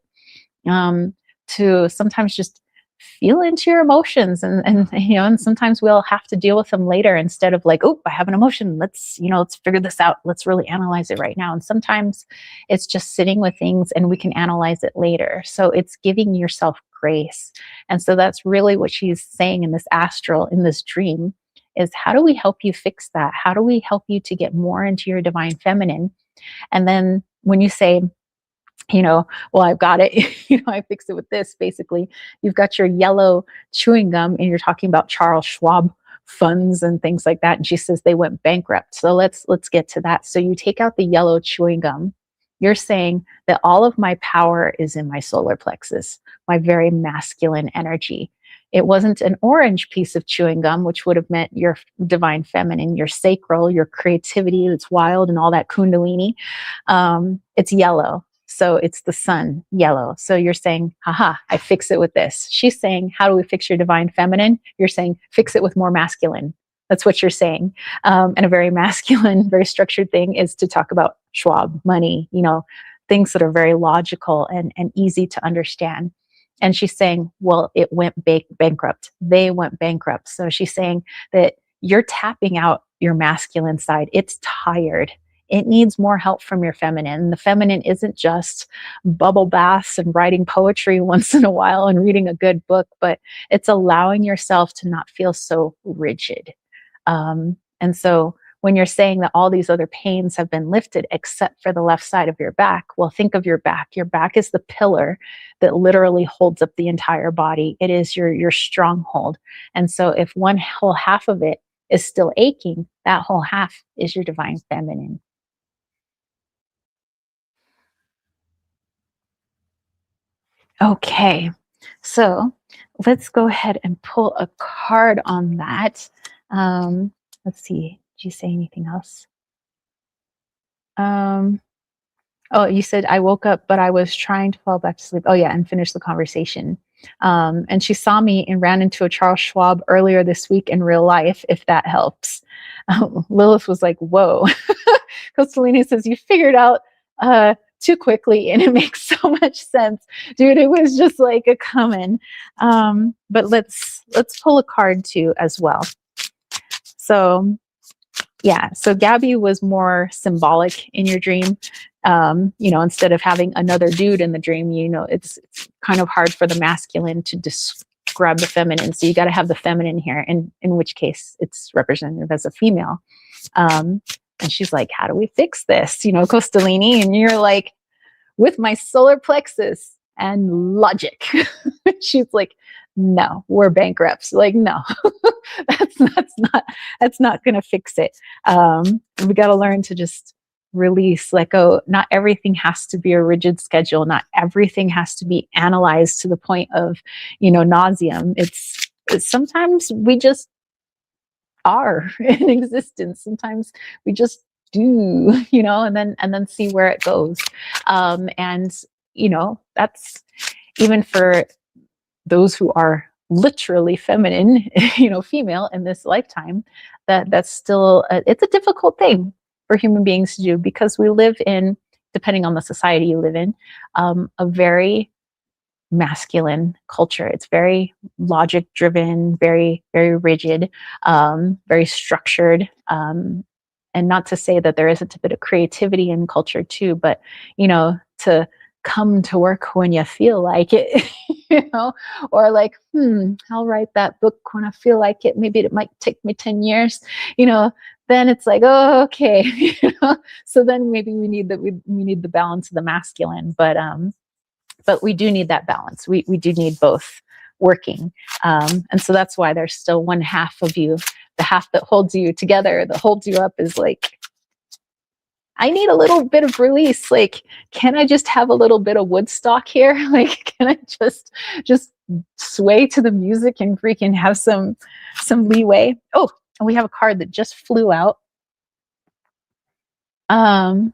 To sometimes just feel into your emotions and you know, and sometimes we'll have to deal with them later instead of like, oh, I have an emotion, let's, you know, let's figure this out, let's really analyze it right now. And sometimes it's just sitting with things and we can analyze it later. So it's giving yourself grace. And so that's really what she's saying in this astral, in this dream, is how do we help you fix that? How do we help you to get more into your divine feminine? And then when you say, you know, well, I've got it, you know, I fixed it with this. Basically, you've got your yellow chewing gum and you're talking about Charles Schwab funds and things like that. And she says they went bankrupt. So let's get to that. So you take out the yellow chewing gum. You're saying that all of my power is in my solar plexus, my very masculine energy. It wasn't an orange piece of chewing gum, which would have meant your divine feminine, your sacral, your creativity that's wild and all that kundalini. It's yellow. So it's the sun, yellow. So you're saying, haha, I fix it with this. She's saying, how do we fix your divine feminine? You're saying, fix it with more masculine. That's what you're saying. And a very masculine, very structured thing is to talk about Schwab, money, you know, things that are very logical and easy to understand. And she's saying, well, it went bankrupt. They went bankrupt. So she's saying that you're tapping out your masculine side. It's tired. It needs more help from your feminine. The feminine isn't just bubble baths and writing poetry once in a while and reading a good book, but it's allowing yourself to not feel so rigid. And so when you're saying that all these other pains have been lifted except for the left side of your back, well, think of your back. Your back is the pillar that literally holds up the entire body. It is your stronghold. And so if one whole half of it is still aching, that whole half is your divine feminine. Okay, so let's go ahead and pull a card on that. Let's see. Did you say anything else? Um, oh, you said I woke up, but I was trying to fall back to sleep. Oh, yeah, and finish the conversation. And she saw me and ran into a Charles Schwab earlier this week in real life, if that helps. Lilith was like, whoa. Costalini says, you figured out too quickly, and it makes so much sense. Dude, it was just like a coming. But let's pull a card too as well. So yeah, so Gabby was more symbolic in your dream. Instead of having another dude in the dream, it's kind of hard for the masculine to describe the feminine. So you got to have the feminine here, and in which case it's representative as a female. And she's like, how do we fix this? Costalini. And you're like, with my solar plexus and logic. She's like, no, we're bankrupts. Like, no, that's not going to fix it. We got to learn to just release, let go. Not everything has to be a rigid schedule. Not everything has to be analyzed to the point of, nauseum. It's sometimes we just are in existence. Sometimes we just do, and then see where it goes. That's even for those who are literally feminine, female in this lifetime, that's still, it's a difficult thing for human beings to do, because we live in, depending on the society you live in, a very masculine culture. It's very logic driven, very, very rigid, very structured. And not to say that there isn't a bit of creativity in culture too, but, to come to work when you feel like it, or like, I'll write that book when I feel like it. Maybe it might take me 10 years, then it's like, oh, okay. So then maybe we need the balance of the masculine, but we do need that balance. We do need both working. And so that's why there's still one half of you, the half that holds you together, that holds you up, is like, I need a little bit of release. Like, can I just have a little bit of Woodstock here? Like, can I just sway to the music and freaking have some leeway? Oh, and we have a card that just flew out. Oh,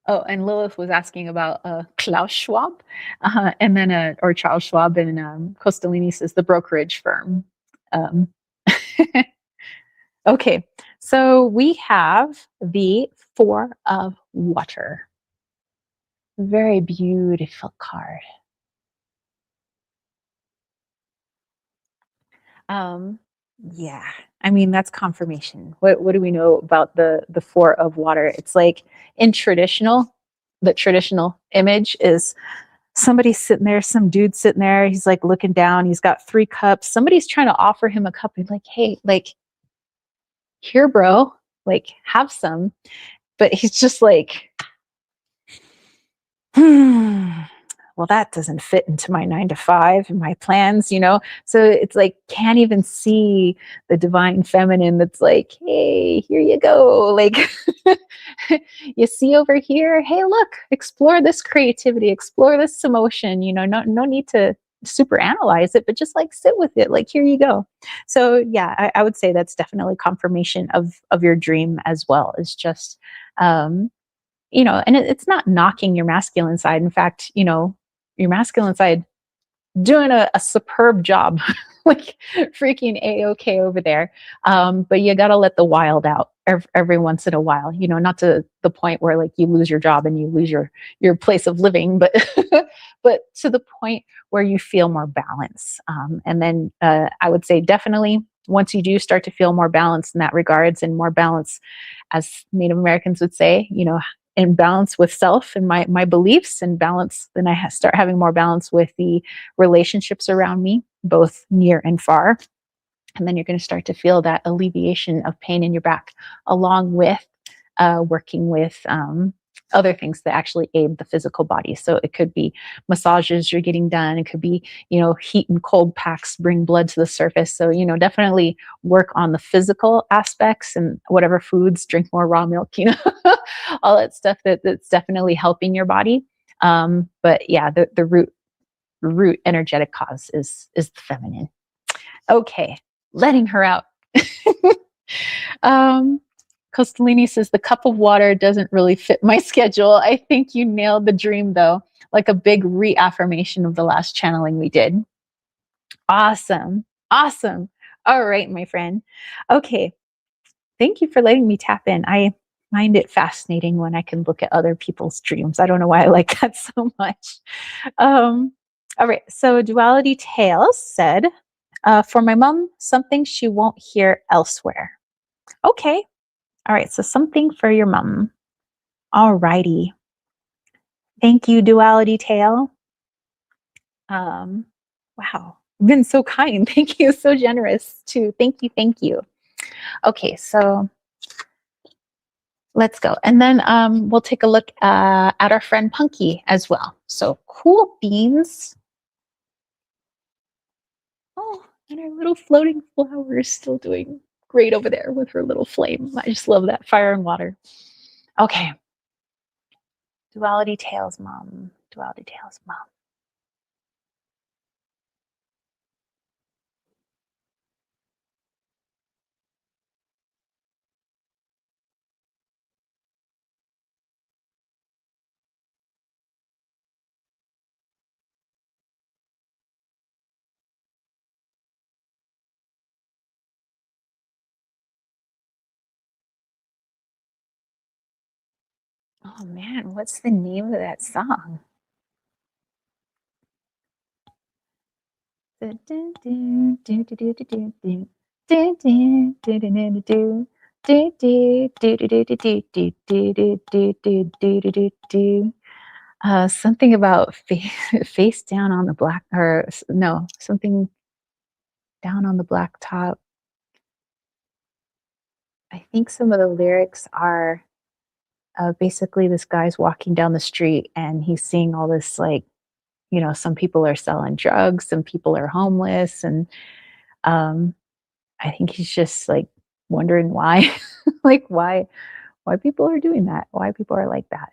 and Lilith was asking about Klaus Schwab, and then or Charles Schwab, and Costalini says the brokerage firm. Okay, so we have the Four of Water. Very beautiful card. Yeah, I mean, that's confirmation. What do we know about the Four of Water? It's like the traditional image is somebody sitting there, some dude sitting there. He's like looking down. He's got 3 cups. Somebody's trying to offer him a cup. He's like, hey, like, here, bro, like, have some. But he's just like, well, that doesn't fit into my 9 to 5 and my plans, So it's like, can't even see the divine feminine that's like, hey, here you go. Like, you see over here, hey, look, explore this creativity, explore this emotion, no need to super analyze it, but just like sit with it. Like, here you go. So yeah, I would say that's definitely confirmation of your dream as well. It's just, and it's not knocking your masculine side. In fact, your masculine side doing a superb job, like freaking A-okay over there. But you got to let the wild out every once in a while, not to the point where like you lose your job and you lose your place of living, but but to the point where you feel more balance. And then I would say definitely once you do start to feel more balance in that regards, and more balance, as Native Americans would say, in balance with self and my beliefs, and balance, then I start having more balance with the relationships around me, both near and far. And then you're going to start to feel that alleviation of pain in your back, along with working with other things that actually aid the physical body. So it could be massages you're getting done. It could be, heat and cold packs bring blood to the surface. So, definitely work on the physical aspects, and whatever foods, drink more raw milk, all that stuff that's definitely helping your body. But yeah, the root energetic cause is the feminine. Okay, letting her out. um, Costalini says the cup of water doesn't really fit my schedule. I think you nailed the dream though, like a big reaffirmation of the last channeling we did. Awesome. Awesome. All right, my friend. Okay. Thank you for letting me tap in. I find it fascinating when I can look at other people's dreams. I don't know why I like that so much. All right. So Duality Tales said, for my mom, something she won't hear elsewhere. Okay. All right. So something for your mom. All righty. Thank you, Duality Tale. Wow. You've been so kind. Thank you. So generous too. Thank you. Thank you. Okay. So let's go. And then we'll take a look at our friend Punky as well. So cool beans. Oh, and our little floating flower is still doing great over there with her little flame. I just love that fire and water. Okay. Duality Tales, mom. Duality Tales, mom. Oh man, what's the name of that song? Something about face down on the black, or no, something down on the black top. I think some of the lyrics are basically this guy's walking down the street and he's seeing all this, like, some people are selling drugs, some people are homeless, and um, I think he's just like wondering why, like why people are doing that, why people are like that.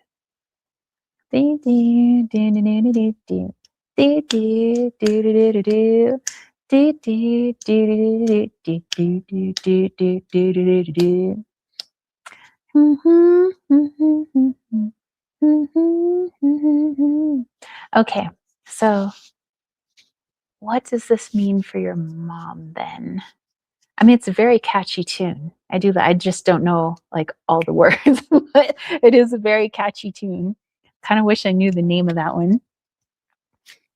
Okay, so what does this mean for your mom then? I mean, it's a very catchy tune. I do that. I just don't know like all the words, but it is a very catchy tune. Kind of wish I knew the name of that one.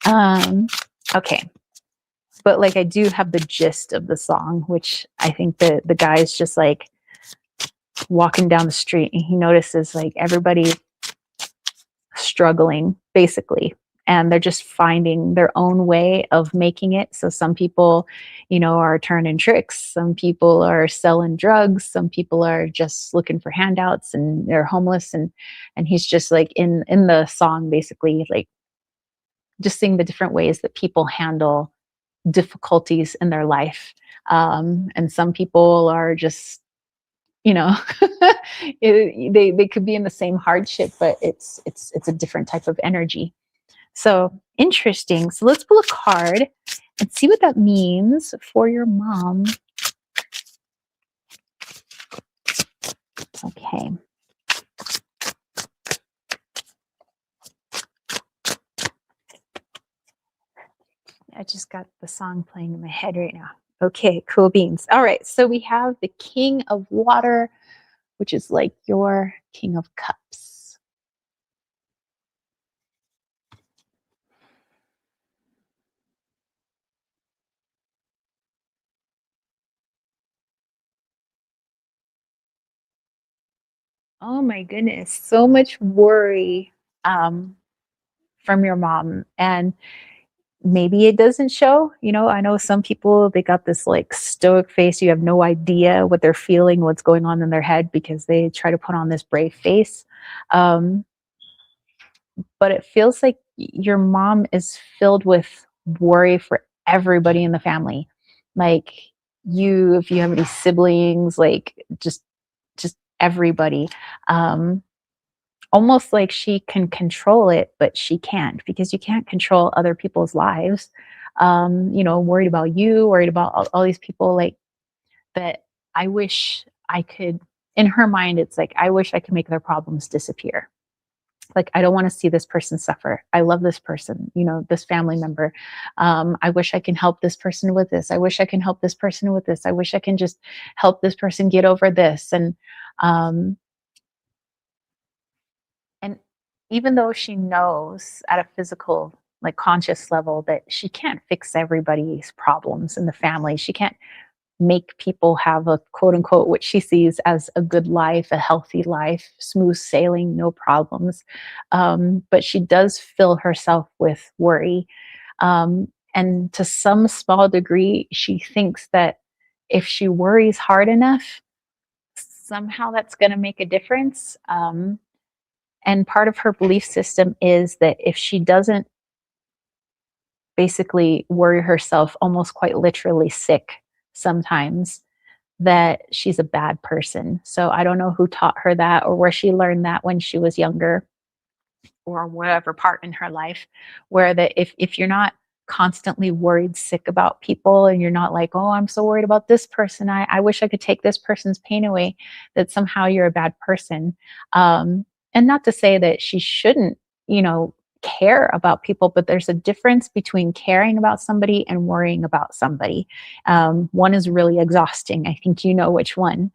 Um, okay, but like I do have the gist of the song, which I think the guy's just like walking down the street and he notices like everybody struggling basically, and they're just finding their own way of making it. So some people, are turning tricks, some people are selling drugs, some people are just looking for handouts and they're homeless, and he's just like in the song basically like just seeing the different ways that people handle difficulties in their life. And some people are just, they could be in the same hardship, but it's a different type of energy. So interesting. So let's pull a card and see what that means for your mom. Okay. I just got the song playing in my head right now. Okay, cool beans. All right, so we have the King of Water, which is like your King of Cups. Oh my goodness, so much worry from your mom. And maybe it doesn't show. I know some people, they got this like stoic face. You have no idea what they're feeling, what's going on in their head, because they try to put on this brave face. Um, but it feels like your mom is filled with worry for everybody in the family. Like, if you have any siblings, like just everybody. Um, Almost like she can control it, but she can't, because you can't control other people's lives. Worried about you, worried about all these people, like that. I wish I could, in her mind, it's like, I wish I could make their problems disappear. Like, I don't want to see this person suffer. I love this person, this family member. I wish I can help this person with this. I wish I can help this person with this. I wish I can just help this person get over this. Um, and even though she knows at a physical, like conscious level, that she can't fix everybody's problems in the family, she can't make people have a quote unquote, what she sees as a good life, a healthy life, smooth sailing, no problems. But she does fill herself with worry. And to some small degree, she thinks that if she worries hard enough, somehow that's going to make a difference. And part of her belief system is that if she doesn't basically worry herself almost quite literally sick sometimes, that she's a bad person. So I don't know who taught her that, or where she learned that when she was younger, or whatever part in her life, where that if you're not constantly worried sick about people, and you're not like, oh, I'm so worried about this person, I wish I could take this person's pain away, that somehow you're a bad person. And not to say that she shouldn't, care about people, but there's a difference between caring about somebody and worrying about somebody. One is really exhausting. I think you know which one.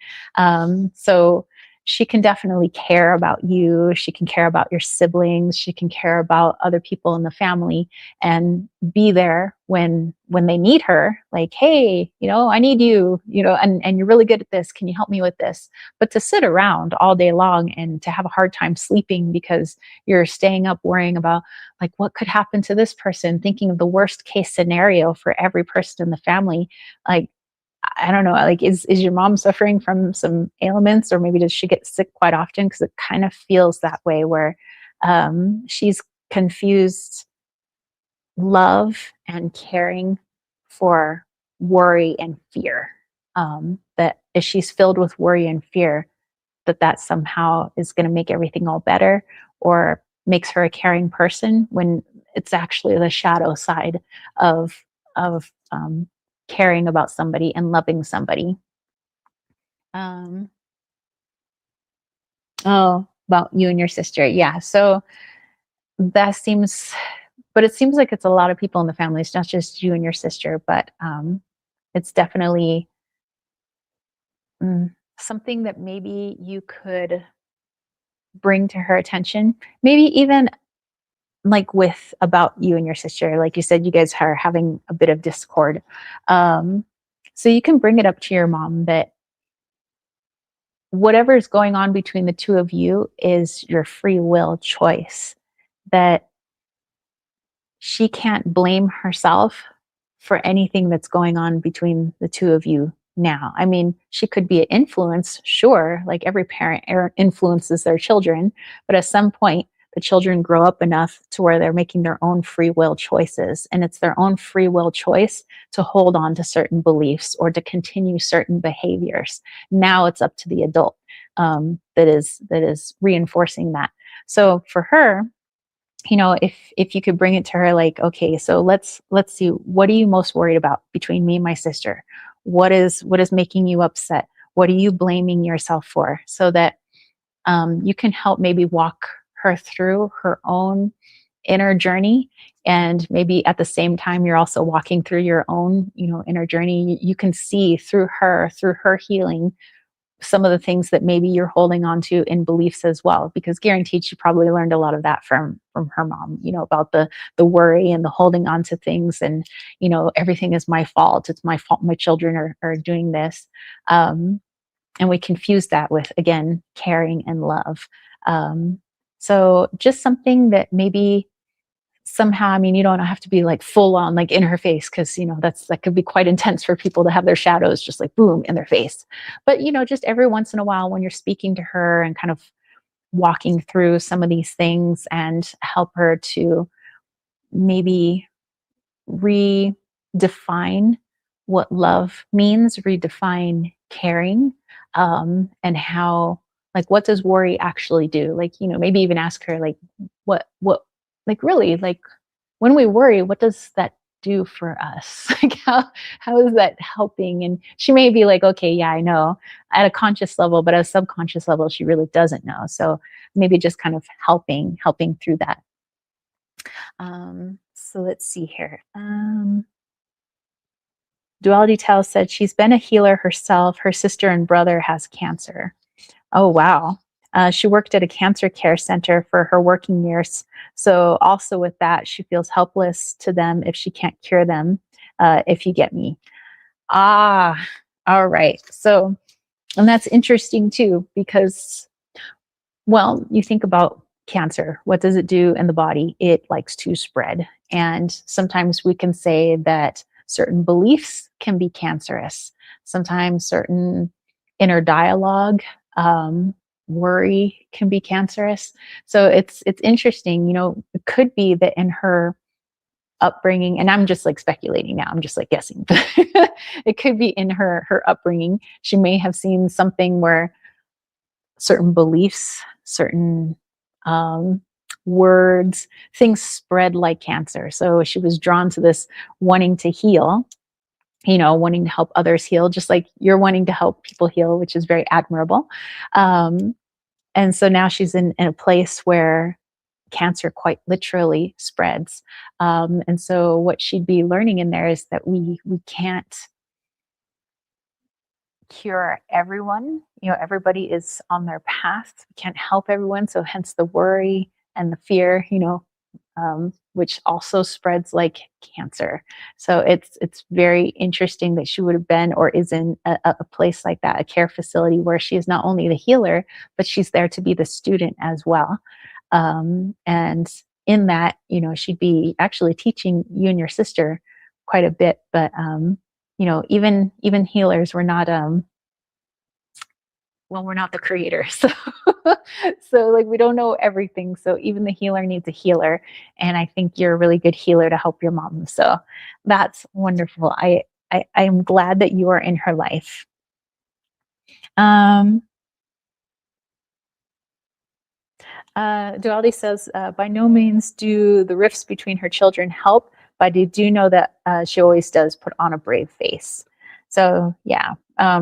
So she can definitely care about you. She can care about your siblings. She can care about other people in the family, and be there when they need her. Like, hey, I need you, and you're really good at this. Can you help me with this? But to sit around all day long and to have a hard time sleeping because you're staying up worrying about, like, what could happen to this person, thinking of the worst case scenario for every person in the family. Like, I don't know, like, is your mom suffering from some ailments, or maybe does she get sick quite often? Because it kind of feels that way, where she's confused love and caring for worry and fear. That if she's filled with worry and fear, that somehow is going to make everything all better, or makes her a caring person, when it's actually the shadow side of caring about somebody and loving somebody. Um, oh, about you and your sister. Yeah. So that seems, but it seems like it's a lot of people in the family. It's not just you and your sister, but it's definitely something that maybe you could bring to her attention. Maybe even like with about you and your sister, like you said, you guys are having a bit of discord. Um, so you can bring it up to your mom that whatever is going on between the two of you is your free will choice, that she can't blame herself for anything that's going on between the two of you now. I mean, she could be an influence, sure, like every parent influences their children, but at some point, the children grow up enough to where they're making their own free will choices. And it's their own free will choice to hold on to certain beliefs or to continue certain behaviors. Now it's up to the adult that is reinforcing that. So for her, if you could bring it to her, like, okay, so let's see, what are you most worried about between me and my sister? What is making you upset? What are you blaming yourself for? So that you can help maybe walk her through her own inner journey, and maybe at the same time you're also walking through your own inner journey. You can see through her healing, some of the things that maybe you're holding on to in beliefs as well, because guaranteed she probably learned a lot of that from her mom, about the worry and the holding on to things, and everything is my fault, it's my fault my children are doing this. And we confuse that with, again, caring and love. um, so just something that maybe somehow, I mean, you don't have to be like full on like in her face, because that could be quite intense for people to have their shadows just like boom in their face. But just every once in a while when you're speaking to her and kind of walking through some of these things, and help her to maybe redefine what love means, redefine caring, and how, like, what does worry actually do? Like, maybe even ask her, like, what, like, really, like, when we worry, what does that do for us? Like, how is that helping? And she may be like, okay, yeah, I know at a conscious level, but at a subconscious level, she really doesn't know. So maybe just kind of helping through that. So let's see here. Duality Tell said she's been a healer herself. Her sister and brother has cancer. Oh, wow. She worked at a cancer care center for her working years. So, also with that, she feels helpless to them if she can't cure them, if you get me. Ah, all right. So, and that's interesting too, because, well, you think about cancer. What does it do in the body? It likes to spread. And sometimes we can say that certain beliefs can be cancerous. Sometimes certain inner dialogue, worry can be cancerous. So it's interesting. It could be that in her upbringing, and I'm just like speculating now. I'm just like guessing. But it could be in her upbringing. She may have seen something where certain beliefs, certain um, words, things spread like cancer. So she was drawn to this, wanting to heal, wanting to help others heal, just like you're wanting to help people heal, which is very admirable. Um, and so now she's in a place where cancer quite literally spreads. And so what she'd be learning in there is that we can't cure everyone. Everybody is on their path. We can't help everyone. So hence the worry and the fear, which also spreads like cancer. So it's very interesting that she would have been or is in a place like that, a care facility where she is not only the healer, but she's there to be the student as well. And in that, she'd be actually teaching you and your sister quite a bit. But even healers, we're not the creator. So like we don't know everything. So even the healer needs a healer. And I think you're a really good healer to help your mom. So that's wonderful. I'm glad that you are in her life. Um, Duality says, by no means do the rifts between her children help, but I do know that she always does put on a brave face. So yeah,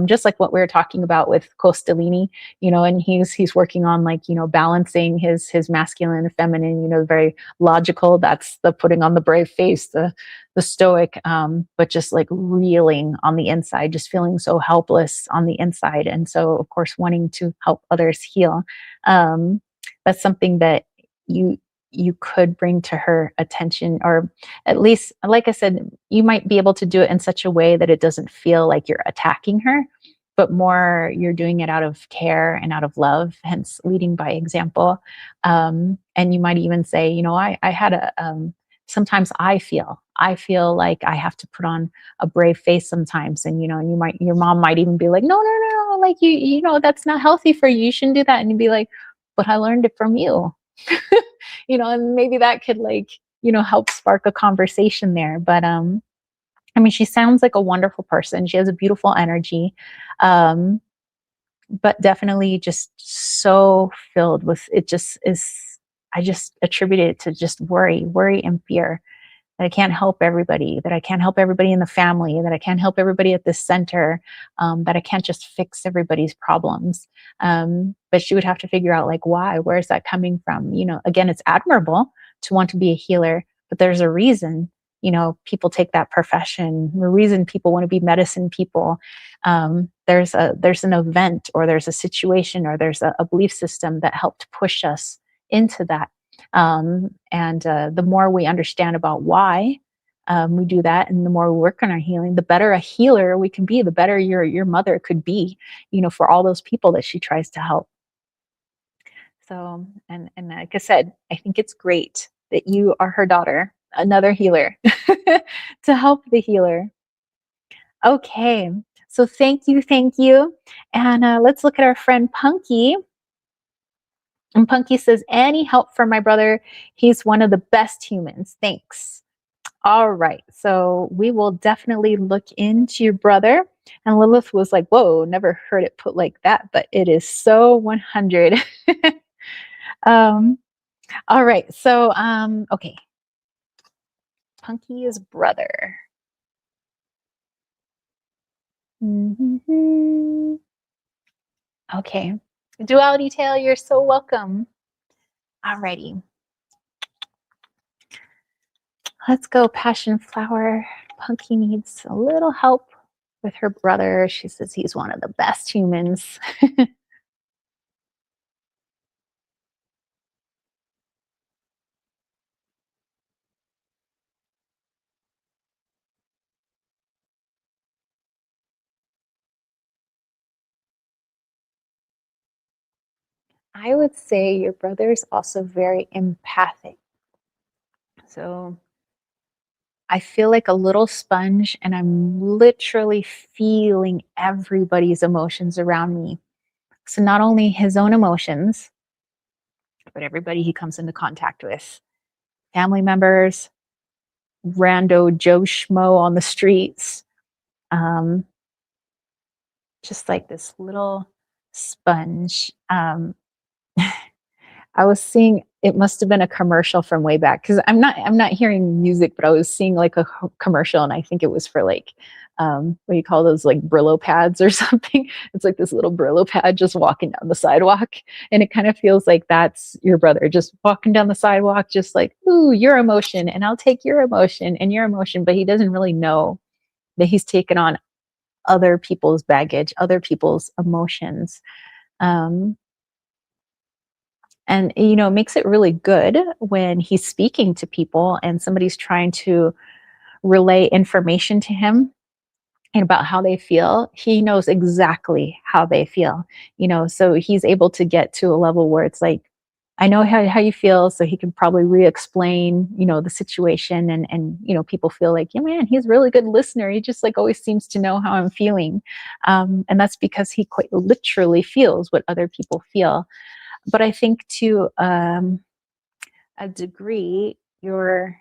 just like what we were talking about with Costellini, and he's working on, like, balancing his masculine and feminine, very logical. That's the putting on the brave face, the stoic, but just like reeling on the inside, just feeling so helpless on the inside, and so of course wanting to help others heal. That's something that you could bring to her attention, or at least, like I said, you might be able to do it in such a way that it doesn't feel like you're attacking her, but more you're doing it out of care and out of love, hence leading by example. And you might even say, I had sometimes I feel like I have to put on a brave face sometimes. And your mom might even be like, no, no, no, no, like that's not healthy for you, you shouldn't do that. And you'd be like, but I learned it from you. And maybe that could, like, help spark a conversation there. But I mean, she sounds like a wonderful person. She has a beautiful energy. Um, but definitely just so filled with, it just is, I just attribute it to just worry and fear, that I can't help everybody, that I can't help everybody in the family, that I can't help everybody at this center, that I can't just fix everybody's problems. But she would have to figure out, like, why, where is that coming from? Again, it's admirable to want to be a healer, but there's a reason, people take that profession, the reason people want to be medicine people. There's an event, or there's a situation, or there's a belief system that helped push us into that. And the more we understand about why we do that, and the more we work on our healing, the better a healer we can be, the better your mother could be, for all those people that she tries to help. So, and like I said, I think it's great that you are her daughter, another healer, to help the healer. Okay, so thank you, thank you. And let's look at our friend Punky. And Punky says, any help for my brother? He's one of the best humans. Thanks. All right. So we will definitely look into your brother. And Lilith was like, whoa, never heard it put like that, but it is so 100. um, all right. So, okay. Punky's brother. Mm-hmm. Okay. Duality Tale, you're so welcome. Alrighty. Let's go, Passion Flower. Punky needs a little help with her brother. She says he's one of the best humans. I would say your brother's also very empathic. So I feel like a little sponge and I'm literally feeling everybody's emotions around me. So not only his own emotions, but everybody he comes into contact with. Family members, rando Joe Schmo on the streets, um, just like this little sponge. I was seeing it must have been a commercial from way back because I'm not hearing music, but I was seeing like a commercial, and I think it was for like what do you call those, like Brillo pads or something. It's like this little Brillo pad just walking down the sidewalk, and it kind of feels like that's your brother just walking down the sidewalk, just like, ooh, your emotion, and I'll take your emotion and your emotion, but he doesn't really know that he's taken on other people's baggage, other people's emotions. Um, and, it makes it really good when he's speaking to people and somebody's trying to relay information to him and about how they feel. He knows exactly how they feel, so he's able to get to a level where it's like, I know how you feel. So he can probably re-explain, the situation, and, people feel like, yeah, man, he's a really good listener. He just like always seems to know how I'm feeling. And that's because he quite literally feels what other people feel. But I think to a degree, your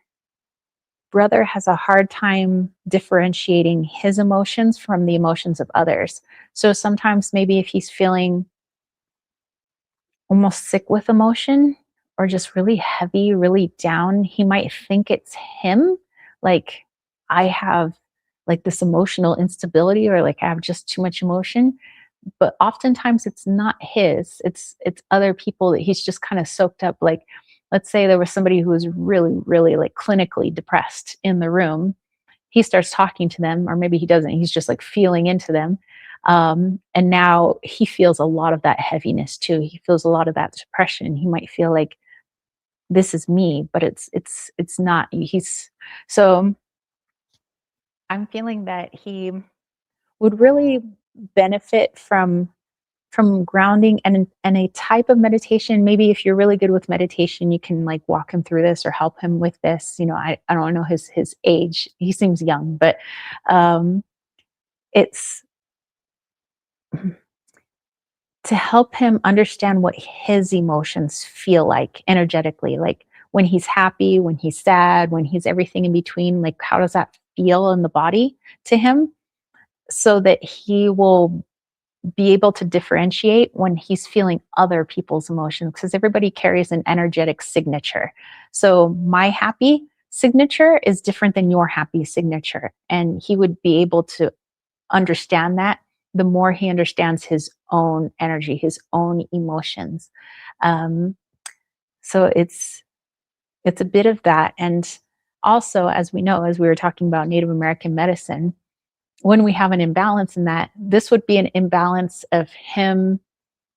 brother has a hard time differentiating his emotions from the emotions of others. So sometimes maybe if he's feeling almost sick with emotion or just really heavy, really down, he might think it's him. Like, I have like this emotional instability, or like I have just too much emotion. But oftentimes it's not his, it's other people that he's just kind of soaked up. Like, let's say there was somebody who was really, really like clinically depressed in the room. He starts talking to them, or maybe he doesn't, he's just like feeling into them. And now he feels a lot of that heaviness too. He feels a lot of that depression. He might feel like, this is me, but it's not. He's so I'm feeling that he would really benefit from grounding and a type of meditation. Maybe if you're really good with meditation, you can like walk him through this or help him with this. I don't know his age. He seems young, but it's to help him understand what his emotions feel like energetically, like when he's happy, when he's sad, when he's everything in between, like how does that feel in the body to him, so that he will be able to differentiate when he's feeling other people's emotions, because everybody carries an energetic signature. So my happy signature is different than your happy signature, and he would be able to understand that the more he understands his own energy, his own emotions. Um, so it's a bit of that. And also, as we know, as we were talking about Native American medicine, when we have an imbalance in that, this would be an imbalance of him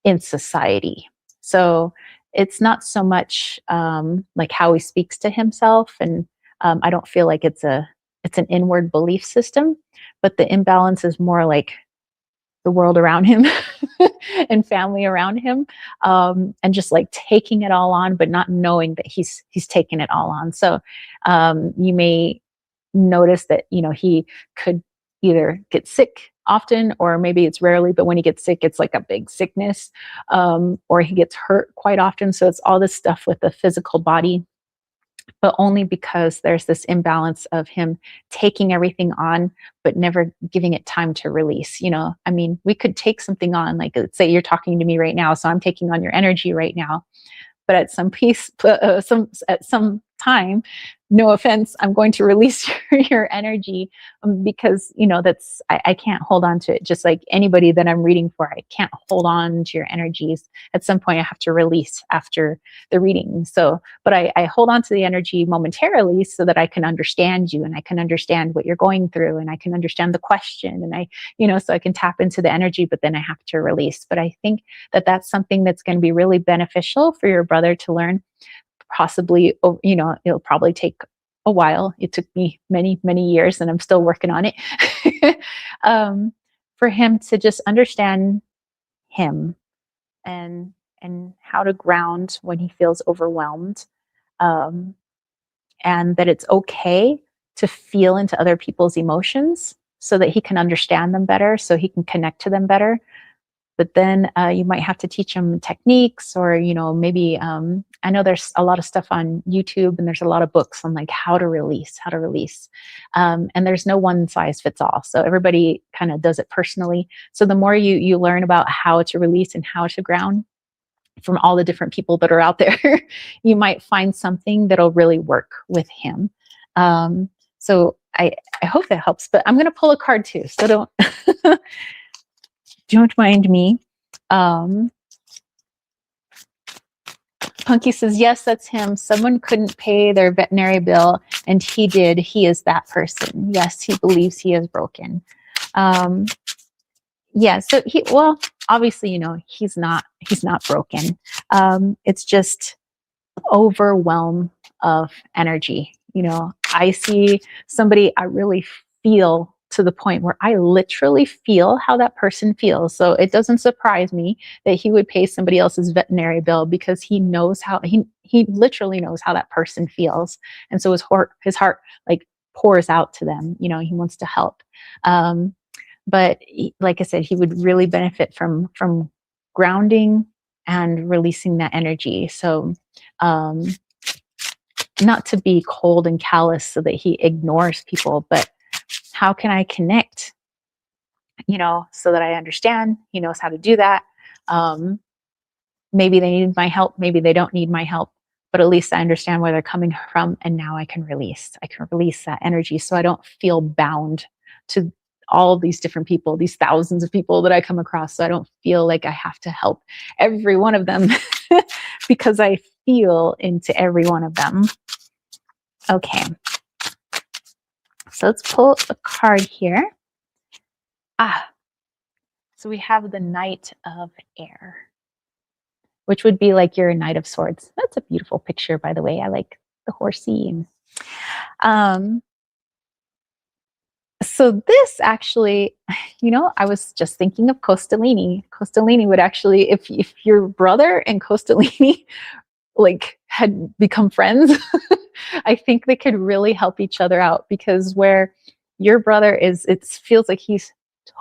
in society. So it's not so much like how he speaks to himself, and I don't feel like it's an inward belief system, but the imbalance is more like the world around him and family around him, and just like taking it all on, but not knowing that he's taking it all on. So you may notice that he could either get sick often, or maybe it's rarely, but when he gets sick it's like a big sickness, or he gets hurt quite often. So it's all this stuff with the physical body, but only because there's this imbalance of him taking everything on, but never giving it time to release. I mean, we could take something on, like, let's say you're talking to me right now, so I'm taking on your energy right now. But at some piece, at some time, no offense, I'm going to release your energy, because that's I can't hold on to it. Just like anybody that I'm reading for, I can't hold on to your energies. At some point, I have to release after the reading. So, but I hold on to the energy momentarily so that I can understand you, and I can understand what you're going through, and I can understand the question, and so I can tap into the energy. But then I have to release. But I think that that's something that's going to be really beneficial for your brother to learn. Possibly, it'll probably take a while. It took me many, many years, and I'm still working on it. For him to just understand him, and how to ground when he feels overwhelmed, um, and that it's okay to feel into other people's emotions so that he can understand them better, so he can connect to them better. But then you might have to teach them techniques, or maybe I know there's a lot of stuff on YouTube, and there's a lot of books on like how to release, and there's no one size fits all. So everybody kind of does it personally. So the more you learn about how to release and how to ground from all the different people that are out there, you might find something that'll really work with him. So I hope that helps. But I'm going to pull a card too, so don't mind me. Punky says, yes, that's him. Someone couldn't pay their veterinary bill, and he did. He is that person. Yes, he believes he is broken. Yeah, so obviously, he's not broken. It's just overwhelm of energy. I see somebody I really feel, to the point where I literally feel how that person feels. So it doesn't surprise me that he would pay somebody else's veterinary bill, because he knows how he literally knows how that person feels. And so his heart like pours out to them. He wants to help. But like I said, he would really benefit from grounding and releasing that energy. So not to be cold and callous so that he ignores people, but how can I connect, so that I understand? He knows how to do that. Maybe they need my help. Maybe they don't need my help, but at least I understand where they're coming from. And now I can release that energy, so I don't feel bound to all of these different people, these thousands of people that I come across. So I don't feel like I have to help every one of them because I feel into every one of them. Okay. So let's pull a card here. So we have the Knight of Air, which would be like your Knight of Swords. That's a beautiful picture, by the way. I like the horsey. So this actually, I was just thinking of Costolini. Costolini would actually, if your brother and Costolini like had become friends, I think they could really help each other out, because where your brother is, it feels like he's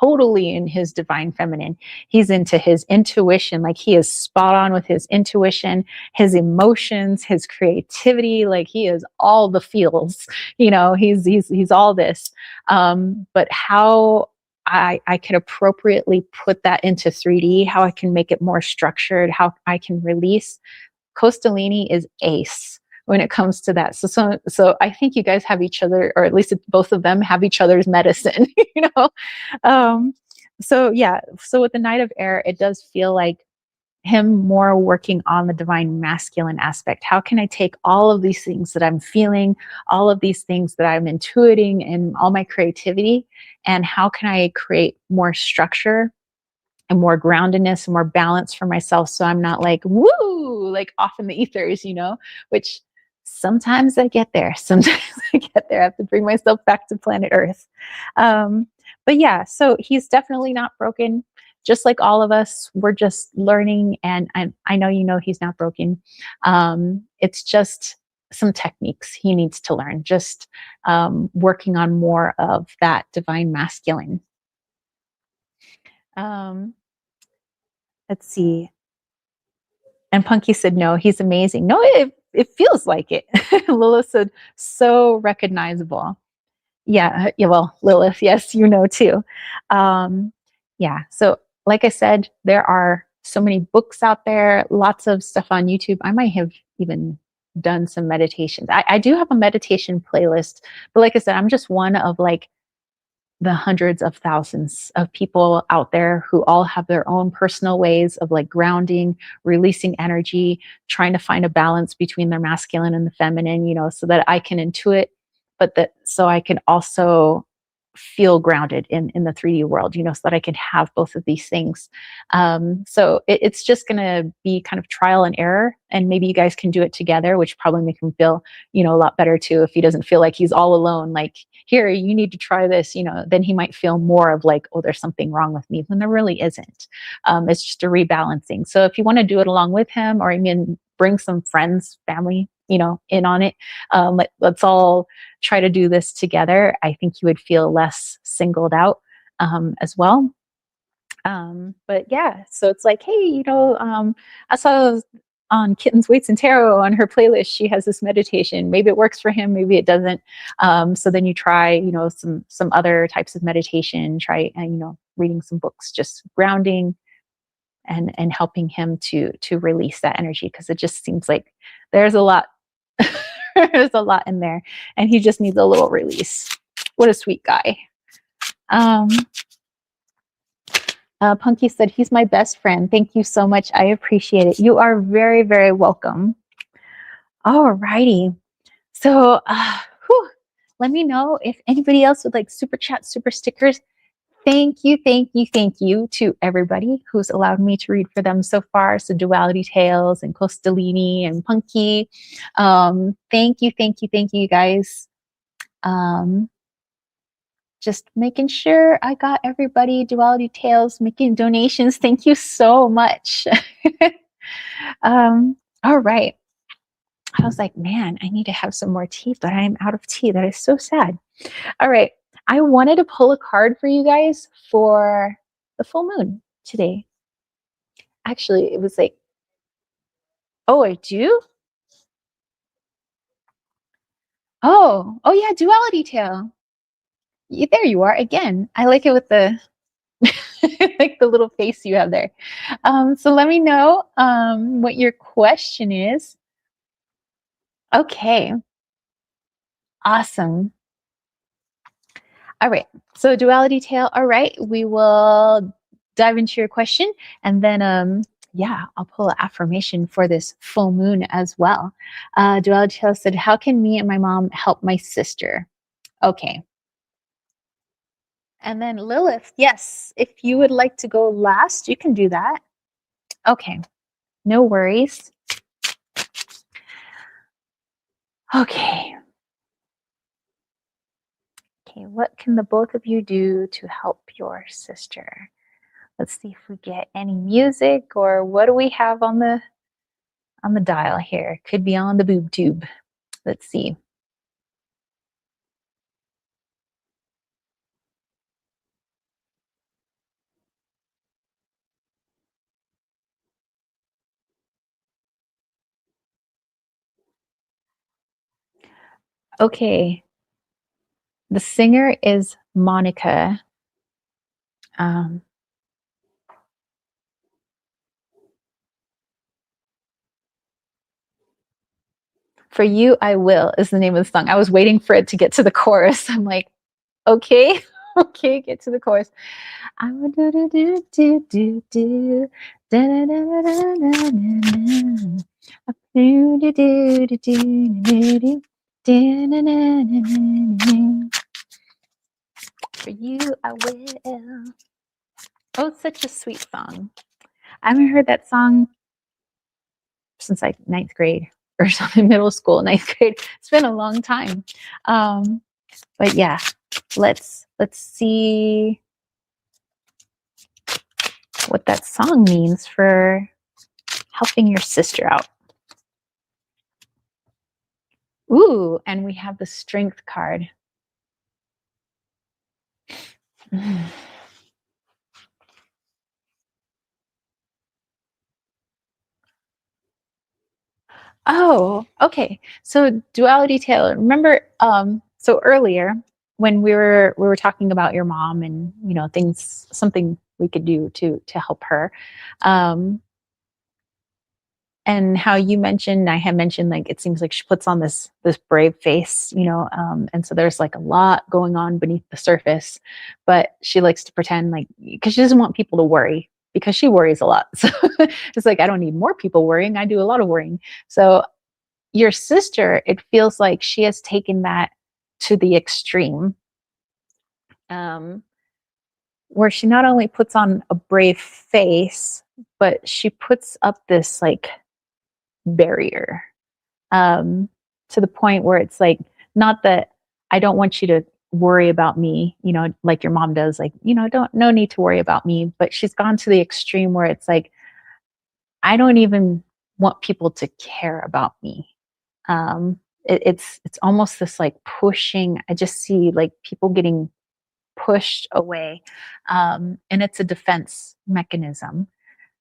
totally in his divine feminine. He's into his intuition. Like he is spot on with his intuition, his emotions, his creativity. Like he is all the feels, he's all this. But how I could appropriately put that into 3D, how I can make it more structured, how I can release. Costolini is ace when it comes to that. So I think you guys have each other, or at least both of them have each other's medicine, So yeah, so with the Knight of Air, it does feel like him more working on the divine masculine aspect. How can I take all of these things that I'm feeling, all of these things that I'm intuiting, and all my creativity, and how can I create more structure and more groundedness and more balance for myself, so I'm not like, woo, like off in the ethers, which sometimes I get there. Sometimes I get there. I have to bring myself back to planet Earth. But yeah, so he's definitely not broken. Just like all of us, we're just learning. And I know you know he's not broken. It's just some techniques he needs to learn, just working on more of that divine masculine. Um, let's see. And Punky said, no, he's amazing. No, it feels like it. Lilith said, so recognizable. Yeah, yeah. Well, Lilith, yes, you know too. Um, yeah. So, like I said, there are so many books out there, lots of stuff on YouTube. I might have even done some meditations. I do have a meditation playlist, but like I said, I'm just one of like the hundreds of thousands of people out there who all have their own personal ways of like grounding, releasing energy, trying to find a balance between their masculine and the feminine, you know, so that I can intuit, but that so I can also feel grounded in the 3D world, you know, so that I can have both of these things. So it's just going to be kind of trial and error, and maybe you guys can do it together, which probably make him feel, you know, a lot better too. If he doesn't feel like he's all alone, like here, you need to try this, you know, then he might feel more of like, oh, there's something wrong with me, when there really isn't. It's just a rebalancing. So if you want to do it along with him, or even bring some friends, family, you know, in on it, let's all try to do this together. I think you would feel less singled out as well. But yeah, so it's like, hey, you know, I saw on Kittens, Weights, and Tarot on her playlist, she has this meditation. Maybe it works for him, maybe it doesn't. So then you try, you know, some other types of meditation. Try, you know, reading some books, just grounding and helping him to release that energy, because it just seems like there's a lot. There's a lot in there, and he just needs a little release. What a sweet guy. Um, Punky said, he's my best friend. Thank you so much. I appreciate it. You are very, very welcome. All righty. So let me know if anybody else would like super chat, super stickers. Thank you, thank you, thank you to everybody who's allowed me to read for them so far. So Duality Tales and Costalini and Punky. Thank you, thank you, thank you, guys. Just making sure I got everybody. Duality Tales making donations. Thank you so much. All right. I was like, man, I need to have some more tea, but I am out of tea. That is so sad. All right. I wanted to pull a card for you guys for the full moon today. Actually, it was like, oh, I do? Oh, yeah, Duality Tale. There you are again. I like it with the like the little face you have there. So let me know what your question is. Okay. Awesome. All right. So Duality Tale. All right. We will dive into your question, and then yeah, I'll pull an affirmation for this full moon as well. Duality Tale said, how can me and my mom help my sister? Okay. And then Lilith, yes, if you would like to go last, you can do that. Okay. No worries. Okay. Okay, what can the both of you do to help your sister? Let's see if we get any music, or what do we have on the dial here? Could be on the boob tube. Let's see. Okay. The singer is Monica. For You, I Will is the name of the song. I was waiting for it to get to the chorus. I'm like, okay, okay, get to the chorus. I will do do do do do do da da da da da da da. Do do do do do do do. For You, I Will. Oh, such a sweet song. I haven't heard that song since like ninth grade or something, middle school, ninth grade. It's been a long time. But yeah, let's see what that song means for helping your sister out. Ooh, and we have the Strength card. Oh, okay. So duality Taylor, remember so earlier when we were talking about your mom and things, something we could do to help her. Um and how you mentioned, I had mentioned, like, it seems like she puts on this brave face, and so there's like a lot going on beneath the surface, but she likes to pretend like, because she doesn't want people to worry, because she worries a lot. So it's like, I don't need more people worrying, I do a lot of worrying. So your sister, it feels like she has taken that to the extreme, um, where she not only puts on a brave face, but she puts up this like barrier, um, to the point where it's like, not that I don't want you to worry about me, like your mom does, like, don't, no need to worry about me. But she's gone to the extreme where it's like, I don't even want people to care about me. It's almost this like pushing. I just see like people getting pushed away, and it's a defense mechanism.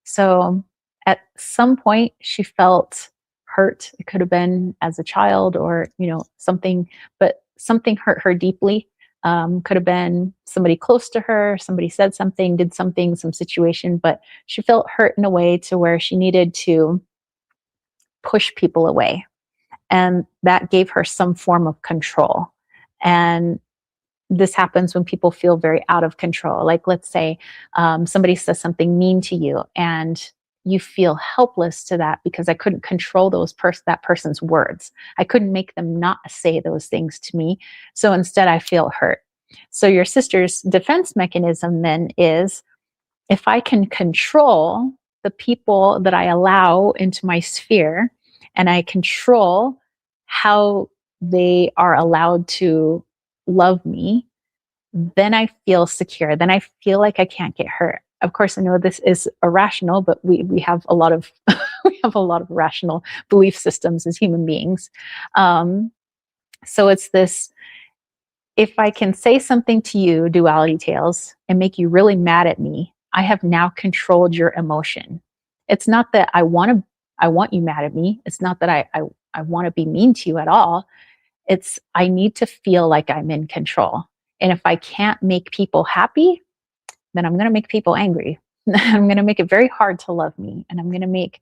So at some point, she felt hurt. It could have been as a child or, something, but something hurt her deeply. Could have been somebody close to her, somebody said something, did something, some situation, but she felt hurt in a way to where she needed to push people away. And that gave her some form of control. And this happens when people feel very out of control. Like, let's say somebody says something mean to you, and you feel helpless to that because I couldn't control that person's words. I couldn't make them not say those things to me. So instead, I feel hurt. So your sister's defense mechanism then is, if I can control the people that I allow into my sphere, and I control how they are allowed to love me, then I feel secure. Then I feel like I can't get hurt. Of course, I know this is irrational, but we have a lot of we have a lot of rational belief systems as human beings. So it's this: if I can say something to you, duality tales, and make you really mad at me, I have now controlled your emotion. It's not that I want you mad at me. It's not that I want to be mean to you at all. It's, I need to feel like I'm in control. And if I can't make people happy, then I'm going to make people angry. I'm going to make it very hard to love me. And I'm going to make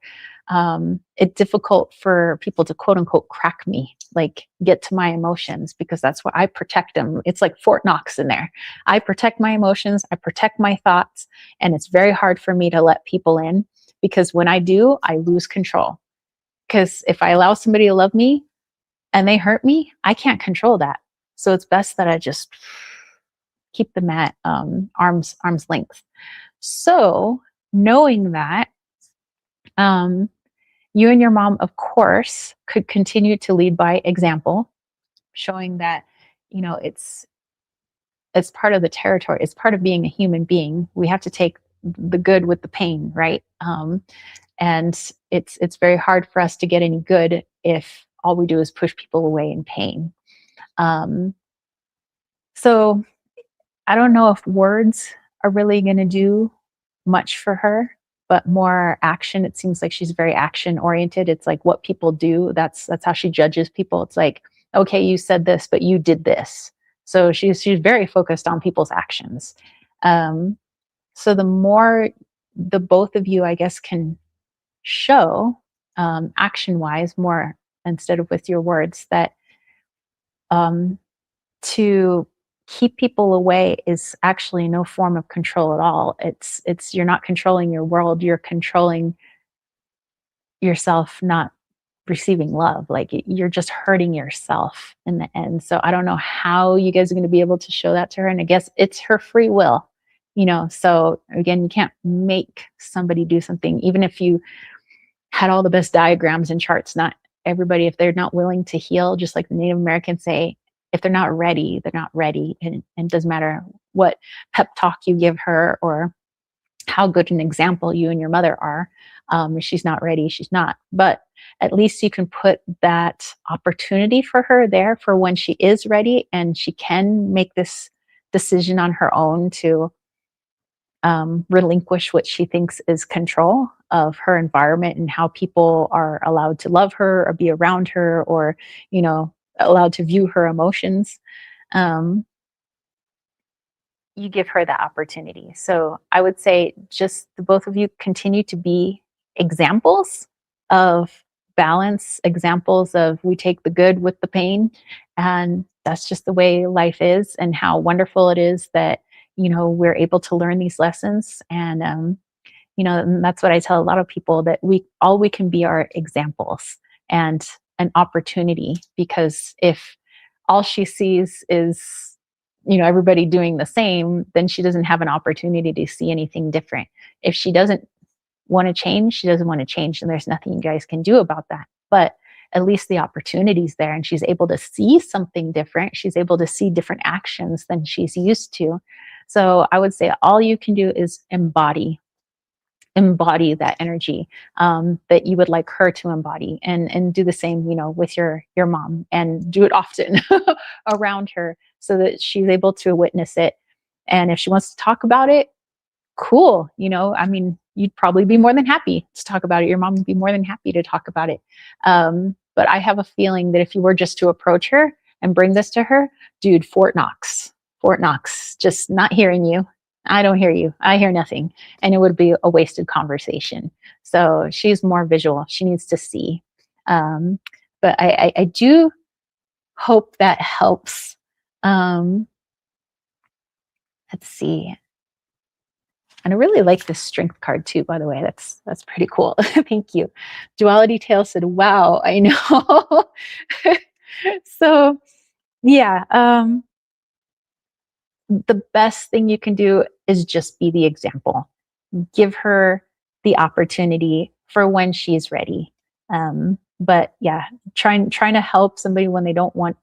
it difficult for people to quote unquote crack me, like get to my emotions, because that's what I protect them. It's like Fort Knox in there. I protect my emotions, I protect my thoughts. And it's very hard for me to let people in, because when I do, I lose control. Because if I allow somebody to love me and they hurt me, I can't control that. So it's best that I just keep them at arm's length. So knowing that, you and your mom, of course, could continue to lead by example, showing that it's part of the territory. It's part of being a human being. We have to take the good with the pain, right? And it's very hard for us to get any good if all we do is push people away in pain. So I don't know if words are really going to do much for her, but more action. It seems like she's very action oriented. It's like what people do. That's how she judges people. It's like, okay, you said this, but you did this. So she's very focused on people's actions. So the more the both of you, I guess, can show action wise more, instead of with your words, that um, to keep people away is actually no form of control at all. It's you're not controlling your world, you're controlling yourself not receiving love. Like, you're just hurting yourself in the end. So I don't know how you guys are going to be able to show that to her. And I guess it's her free will, so again, you can't make somebody do something. Even if you had all the best diagrams and charts, not everybody, if they're not willing to heal, just like the Native Americans say, if they're not ready, they're not ready. And it doesn't matter what pep talk you give her or how good an example you and your mother are. If she's not ready, she's not. But at least you can put that opportunity for her there for when she is ready and she can make this decision on her own to relinquish what she thinks is control of her environment and how people are allowed to love her or be around her or, allowed to view her emotions. Um, you give her that opportunity. So I would say just the both of you continue to be examples of balance, examples of we take the good with the pain. And that's just the way life is and how wonderful it is that, we're able to learn these lessons. And that's what I tell a lot of people that we can be our examples and an opportunity because if all she sees is everybody doing the same, then she doesn't have an opportunity to see anything different. If she doesn't want to change, she doesn't want to change, and there's nothing you guys can do about that. But at least the opportunity's there, and she's able to see something different. She's able to see different actions than she's used to. So I would say all you can do is embody that energy that you would like her to embody and do the same with your mom and do it often around her so that she's able to witness it. And if she wants to talk about it, cool. You'd probably be more than happy to talk about it. Your mom would be more than happy to talk about it. But I have a feeling that if you were just to approach her and bring this to her, dude, Fort Knox, just not hearing you. I don't hear you. I hear nothing. And it would be a wasted conversation. So she's more visual. She needs to see. But I do hope that helps. Let's see. And I really like this strength card too, by the way. That's pretty cool. Thank you. Duality Tale said, wow, I know. So yeah, the best thing you can do is just be the example. Give her the opportunity for when she's ready. But yeah, trying to help somebody when they don't want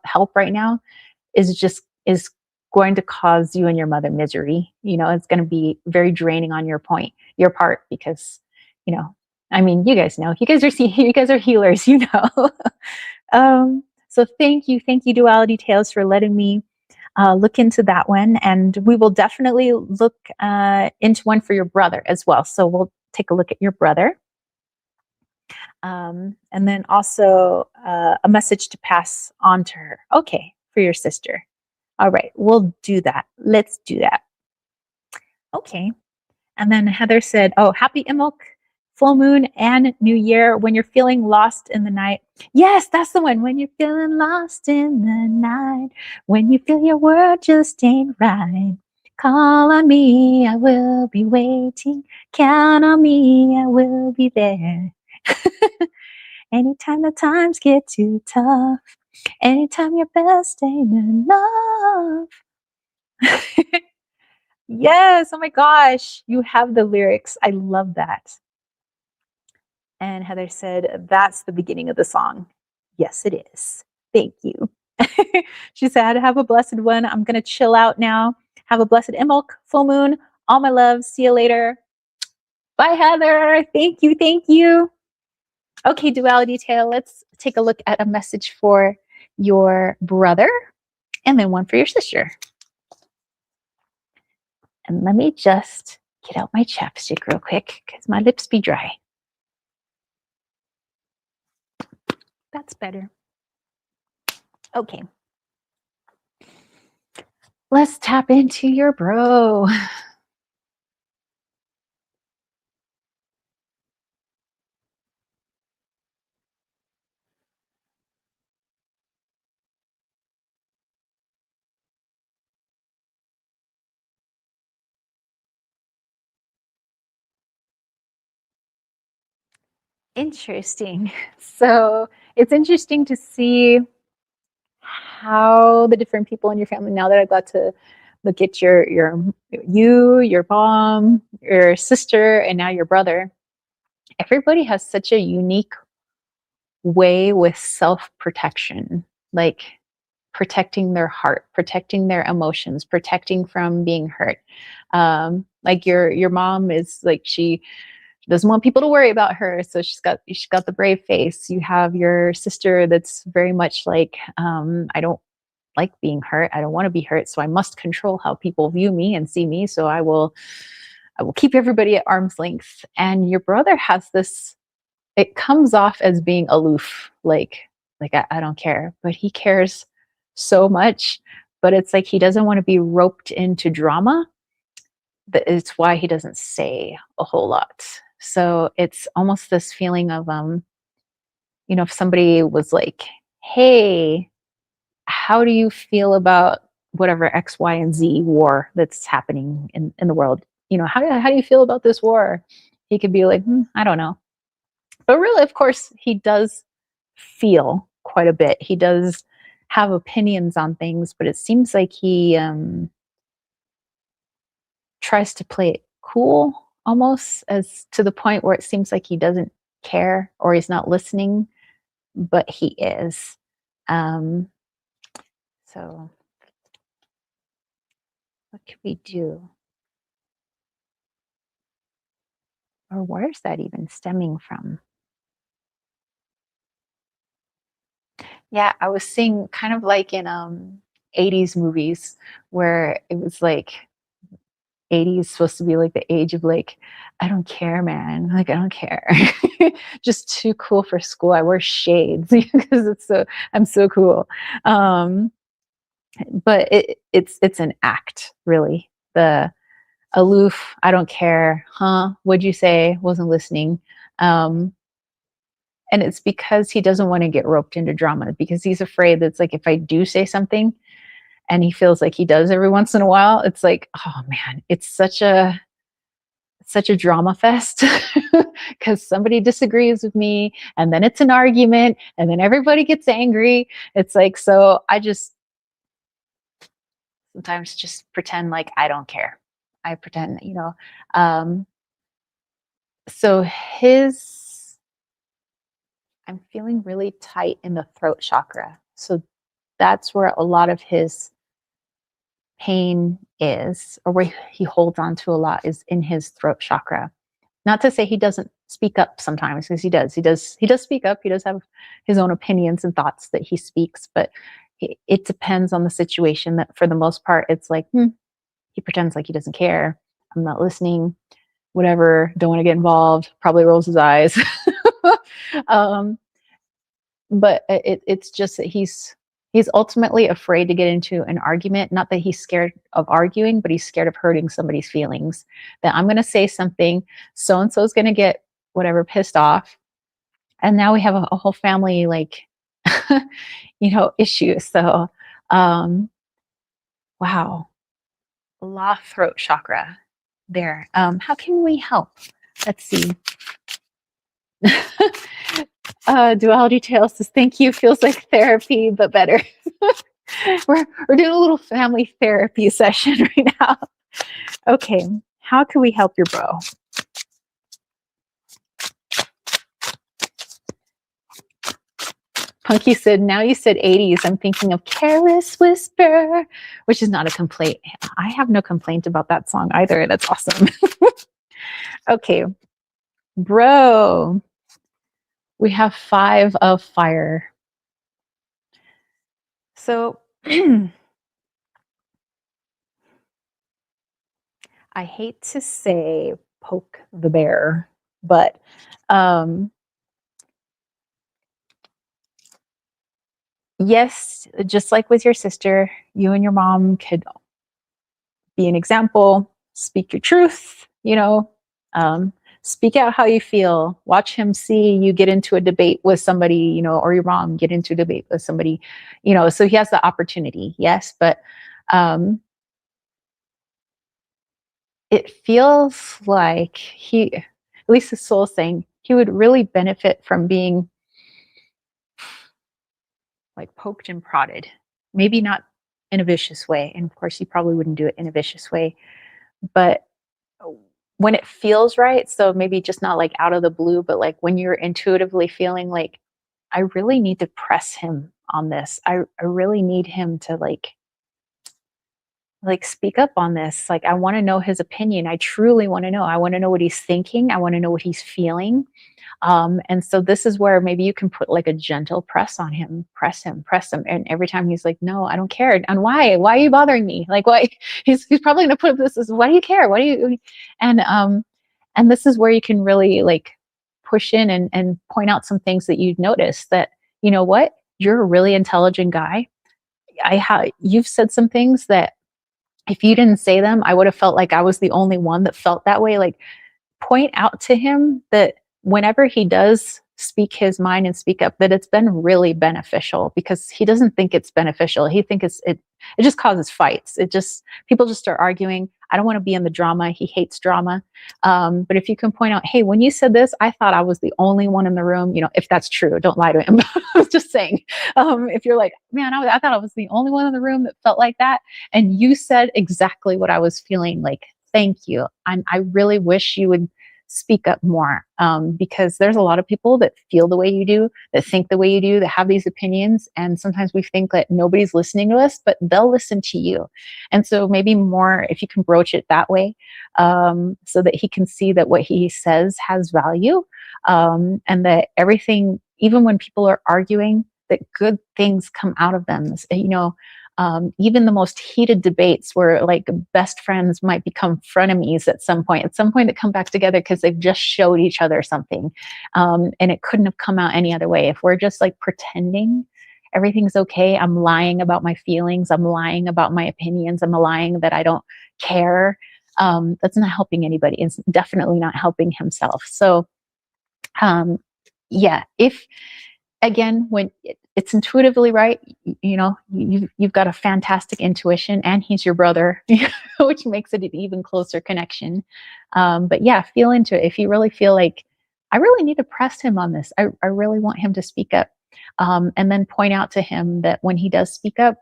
help right now is going to cause you and your mother misery. It's going to be very draining on your part because, you guys know, you guys are healers, So thank you, Duality Tales, for letting me look into that one, and we will definitely look into one for your brother as well. So we'll take a look at your brother. And then also a message to pass on to her. Okay, for your sister. All right, we'll do that. Let's do that. Okay. And then Heather said, oh, happy Imbolc, full moon, and new year. When you're feeling lost in the night. Yes, that's the one. When you're feeling lost in the night. When you feel your world just ain't right. Call on me, I will be waiting. Count on me, I will be there. Anytime the times get too tough. Anytime your best ain't enough. Yes, oh my gosh, you have the lyrics. I love that. And Heather said, that's the beginning of the song. Yes, it is. Thank you. She said, have a blessed one. I'm going to chill out now. Have a blessed Imbolc, full moon. All my love. See you later. Bye, Heather. Thank you. Thank you. Okay, Duality Tale. Let's take a look at a message for your brother and then one for your sister. And let me just get out my chapstick real quick because my lips be dry. That's better. Okay. Let's tap into your bro. Interesting. So it's interesting to see how the different people in your family, now that I got to look at your mom, your sister, and now your brother, everybody has such a unique way with self-protection. Like protecting their heart, protecting their emotions, protecting from being hurt. Like your mom is like, she doesn't want people to worry about her, so she's got the brave face. You have your sister that's very much like, I don't like being hurt. I don't want to be hurt, so I must control how people view me and see me. So I will keep everybody at arm's length. And your brother has this, it comes off as being aloof, like I don't care, but he cares so much. But it's like he doesn't want to be roped into drama. But it's why he doesn't say a whole lot. So it's almost this feeling of, if somebody was like, "Hey, how do you feel about whatever X, Y, and Z war that's happening in the world? How do you feel about this war?" He could be like, "I don't know." But really, of course, he does feel quite a bit. He does have opinions on things, but it seems like he tries to play it cool, almost, as to the point where it seems like he doesn't care or he's not listening, but he is. Um, so, what can we do? Or where's that even stemming from? Yeah, I was seeing kind of like in 80s movies where it was like 80s supposed to be like the age of like, I don't care, man. Like, I don't care. Just too cool for school. I wear shades because I'm so cool. Um, but it's an act, really. The aloof, I don't care, huh? What'd you say? Wasn't listening. Um, and it's because he doesn't want to get roped into drama, because he's afraid that it's like, if I do say something, and he feels like he does every once in a while, it's like, oh man, it's such a drama fest because somebody disagrees with me, and then it's an argument, and then everybody gets angry. It's like, so I just sometimes just pretend like I don't care. I pretend, um, so his, I'm feeling really tight in the throat chakra. So that's where a lot of his pain is, or where he holds on to a lot, is in his throat chakra. Not to say he doesn't speak up sometimes, because he does. He does speak up. He does have his own opinions and thoughts that he speaks, but it depends on the situation. That for the most part, it's like, he pretends like he doesn't care. I'm not listening. Whatever. Don't want to get involved. Probably rolls his eyes. um, but it's just that he's ultimately afraid to get into an argument. Not that he's scared of arguing, but he's scared of hurting somebody's feelings. That I'm going to say something, so and so is going to get whatever, pissed off, and now we have a whole family, like, issue. So, wow, la throat chakra there. How can we help? Let's see. Duality Tales says, thank you. Feels like therapy, but better. we're doing a little family therapy session right now. Okay, how can we help your bro? Punky said, now you said 80s. I'm thinking of Careless Whisper, which is not a complaint. I have no complaint about that song either. That's awesome. Okay, bro. We have 5 of fire. So I hate to say poke the bear, but yes, just like with your sister, you and your mom could be an example, speak your truth, speak out how you feel. Watch him see you get into a debate with somebody, or your mom get into a debate with somebody, so he has the opportunity, yes, but it feels like at least his soul is saying he would really benefit from being like poked and prodded. Maybe not in a vicious way. And of course, you probably wouldn't do it in a vicious way, but when it feels right. So maybe just not like out of the blue, but like when you're intuitively feeling like, I really need to press him on this. I really need him to speak up on this. Like, I want to know his opinion. I truly want to know. I want to know what he's thinking. I want to know what he's feeling. And so this is where maybe you can put like a gentle press on him, press him, press him. And every time he's like, no, I don't care. And why are you bothering me? Like, why? He's probably going to put this as, why do you care? Why do you? And this is where you can really like push in and point out some things that you've noticed that, you know what, you're a really intelligent guy. You've said some things that if you didn't say them, I would have felt like I was the only one that felt that way. Like, point out to him that whenever he does speak his mind and speak up, that it's been really beneficial, because he doesn't think it's beneficial. He thinks it just causes fights. People just start arguing. I don't want to be in the drama. He hates drama. But if you can point out, hey, when you said this, I thought I was the only one in the room, if that's true, don't lie to him. I was just saying, if you're like, man, I thought I was the only one in the room that felt like that, and you said exactly what I was feeling, like, thank you. I really wish you would speak up more, because there's a lot of people that feel the way you do, that think the way you do, that have these opinions. And sometimes we think that nobody's listening to us, but they'll listen to you. And so maybe more, if you can broach it that way, so that he can see that what he says has value, and that everything, even when people are arguing, that good things come out of them. Even the most heated debates where like best friends might become frenemies at some point they come back together because they've just showed each other something. And it couldn't have come out any other way. If we're just like pretending everything's okay, I'm lying about my feelings, I'm lying about my opinions, I'm lying that I don't care, that's not helping anybody. It's definitely not helping himself. So if, again, when it's intuitively right, you've got a fantastic intuition, and he's your brother, which makes it an even closer connection. But yeah, feel into it. If you really feel like, I really need to press him on this, I really want him to speak up, and then point out to him that when he does speak up,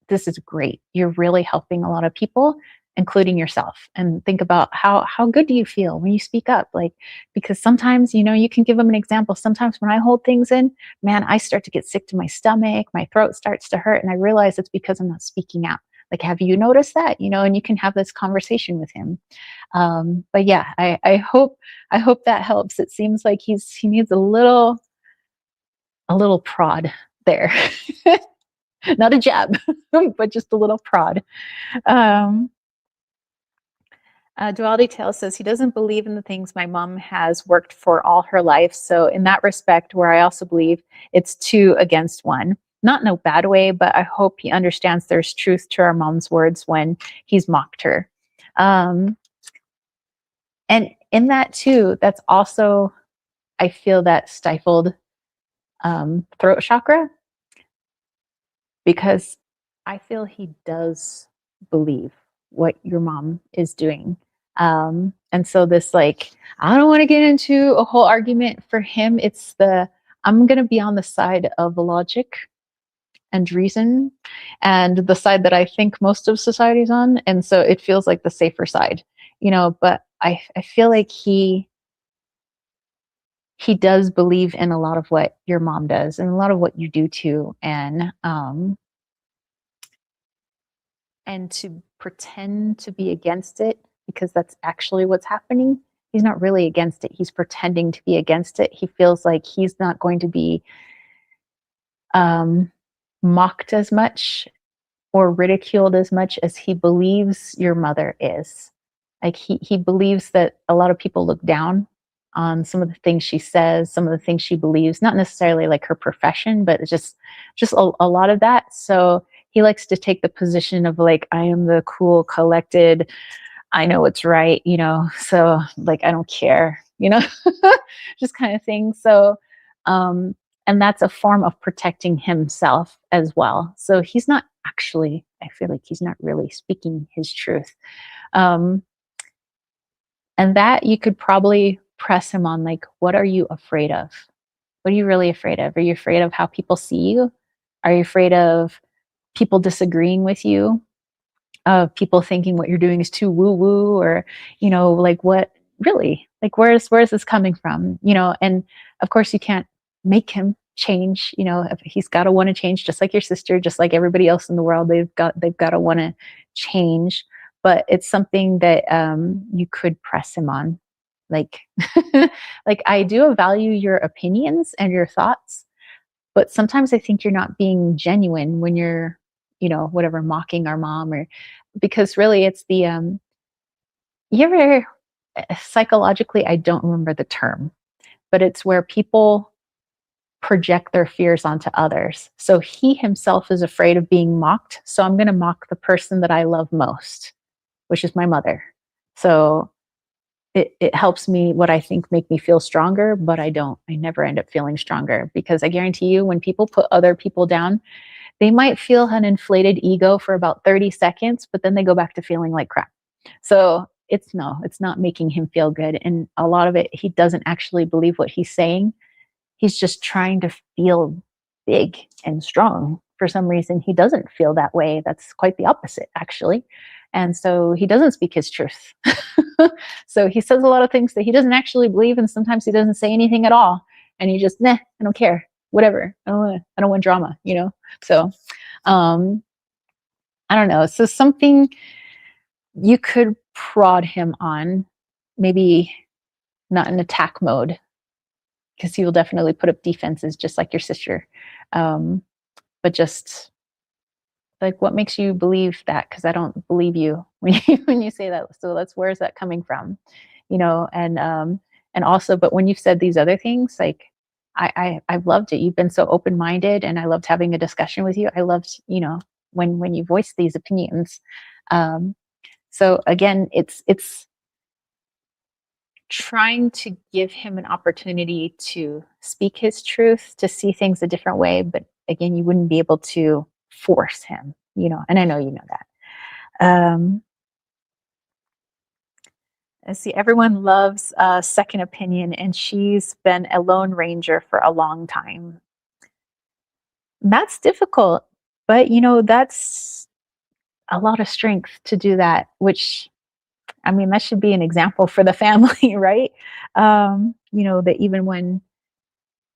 this is great. You're really helping a lot of people, including yourself. And think about how good do you feel when you speak up? Like, because sometimes, you can give them an example. Sometimes when I hold things in, man, I start to get sick to my stomach, my throat starts to hurt, and I realize it's because I'm not speaking out. Like, have you noticed that? And you can have this conversation with him. But yeah, I hope that helps. It seems like he needs a little prod there. Not a jab, but just a little prod. Duality Tale says he doesn't believe in the things my mom has worked for all her life. So in that respect, where I also believe it's 2 against 1, not in a bad way, but I hope he understands there's truth to our mom's words when he's mocked her. And in that too, that's also, I feel that stifled throat chakra, because I feel he does believe what your mom is doing. And so this, like, I don't want to get into a whole argument. For him, it's I'm going to be on the side of logic and reason, and the side that I think most of society's on. And so it feels like the safer side, but I feel like he does believe in a lot of what your mom does and a lot of what you do too. And to pretend to be against it, because that's actually what's happening. He's not really against it. He's pretending to be against it. He feels like he's not going to be mocked as much or ridiculed as much as he believes your mother is. Like, he believes that a lot of people look down on some of the things she says, some of the things she believes, not necessarily like her profession, but just a lot of that. So he likes to take the position of like, I am the cool, collected, I know what's right, so like, I don't care, just kind of thing. So, and that's a form of protecting himself as well. So he's not actually, I feel like he's not really speaking his truth. And that you could probably press him on, like, what are you afraid of? What are you really afraid of? Are you afraid of how people see you? Are you afraid of people disagreeing with you, of people thinking what you're doing is too woo-woo, or, like, what really, like, where's this coming from? And of course you can't make him change. If he's got to want to change, just like your sister, just like everybody else in the world, they've got to want to change. But it's something that you could press him on, like like, I do value your opinions and your thoughts, but sometimes I think you're not being genuine when you're, whatever, mocking our mom, or because really it's the you ever psychologically, I don't remember the term, but it's where people project their fears onto others. So he himself is afraid of being mocked. So I'm going to mock the person that I love most, which is my mother. So it helps me, what I think make me feel stronger, but I don't. I never end up feeling stronger, because I guarantee you, when people put other people down, they might feel an inflated ego for about 30 seconds, but then they go back to feeling like crap. So it's not making him feel good. And a lot of it, he doesn't actually believe what he's saying. He's just trying to feel big and strong. For some reason, he doesn't feel that way. That's quite the opposite, actually. And so he doesn't speak his truth. So he says a lot of things that he doesn't actually believe, and sometimes he doesn't say anything at all. And he just, nah, I don't care, whatever. I don't want drama. So um, I don't know. So something you could prod him on, maybe not in attack mode, because he will definitely put up defenses just like your sister. Um, but just like, what makes you believe that? Because I don't believe you when you say that. So that's, where's that coming from? And also, but when you've said these other things, like, I've loved it. You've been so open minded, and I loved having a discussion with you. I loved, when you voice these opinions. Um, so again, it's trying to give him an opportunity to speak his truth, to see things a different way. But again, you wouldn't be able to force him, and I know you know that. Let's see, everyone loves a second opinion, and she's been a lone ranger for a long time. That's difficult, but that's a lot of strength to do that, which, I mean, that should be an example for the family, right? That even when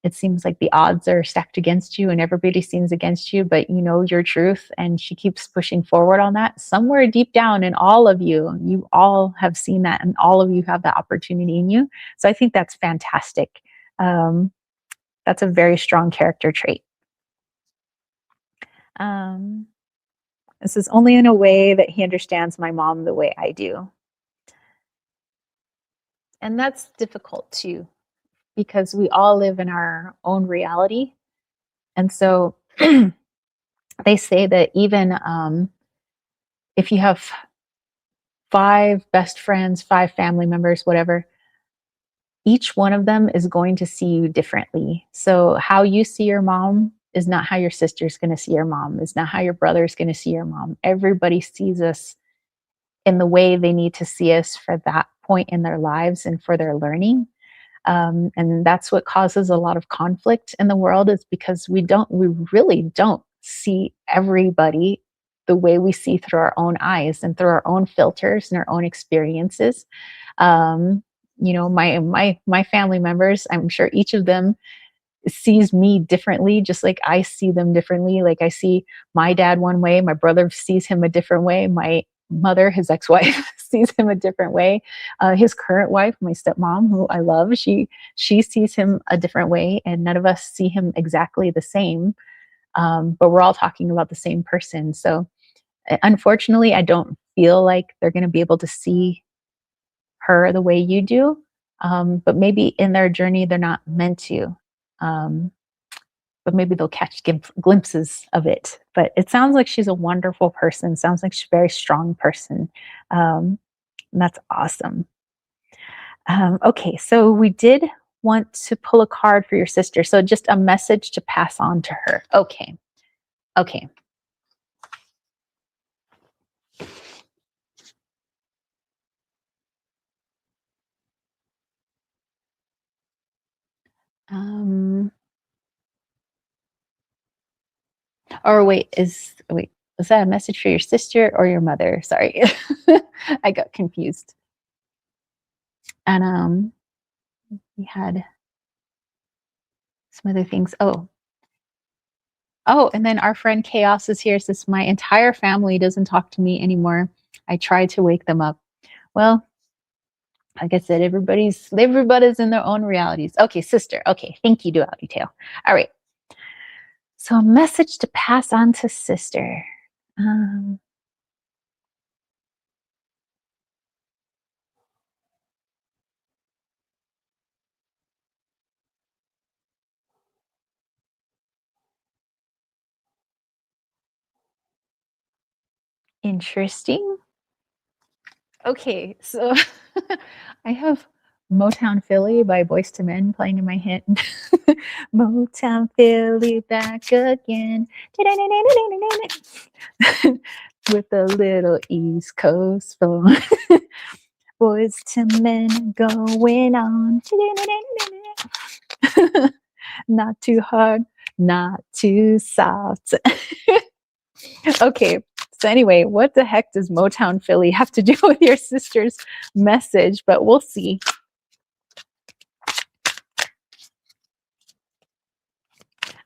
it seems like the odds are stacked against you and everybody seems against you, but you know your truth, and she keeps pushing forward on that. Somewhere deep down in all of you, you all have seen that, and all of you have that opportunity in you. So I think that's fantastic. Um, that's a very strong character trait. Um, this is only in a way that he understands my mom the way I do. And that's difficult too, because we all live in our own reality. And so they say that even if you have 5 best friends, 5 family members, whatever, each one of them is going to see you differently. So how you see your mom is not how your sister's going to see your mom, is not how your brother's going to see your mom. Everybody sees us in the way they need to see us for that point in their lives and for their learning. And that's what causes a lot of conflict in the world, is because we really don't see everybody the way we see through our own eyes and through our own filters and our own experiences. Um, my family members, I'm sure each of them sees me differently, just like I see them differently. Like, I see my dad one way, my brother sees him a different way, my mother, his ex-wife, sees him a different way. His current wife, my stepmom, who I love, she sees him a different way, and none of us see him exactly the same. But we're all talking about the same person. So unfortunately, I don't feel like they're going to be able to see her the way you do. But maybe in their journey, they're not meant to. Um, but maybe they'll catch glimpses of it. But it sounds like she's a wonderful person. Sounds like she's a very strong person. And that's awesome. Okay, so we did want to pull a card for your sister. So just a message to pass on to her. Okay. Okay. Um, or wait, was that a message for your sister or your mother? Sorry. I got confused. And we had some other things. Oh, and then our friend Chaos is here. Says my entire family doesn't talk to me anymore. I tried to wake them up. Well, like I said, everybody's in their own realities. Okay, sister. Okay, thank you, Duality Tail. All right. So a message to pass on to sister. Um, Interesting. Okay, so I have Motown Philly by Boyz II Men playing in my head. Motown Philly back again. With a little East Coast fun. Boys to men going on. Not too hard, not too soft. Okay. So anyway, what the heck does Motown Philly have to do with your sister's message? But we'll see.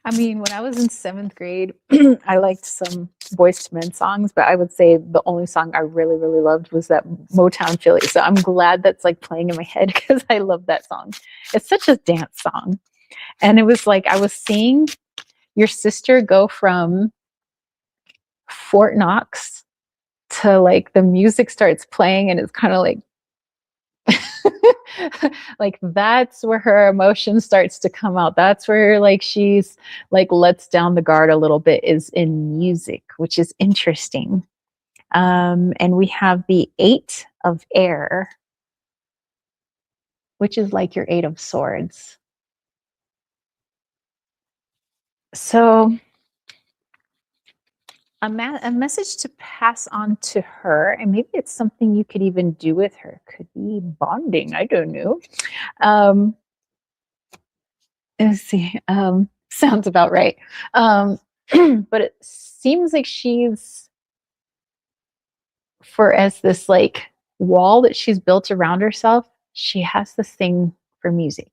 I mean, when I was in 7th grade, I liked some Boyz II Men songs, but I would say the only song I really, really loved was that Motown Philly. So I'm glad that's like playing in my head because I love that song. It's such a dance song. And it was like I was seeing your sister go from Fort Knox to like the music starts playing and it's kind of like like that's where her emotion starts to come out. That's where like she's like lets down the guard a little bit is in music, which is interesting. And we have the 8 of air, which is like your 8 of swords. So a message to pass on to her, and maybe it's something you could even do with her. Could be bonding. I don't know. Um, let's see. Sounds about right. Um, but it seems like she's for as this like wall that she's built around herself. She has this thing for music,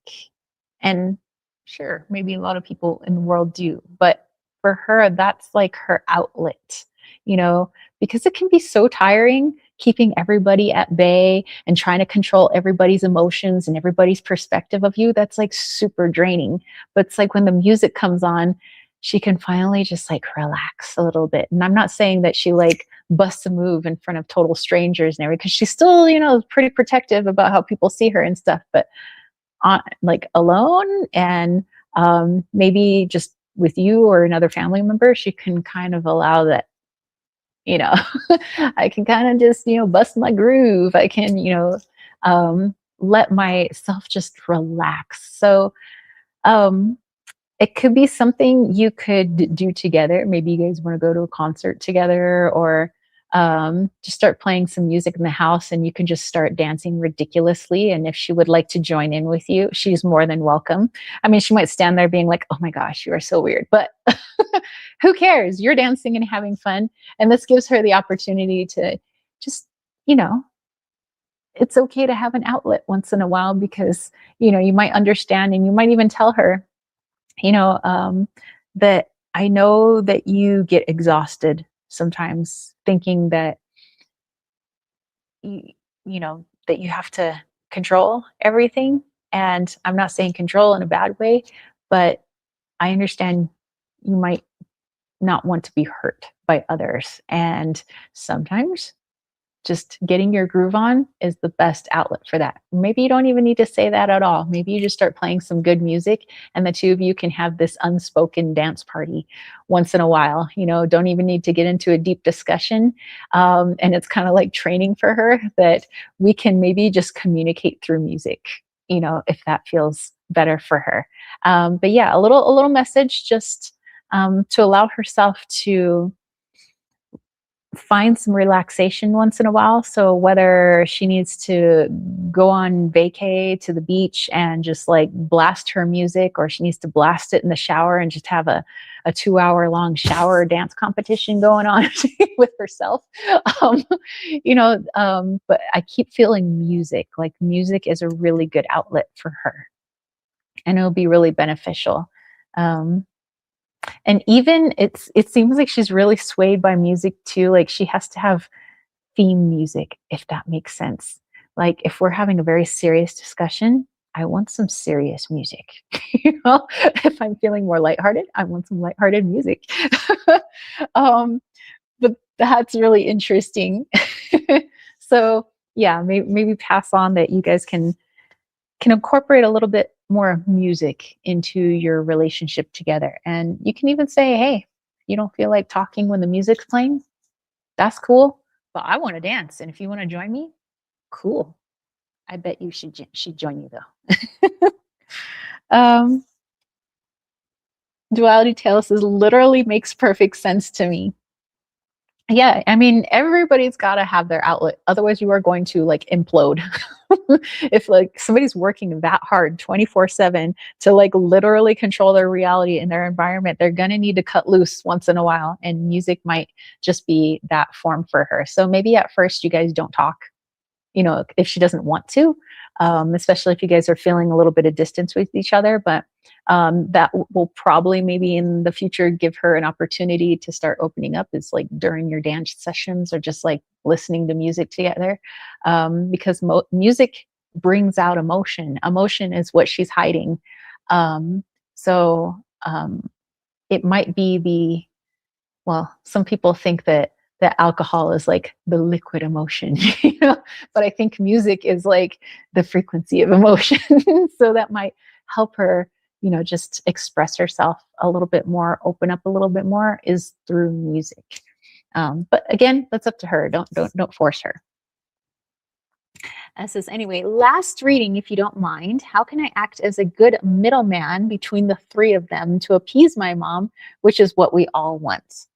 and sure, maybe a lot of people in the world do, but for her, that's like her outlet, you know, because it can be so tiring keeping everybody at bay and trying to control everybody's emotions and everybody's perspective of you. That's like super draining. But it's like when the music comes on, she can finally just like relax a little bit. And I'm not saying that she like busts a move in front of total strangers and everything, because she's still, you know, pretty protective about how people see her and stuff. But on like alone and maybe just with you or another family member, she can kind of allow that, you know, I can kind of just, you know, bust my groove. I can, you know, let myself just relax. So um, it could be something you could do together. Maybe you guys want to go to a concert together or just start playing some music in the house and you can just start dancing ridiculously. And if she would like to join in with you, she's more than welcome. I mean, she might stand there being like, oh my gosh, you are so weird. But who cares? You're dancing and having fun. And this gives her the opportunity to just, you know, it's okay to have an outlet once in a while because, you know, you might understand and you might even tell her, you know, that I know that you get exhausted sometimes thinking that, you, you know, that you have to control everything. And I'm not saying control in a bad way, but I understand you might not want to be hurt by others. And sometimes just getting your groove on is the best outlet for that. Maybe you don't even need to say that at all. Maybe you just start playing some good music and the two of you can have this unspoken dance party once in a while. You know, don't even need to get into a deep discussion. And it's kind of like training for her that we can maybe just communicate through music, you know, if that feels better for her. But yeah, a little message just to allow herself to find some relaxation once in a while. So whether she needs to go on vacay to the beach and just like blast her music, or she needs to blast it in the shower and just have a 2 hour long shower dance competition going on with herself. Um, but I keep feeling music, like music is a really good outlet for her and it'll be really beneficial. Um, and even it seems like she's really swayed by music too. Like she has to have theme music, if that makes sense. Like if we're having a very serious discussion, I want some serious music. You know, if I'm feeling more lighthearted, I want some lighthearted music. um, but that's really interesting. So yeah, maybe pass on that you guys can incorporate a little bit more music into your relationship together. And you can even say, hey, you don't feel like talking when the music's playing? That's cool. But I want to dance. And if you want to join me, cool. I bet you she'd join you though. um, Duality Tale says literally makes perfect sense to me. Yeah, I mean, everybody's got to have their outlet. Otherwise, you are going to like implode. If like somebody's working that hard 24/7 to like literally control their reality and their environment, they're going to need to cut loose once in a while. And music might just be that form for her. So maybe at first you guys don't talk, you know, if she doesn't want to, especially if you guys are feeling a little bit of distance with each other. But that will probably maybe in the future give her an opportunity to start opening up is like during your dance sessions or just like listening to music together. Because music brings out emotion. Emotion is what she's hiding. Um, so it might be well, some people think that alcohol is like the liquid emotion, you know, but I think music is like the frequency of emotion. So that might help her, you know, just express herself a little bit more, open up a little bit more is through music. But again, that's up to her. Don't force her. Says, anyway, last reading, if you don't mind, how can I act as a good middleman between the three of them to appease my mom, which is what we all want?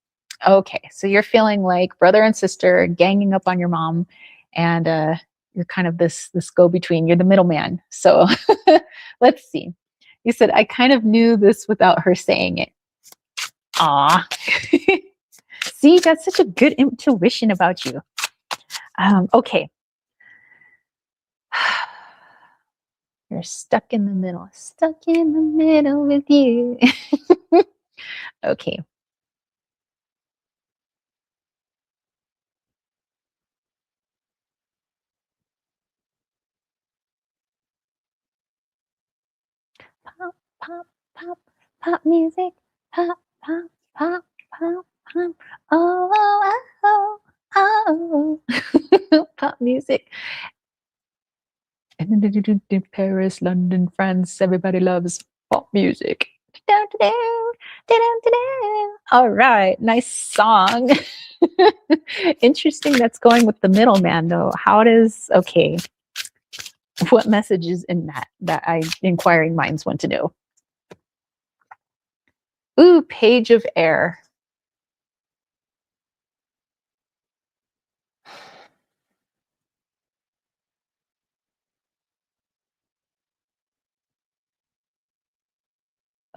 Okay, so you're feeling like brother and sister ganging up on your mom, and you're kind of this go between. You're the middleman. So let's see. You said I kind of knew this without her saying it. Aw, see, that's such a good intuition about you. Okay, you're stuck in the middle. Stuck in the middle with you. Okay. Pop, pop, pop, pop music. Pop, pop, pop, pop, pop. Oh, oh, oh, oh. Pop music. Paris, London, France, everybody loves pop music. All right, nice song. Interesting that's going with the middleman though. How does, okay, what message is in that inquiring minds want to know? Ooh, page of air.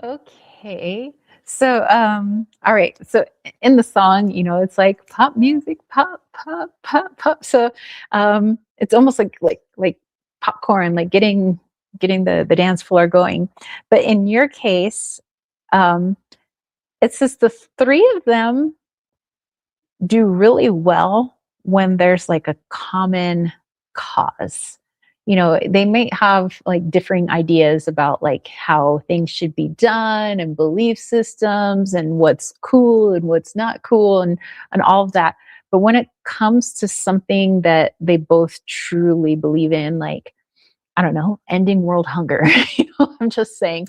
Okay. So, all right. So in the song, you know, it's like pop music, pop, pop, pop, pop. So, it's almost like popcorn, like getting the dance floor going. But in your case, um, it says the three of them do really well when there's like a common cause. You know, they may have like differing ideas about like how things should be done and belief systems and what's cool and what's not cool and all of that. But when it comes to something that they both truly believe in, like, I don't know, ending world hunger, you know, I'm just saying,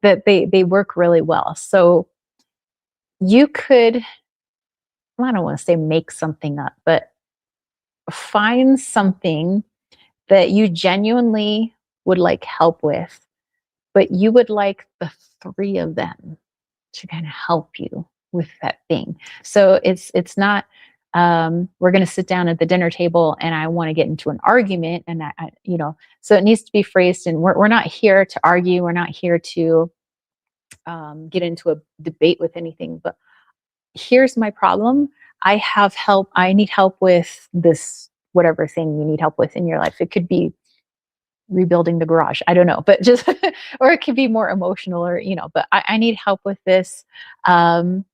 that they work really well. So you could, I don't want to say make something up, but find something that you genuinely would like help with, but you would like the three of them to kind of help you with that thing. So it's not we're going to sit down at the dinner table and I want to get into an argument and you know, so it needs to be phrased and we're not here to argue. We're not here to get into a debate with anything, but here's my problem. I have help. I need help with this, whatever thing you need help with in your life. It could be rebuilding the garage. I don't know, but just, or it could be more emotional or, but I need help with this. Um,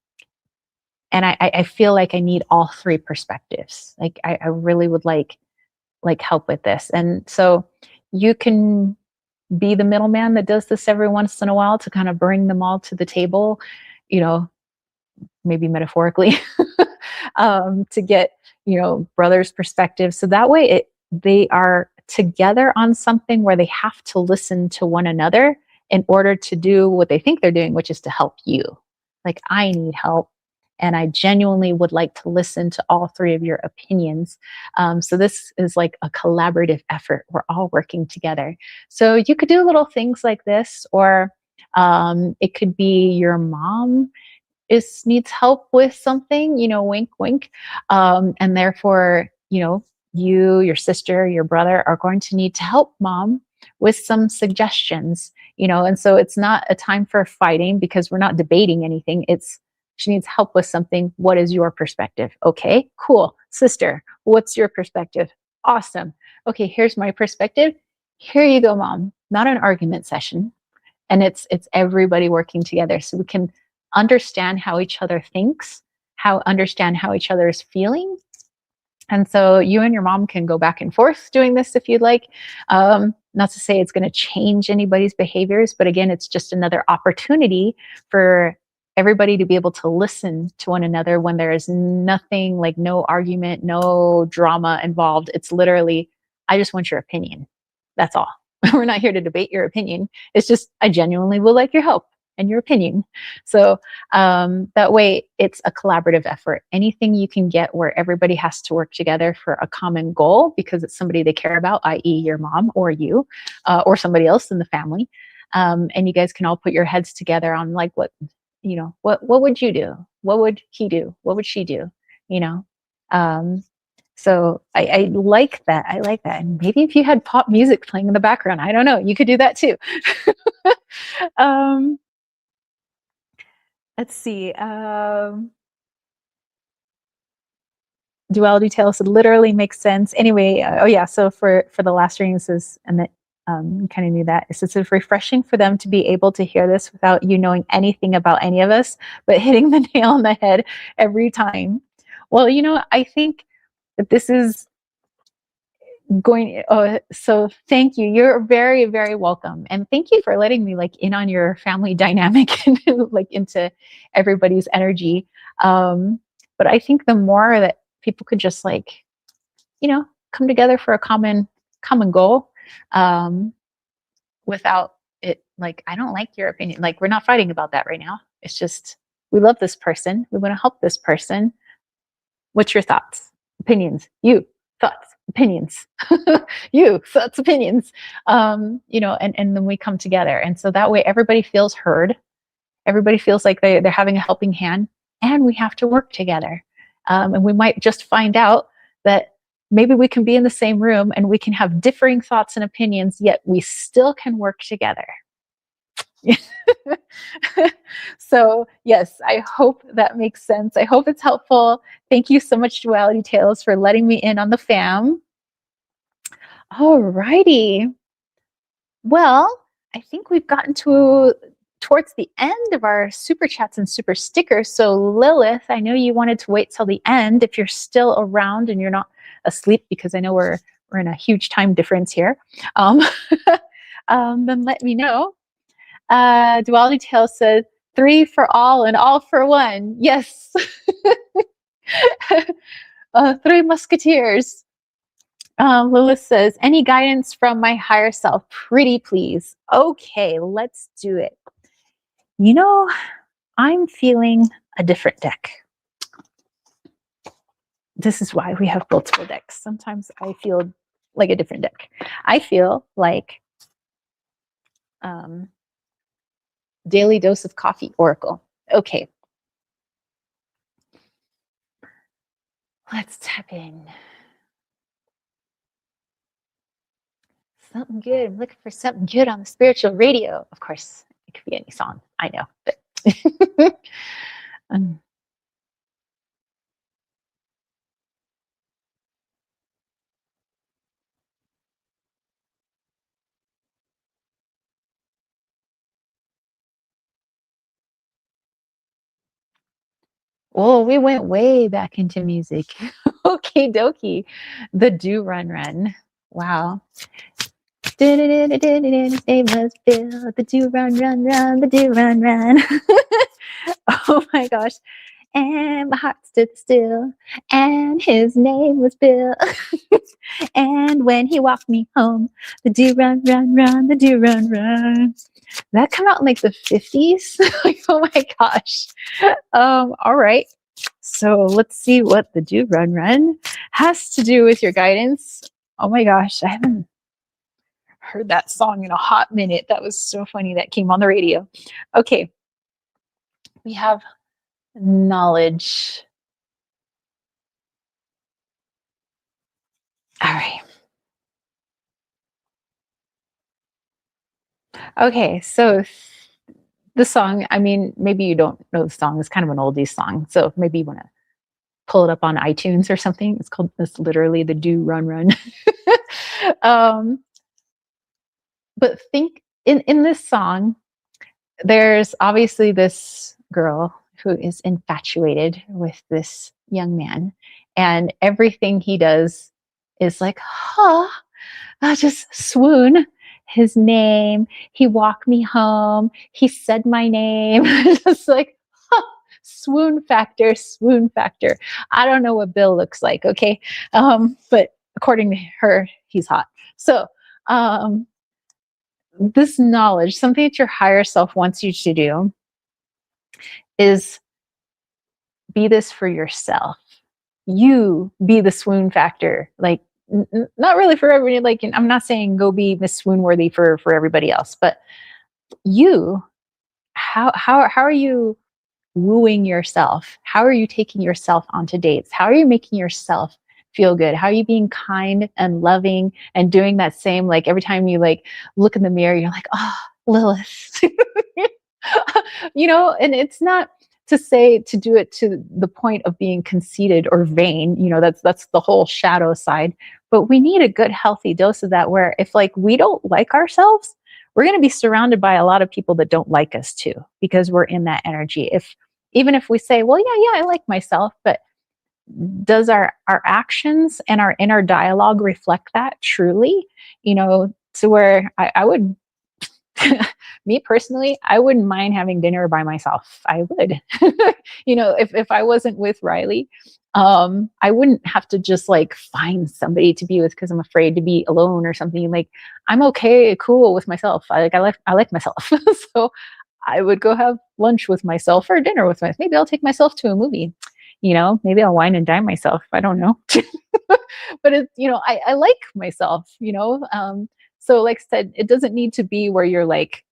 and I feel like I need all three perspectives. Like I really would like help with this. And so you can be the middleman that does this every once in a while to kind of bring them all to the table, you know, maybe metaphorically, to get, brothers' perspective. So that way they are together on something where they have to listen to one another in order to do what they think they're doing, which is to help you. Like, I need help. And I genuinely would like to listen to all three of your opinions. So this is like a collaborative effort. We're all working together. So you could do little things like this, or it could be your mom needs help with something, wink, wink. And therefore, you, your sister, your brother are going to need to help mom with some suggestions, and so it's not a time for fighting because we're not debating anything. It's she needs help with something. What is your perspective? Okay, cool. Sister, what's your perspective? Awesome. Okay, here's my perspective. Here you go, mom. Not an argument session, and it's everybody working together so we can understand how each other thinks, understand how each other is feeling. And so you and your mom can go back and forth doing this if you'd like. Not to say it's going to change anybody's behaviors, but again, it's just another opportunity for everybody to be able to listen to one another when there is nothing, like no argument, no drama involved. It's literally, I just want your opinion. That's all. We're not here to debate your opinion. It's just, I genuinely would like your help and your opinion. So that way it's a collaborative effort. Anything you can get where everybody has to work together for a common goal because it's somebody they care about, i.e. your mom or you, or somebody else in the family. And you guys can all put your heads together on like, what would you do? What would he do? What would she do? Um, so I like that. I like that. And maybe if you had pop music playing in the background, I don't know, you could do that too. um, let's see. Duality tales literally makes sense. Anyway, oh yeah. So for the last reading, this is, and that you kind of knew that. It says it's refreshing for them to be able to hear this without you knowing anything about any of us, but hitting the nail on the head every time. Well, I think that this is going so thank you, you're very, very welcome, and thank you for letting me like in on your family dynamic and like into everybody's energy. But I think the more that people could just like come together for a common goal, um without it, like, I don't like your opinion, like, we're not fighting about that right now. It's just, we love this person, we want to help this person. What's your thoughts, opinions? You, thoughts, opinions. You, thoughts, opinions. And then we come together. And so that way everybody feels heard. Everybody feels like they're having a helping hand, and we have to work together. And we might just find out that maybe we can be in the same room and we can have differing thoughts and opinions, yet we still can work together. So yes, I hope that makes sense. I hope it's helpful. Thank you so much, Duality Tales, for letting me in on the fam. All righty. Well, I think we've gotten towards the end of our super chats and super stickers. So Lilith, I know you wanted to wait till the end if you're still around and you're not asleep, because I know we're in a huge time difference here. Then let me know. Duality Tale said 3 for all and all for one. Yes. 3 musketeers. Lilith says, any guidance from my higher self? Pretty please. Okay, let's do it. I'm feeling a different deck. This is why we have multiple decks. Sometimes I feel like a different deck. I feel like Daily Dose of Coffee Oracle. Okay. Let's tap in. Something good. I'm looking for something good on the spiritual radio. Of course, it could be any song. I know, but Well, we went way back into music. Okie dokie. The Do Run Run. Wow. His name was Bill. The Do Run Run Run. The Do Run Run. Oh my gosh. And my heart stood still. And his name was Bill. And when he walked me home, the do run, run, run, the do run, run. That come out in like the 50s. Like, oh my gosh. All right. So let's see what the do run, run has to do with your guidance. Oh my gosh. I haven't heard that song in a hot minute. That was so funny. That came on the radio. Okay. We have knowledge. All right. Okay, so the song, I mean, maybe you don't know the song. It's kind of an oldies song. So maybe you want to pull it up on iTunes or something. It's literally the Do Run Run. um, but think in this song, there's obviously this girl who is infatuated with this young man, and everything he does is like, huh, I just swoon. His name, he walked me home, he said my name. Just like, huh, swoon factor, swoon factor. I don't know what Bill looks like, okay? But according to her, he's hot. So, this knowledge, something that your higher self wants you to do, is be this for yourself. You be the swoon factor. Like, not really for everybody. Like, I'm not saying go be Miss Swoon worthy for everybody else, but you, how are you wooing yourself? How are you taking yourself onto dates? How are you making yourself feel good? How are you being kind and loving and doing that same, like every time you like look in the mirror, you're like, oh, Lilith. And it's not to say to do it to the point of being conceited or vain. That's the whole shadow side. But we need a good healthy dose of that, where if like we don't like ourselves, we're going to be surrounded by a lot of people that don't like us too, because we're in that energy. If even if we say, well, yeah, I like myself, but does our actions and our inner dialogue reflect that truly? To where I would, me personally, I wouldn't mind having dinner by myself. I would. If I wasn't with Riley, I wouldn't have to just like find somebody to be with because I'm afraid to be alone or something. Like, I'm okay, cool with myself. I like myself. So I would go have lunch with myself or dinner with myself. Maybe I'll take myself to a movie. Maybe I'll wine and dine myself. I don't know. But I like myself. So like I said, it doesn't need to be where you're like,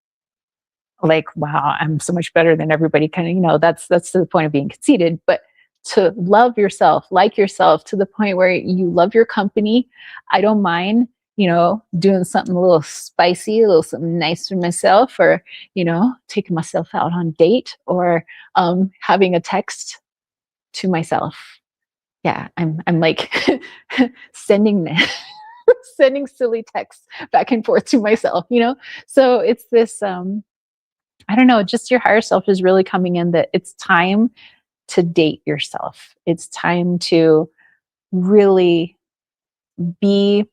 wow, I'm so much better than everybody. Kind of, that's to the point of being conceited, but to love yourself, like yourself to the point where you love your company. I don't mind, doing something a little spicy, a little something nice for myself, or, taking myself out on date, or having a text to myself. Yeah, I'm like sending sending silly texts back and forth to myself. So it's this I don't know, just your higher self is really coming in that it's time to date yourself. It's time to really be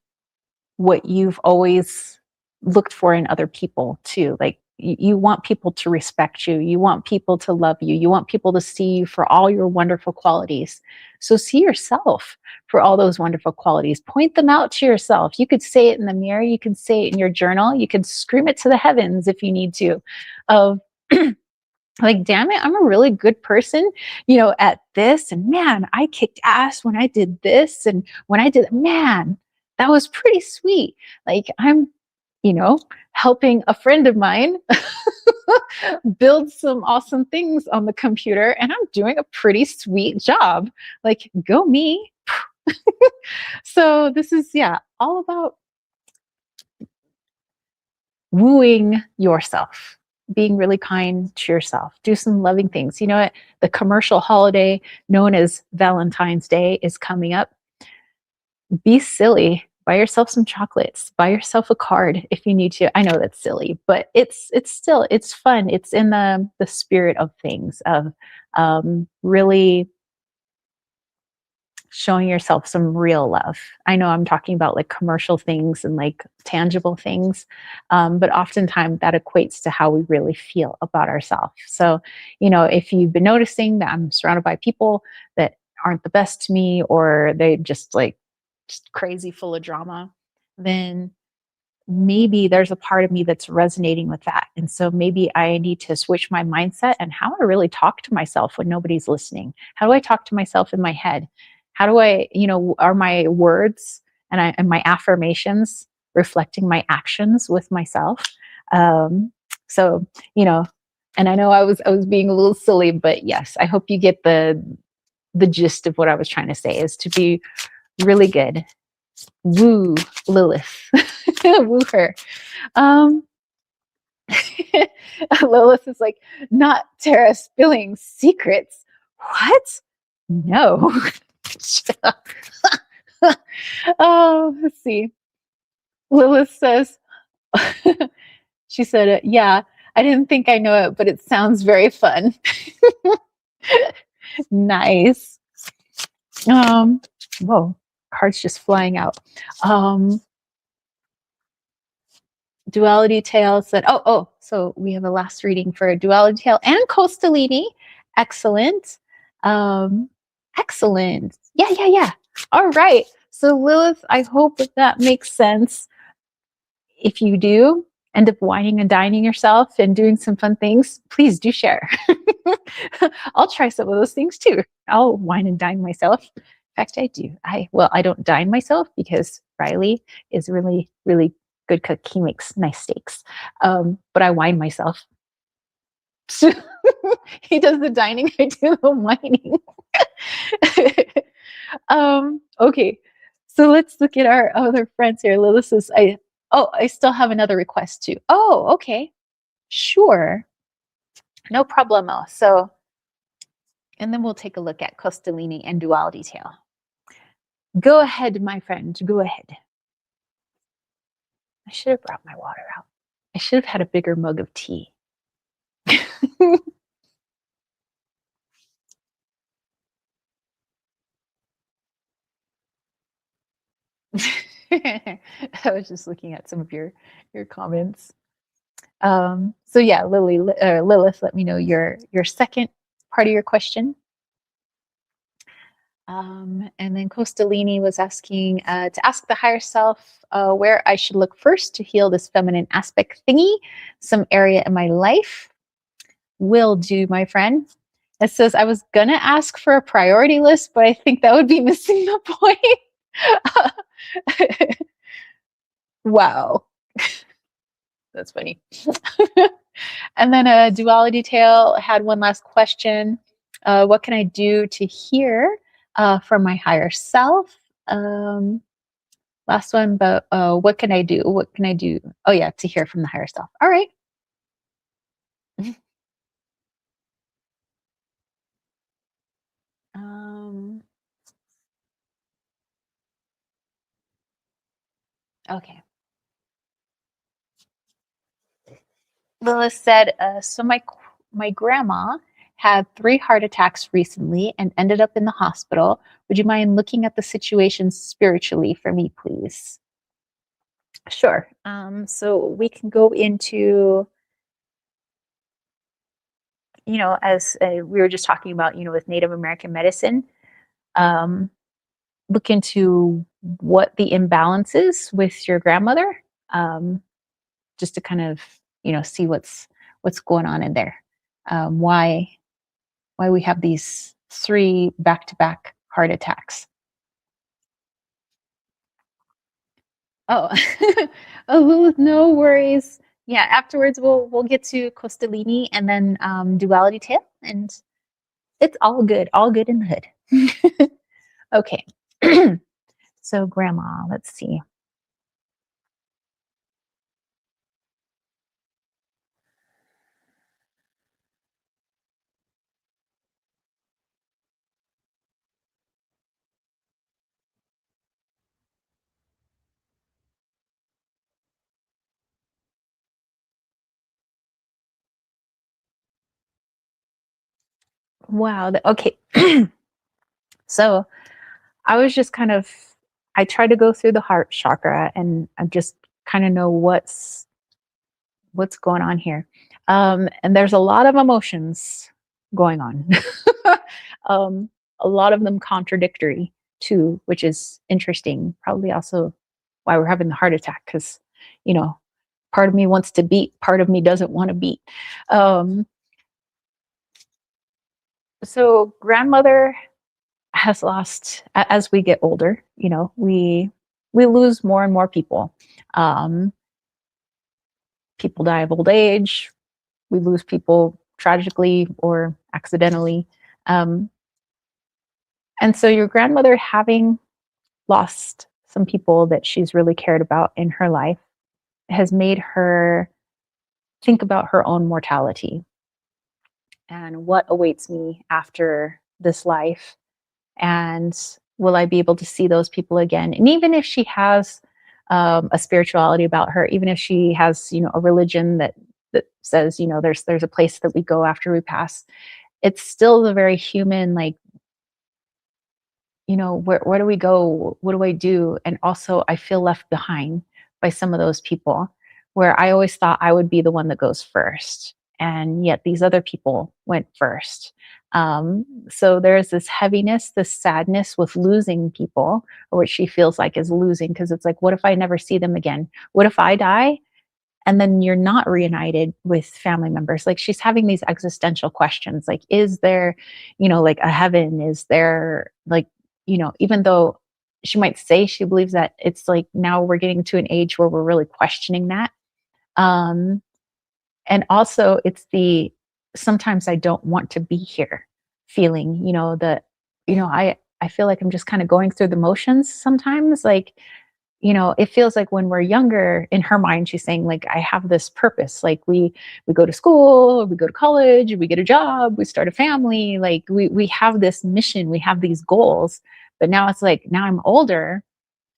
what you've always looked for in other people too. Like, you want people to respect you. You want people to love you. You want people to see you for all your wonderful qualities. So see yourself for all those wonderful qualities. Point them out to yourself. You could say it in the mirror. You can say it in your journal. You can scream it to the heavens if you need to. Of like, damn it, I'm a really good person, at this. And man, I kicked ass when I did this. And when I did, man, that was pretty sweet. Like, I'm, helping a friend of mine build some awesome things on the computer, and I'm doing a pretty sweet job. Like, go me. So this is, yeah, all about wooing yourself, being really kind to yourself, do some loving things. You know what? The commercial holiday known as Valentine's Day is coming up. Be silly. buy yourself some chocolates, buy yourself a card if you need to. I know that's silly, but it's still it's fun. It's in the spirit of things of really showing yourself some real love. I know I'm talking about like commercial things and like tangible things, but oftentimes that equates to how we really feel about ourselves. So, if you've been noticing that I'm surrounded by people that aren't the best to me, or they just like just crazy full of drama, then maybe there's a part of me that's resonating with that. And so maybe I need to switch my mindset and how I really talk to myself when nobody's listening. How do I talk to myself in my head? How do I, are my words and my affirmations reflecting my actions with myself? So, and I know I was being a little silly, but yes, I hope you get the gist of what I was trying to say is to be really good. Woo Lilith. Woo her. Um, Lilith is like, not Tara spilling secrets. What? No. Oh, let's see. Lilith says, she said, yeah, I didn't think I know it, but it sounds very fun. Nice. Whoa, cards just flying out. Duality Tale said, so we have a last reading for Duality Tale and Costalini. Excellent. Um, Excellent. Yeah. All right. So Lilith, I hope that makes sense. If you do end up whining and dining yourself and doing some fun things, please do share. I'll try some of those things too. I'll wine and dine myself. In fact, I do. I don't dine myself because Riley is really, really good cook. He makes nice steaks. But I wine myself. He does the dining, I do the whining. Okay. So let's look at our other friends here. Lilith says, I still have another request too. Oh, okay. Sure. No problemo. So, and then we'll take a look at Costalini and Duality Tale. Go ahead, my friend. Go ahead. I should have brought my water out. I should have had a bigger mug of tea. I was just looking at some of your comments. So yeah, Lilith, let me know your second part of your question. And then Costalini was asking to ask the higher self where I should look first to heal this feminine aspect thingy, some area in my life. Will do, my friend. It says, I was going to ask for a priority list, but I think that would be missing the point. Wow. That's funny. And then a Duality Tale had one last question. What can I do to hear from my higher self? Last one, but what can I do? What can I do? Oh, yeah, to hear from the higher self. All right. Okay. Lilith said, so my grandma had 3 heart attacks recently and ended up in the hospital. Would you mind looking at the situation spiritually for me, please? Sure. So we can go into, as we were just talking about, with Native American medicine, um, look into what the imbalance is with your grandmother, just to kind of, see what's going on in there. Why we have these 3 back-to-back heart attacks. Oh, oh, Lilith, no worries. Yeah, afterwards we'll get to Costalini and then Duality Tale, and it's all good in the hood. Okay, so Grandma, let's see. Wow. Okay. So I was just kind of, I try to go through the heart chakra and I just kind of know what's going on here. And there's a lot of emotions going on. um, a lot of them contradictory too, which is interesting. Probably also why we're having the heart attack because, you know, part of me wants to beat, part of me doesn't want to beat. Um, so grandmother has lost as we get older. You know, we lose more and more people. Um, People die of old age. We lose people tragically or accidentally. Um, and so your grandmother having lost some people that she's really cared about in her life has made her think about her own mortality and what awaits me after this life, and will I be able to see those people again? And even if she has a spirituality about her, even if she has, you know, a religion that says, you know, there's a place that we go after we pass, it's still the very human, like, you know, where do we go? What do I do? And also, I feel left behind by some of those people where I always thought I would be the one that goes first. And yet these other people went first. So there's this heaviness, this sadness with losing people, or what she feels like is losing, because it's like, what if I never see them again? What if I die and then you're not reunited with family members? Like, she's having these existential questions, like, is there, you know, like a heaven? Is there, like, you know, even though she might say she believes that, it's like now we're getting to an age where we're really questioning that. um and also it's the sometimes I don't want to be here feeling, you know, that, you know, I feel like I'm just kind of going through the motions sometimes. Like, you know, it feels like when we're younger, in her mind she's saying, like, I have this purpose, like we go to school, we go to college, we get a job, we start a family, like we have this mission, we have these goals. But now it's like, now I'm older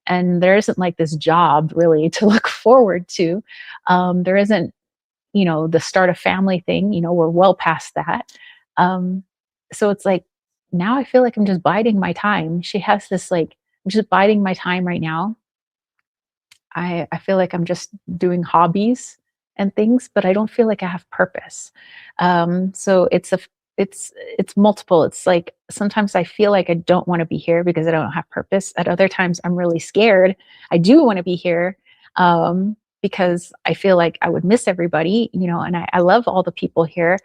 and there isn't like this job really to look forward to. There isn't, you know, the start a family thing, you know, we're well past that. um so it's like, now I feel like I'm just biding my time. She has this, like, I'm just biding my time right now. I feel like I'm just doing hobbies and things, but I don't feel like I have purpose. So it's multiple. It's like sometimes I feel like I don't want to be here because I don't have purpose. At other times, I'm really scared. I do want to be here, because I feel like I would miss everybody, you know, and I love all the people here.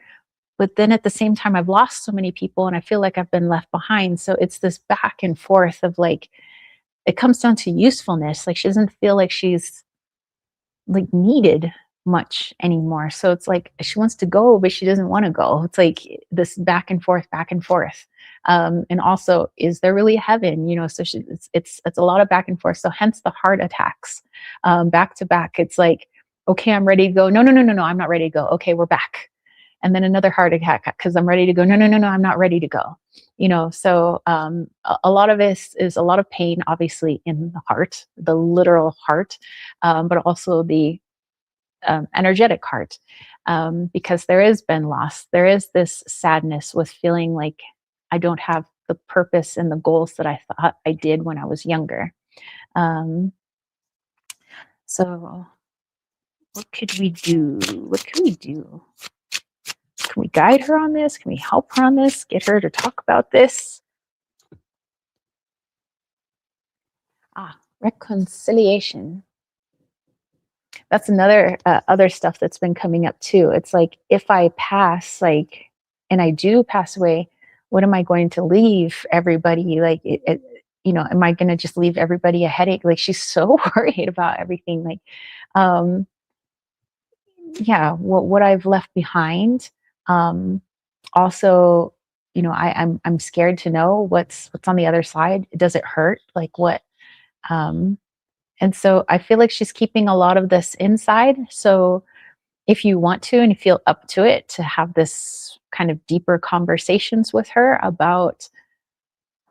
But then at the same time, I've lost so many people, and I feel like I've been left behind. So it's this back and forth of like, it comes down to usefulness. Like, she doesn't feel like she's like needed much anymore. So it's like she wants to go, but she doesn't want to go. It's like this back and forth, back and forth. And also, is there really a heaven? You know, so it's a lot of back and forth. So hence the heart attacks, back to back. It's like, okay, I'm ready to go. No, no, no, no, no, I'm not ready to go. Okay, we're back. And then another heart attack because I'm ready to go. No, no, no, no, I'm not ready to go. You know, so a lot of this is a lot of pain, obviously, in the heart, the literal heart, but also the energetic heart, because there has been loss. There is this sadness with feeling like I don't have the purpose and the goals that I thought I did when I was younger. Um, so, what could we do? What can we do? Can we guide her on this? Can we help her on this? Get her to talk about this? Reconciliation. That's another other stuff that's been coming up too. It's like, if I pass, like, and I do pass away, what am I going to leave everybody? Like, you know, am I going to just leave everybody a headache? Like, she's so worried about everything. Like, um, yeah, what I've left behind. Um, Also, you know, I'm scared to know what's on the other side. Does it hurt? Like, what? Um, and so I feel like she's keeping a lot of this inside. So if you want to and you feel up to it, to have this kind of deeper conversations with her about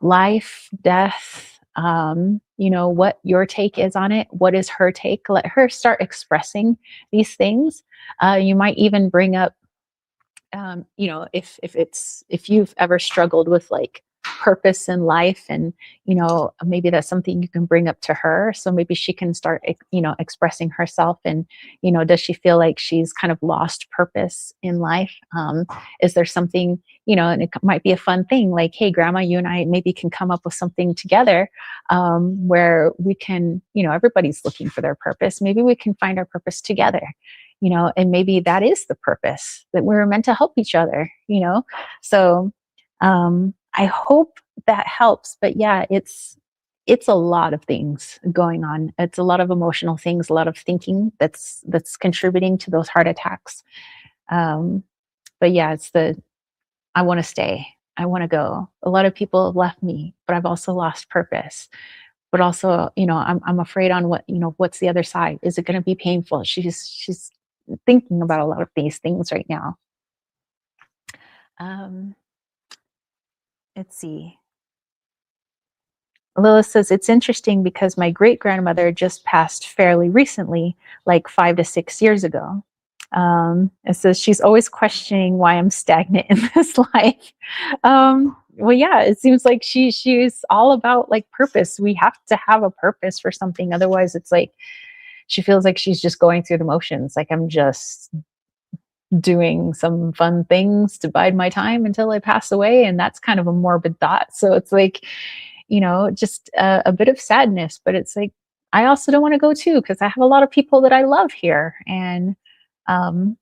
life, death, you know, what your take is on it, what is her take, let her start expressing these things. You might even bring up if you've ever struggled with like purpose in life, and maybe that's something you can bring up to her, so maybe she can start expressing herself. And does she feel like she's kind of lost purpose in life? Is there something, and it might be a fun thing, like, hey grandma, you and I maybe can come up with something together, where we can, everybody's looking for their purpose, maybe we can find our purpose together. And maybe that is the purpose, that we're meant to help each other. So I hope that helps. But yeah, it's a lot of things going on. It's a lot of emotional things, a lot of thinking that's contributing to those heart attacks. But yeah, I want to stay. I want to go. A lot of people have left me, but I've also lost purpose. But also, I'm afraid on what's the other side? Is it going to be painful? She's thinking about a lot of these things right now. Um, let's see. Lilith says, it's interesting because my great grandmother just passed fairly recently, like 5 to 6 years ago. It says she's always questioning why I'm stagnant in this life. Well, yeah, it seems like she's all about like purpose. We have to have a purpose for something. Otherwise, it's like she feels like she's just going through the motions. Like, I'm just doing some fun things to bide my time until I pass away. And that's kind of a morbid thought. So it's like, just a bit of sadness, but it's like, I also don't want to go too, because I have a lot of people that I love here. And, and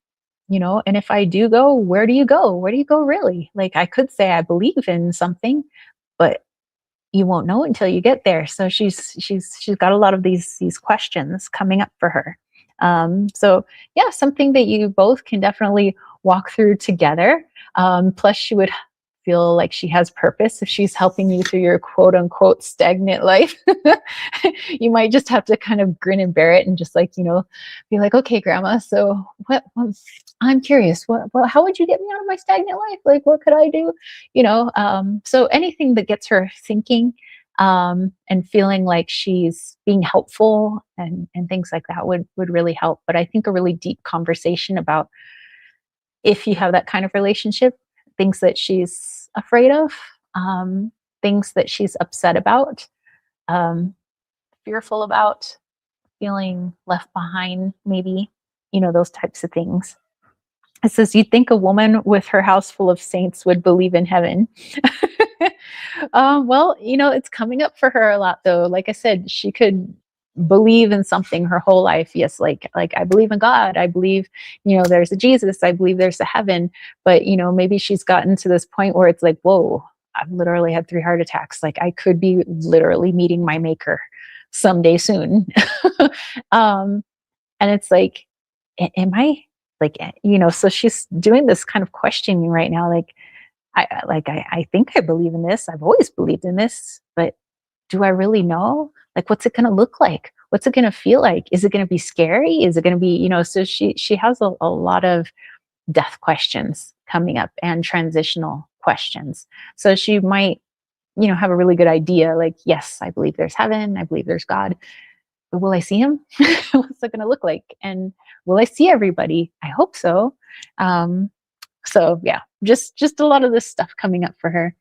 if I do go, where do you go? Where do you go really? Like, I could say I believe in something, but you won't know until you get there. So she's got a lot of these questions coming up for her. So yeah, something that you both can definitely walk through together. Plus, she would feel like she has purpose if she's helping you through your quote unquote stagnant life. You might just have to kind of grin and bear it and just like, be like, okay, grandma, so what, I'm curious, how would you get me out of my stagnant life? Like, what could I do? So anything that gets her thinking, and feeling like she's being helpful and things like that would really help. But I think a really deep conversation about, if you have that kind of relationship, things that she's afraid of, things that she's upset about, um, fearful about, feeling left behind, maybe, those types of things. It says, you'd think a woman with her house full of saints would believe in heaven. Well, it's coming up for her a lot, though. Like I said, she could believe in something her whole life. Yes, like I believe in God. I believe, there's a Jesus. I believe there's a heaven. But, maybe she's gotten to this point where it's like, whoa, I've literally had 3 heart attacks. Like, I could be literally meeting my maker someday soon. And it's like, am I like, so she's doing this kind of questioning right now. Like, I think I believe in this. I've always believed in this, but do I really know? Like, what's it going to look like? What's it going to feel like? Is it going to be scary? Is it going to be, so she has a lot of death questions coming up and transitional questions. So she might, have a really good idea. Like, yes, I believe there's heaven. I believe there's God. But will I see him? What's it going to look like? And will I see everybody? I hope so. So yeah, just a lot of this stuff coming up for her.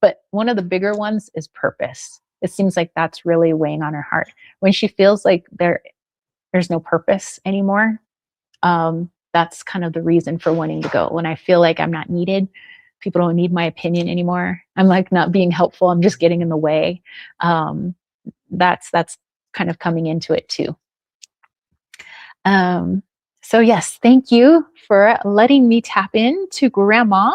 But one of the bigger ones is purpose. It seems like that's really weighing on her heart. When she feels like there's no purpose anymore, that's kind of the reason for wanting to go. When I feel like I'm not needed, people don't need my opinion anymore, I'm like not being helpful, I'm just getting in the way. That's kind of coming into it too. So yes, thank you for letting me tap in to grandma.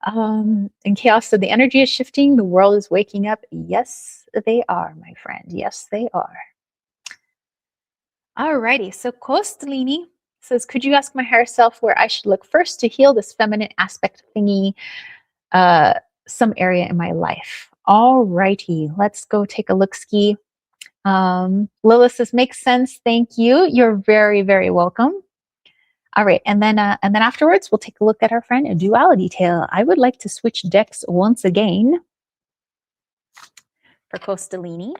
And Chaos said, the energy is shifting, the world is waking up. Yes, they are, my friend. Yes, they are. Alrighty, so Kostalini says, could you ask my higher self where I should look first to heal this feminine aspect thingy, some area in my life? Alrighty, let's go take a look-ski. Lilith says, makes sense. Thank you. You're very, very welcome. All right, and then afterwards, we'll take a look at our friend, a duality tale. I would like to switch decks once again for Kostalini,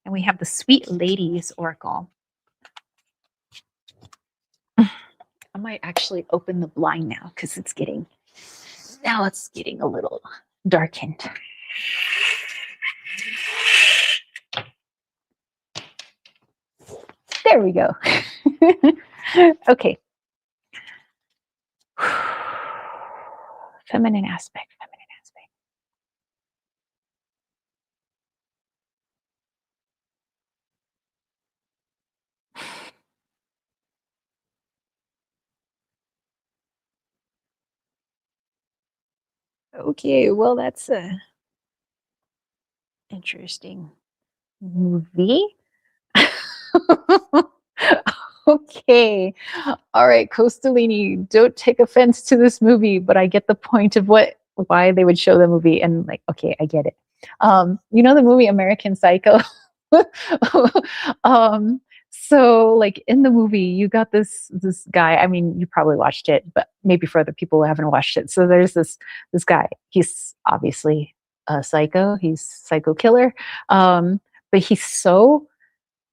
and we have the Sweet Ladies Oracle. I might actually open the blind now because it's getting a little darkened. There we go. Okay. Feminine aspect. Okay, well, that's a interesting movie. Okay. All right, Costalini, don't take offense to this movie, but I get the point of why they would show the movie, and like, okay, I get it. You know the movie American Psycho? um, so like in the movie, you got this guy. I mean, you probably watched it, but maybe for other people who haven't watched it. So there's this guy. He's obviously a psycho. He's psycho killer. But he's so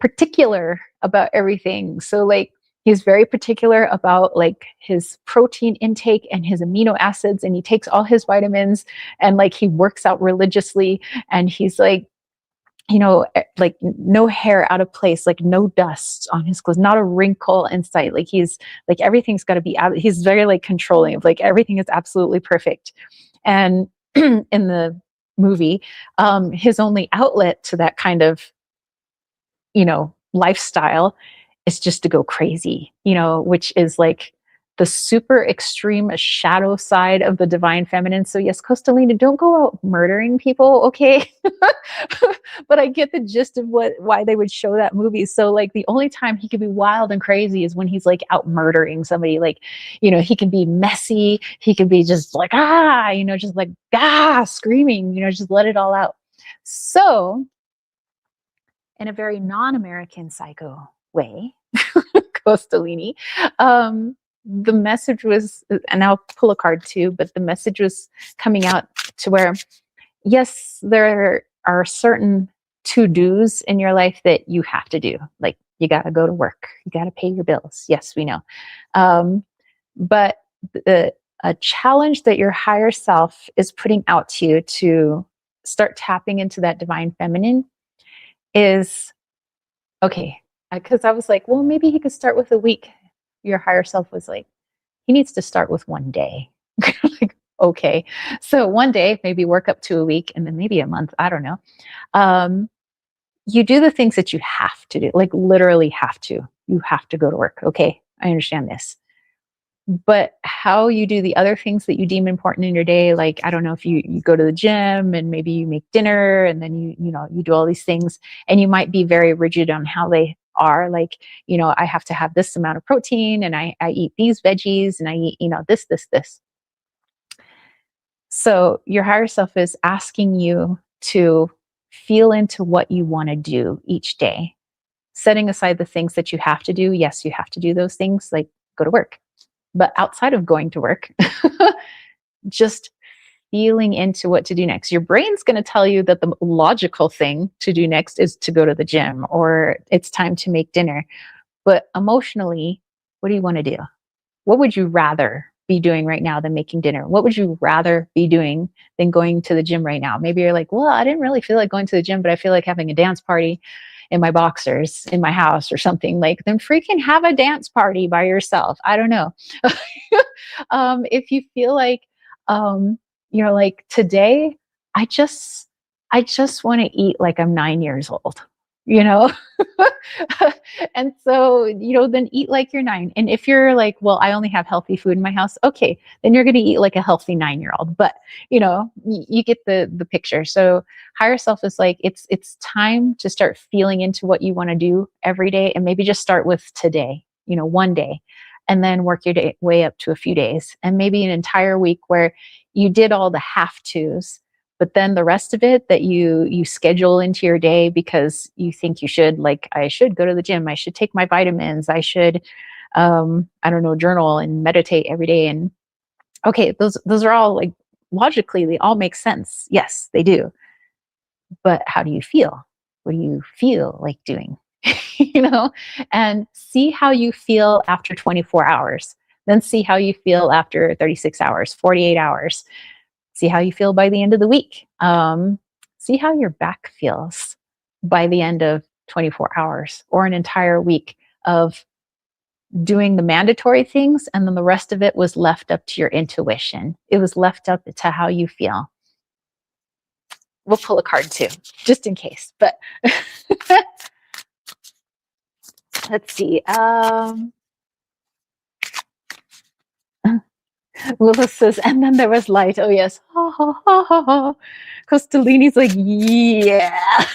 particular about everything. So like he's very particular about like his protein intake and his amino acids, and he takes all his vitamins, and like he works out religiously, and he's like, like no hair out of place, like no dust on his clothes, not a wrinkle in sight. Like he's like everything's got to be out. He's very like controlling of like everything is absolutely perfect. And in the movie, his only outlet to that kind of lifestyle is just to go crazy, which is like the super extreme shadow side of the divine feminine. So yes, Costalina, don't go out murdering people, okay? But I get the gist of why they would show that movie. So like the only time he could be wild and crazy is when he's like out murdering somebody. Like, he can be messy, he could be just like just like screaming, just let it all out. So in a very non-American Psycho way, Costalini, the message was, and I'll pull a card too, but the message was coming out to where, yes, there are certain to-dos in your life that you have to do. Like you got to go to work, you got to pay your bills. Yes, we know. But a challenge that your higher self is putting out to you to start tapping into that divine feminine is, okay, because I was like, well, maybe he could start with a week. Your higher self was like, he needs to start with one day. Like, okay. So one day, maybe work up to a week and then maybe a month. I don't know. You do the things that you have to do, like literally have to. You have to go to work. Okay. I understand this. But how you do the other things that you deem important in your day, like I don't know, if you go to the gym and maybe you make dinner and then you do all these things, and you might be very rigid on how they are, like I have to have this amount of protein, and I eat these veggies, and I eat this. So your higher self is asking you to feel into what you want to do each day, setting aside the things that you have to do. Yes, you have to do those things, like go to work. But outside of going to work, just feeling into what to do next. Your brain's going to tell you that the logical thing to do next is to go to the gym, or it's time to make dinner. But emotionally, what do you want to do? What would you rather be doing right now than making dinner? What would you rather be doing than going to the gym right now? Maybe you're like, well, I didn't really feel like going to the gym, but I feel like having a dance party in my boxers in my house or something. Like, then freaking have a dance party by yourself. I don't know. If you feel like like today, I just want to eat like I'm 9 years old, you know? And so, then eat like you're 9. And if you're like, well, I only have healthy food in my house, okay, then you're going to eat like a healthy 9-year-old. But, you get the picture. So higher self is like, it's time to start feeling into what you want to do every day, and maybe just start with today, one day, and then work your way up to a few days, and maybe an entire week where you did all the have tos, but then the rest of it that you schedule into your day because you think you should, like, I should go to the gym, I should take my vitamins, I should I don't know, journal and meditate every day. And okay, those are all, like, logically they all make sense. Yes, they do. But how do you feel? What do you feel like doing? you know and see how you feel after 24 hours. Then see how you feel after 36 hours, 48 hours. See how you feel by the end of the week. See how your back feels by the end of 24 hours or an entire week of doing the mandatory things. And then the rest of it was left up to your intuition. It was left up to how you feel. We'll pull a card too, just in case. But let's see. Lilith says, and then there was light. Oh, yes. Ha, ha, ha, ha, ha. Costolini's like, yeah.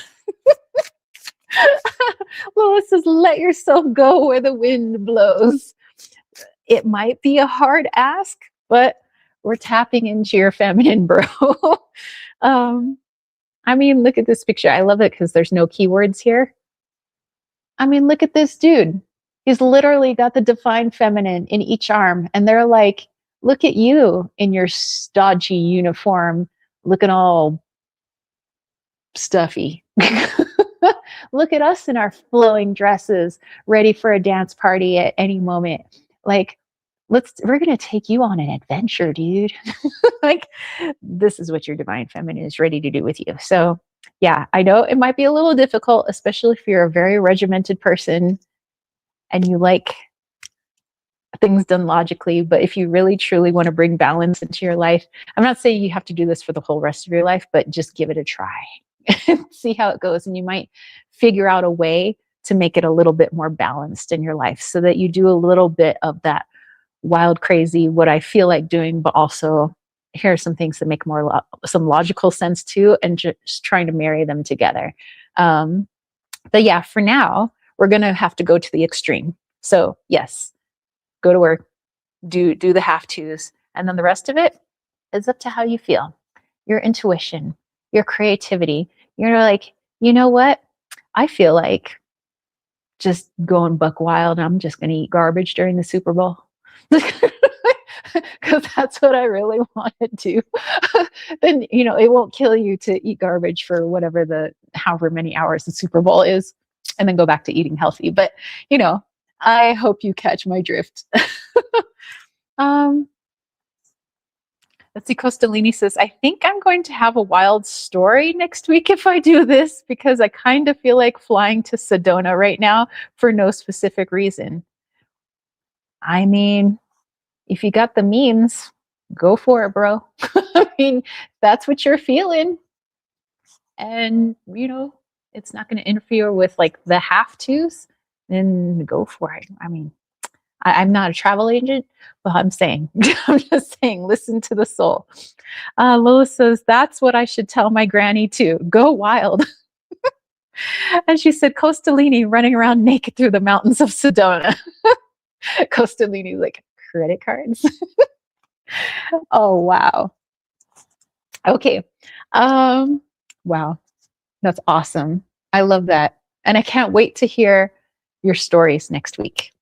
Lilith says, let yourself go where the wind blows. It might be a hard ask, but we're tapping into your feminine, bro. I mean, look at this picture. I love it because there's no keywords here. I mean, look at this dude. He's literally got the divine feminine in each arm. And they're like, look at you in your stodgy uniform, looking all stuffy. Look at us in our flowing dresses, ready for a dance party at any moment. Like, we're going to take you on an adventure, dude. Like, this is what your divine feminine is ready to do with you. So, yeah, I know it might be a little difficult, especially if you're a very regimented person and you like things done logically. But if you really truly want to bring balance into your life, I'm not saying you have to do this for the whole rest of your life, but just give it a try. See how it goes. And you might figure out a way to make it a little bit more balanced in your life so that you do a little bit of that wild, crazy, what I feel like doing, but also here are some things that make more some logical sense too, and just trying to marry them together. But yeah, for now, we're going to have to go to the extreme. So yes, go to work, do the have tos, and then the rest of it is up to how you feel, your intuition, your creativity. You're like, you know what? I feel like just going buck wild. I'm just going to eat garbage during the Super Bowl. Because that's what I really want to do. Then, it won't kill you to eat garbage for however many hours the Super Bowl is, and then go back to eating healthy. But, I hope you catch my drift. Let's see, Costolini says, I think I'm going to have a wild story next week if I do this, because I kind of feel like flying to Sedona right now for no specific reason. I mean, if you got the means, go for it, bro. I mean, that's what you're feeling. And, it's not going to interfere with like the have tos, then go for it. I mean, I'm not a travel agent, but I'm just saying, listen to the soul. Lois says, that's what I should tell my granny too. Go wild. And she said, Costolini running around naked through the mountains of Sedona. Costolini, like, credit cards. Oh, wow. Okay. Wow. That's awesome. I love that. And I can't wait to hear your stories next week.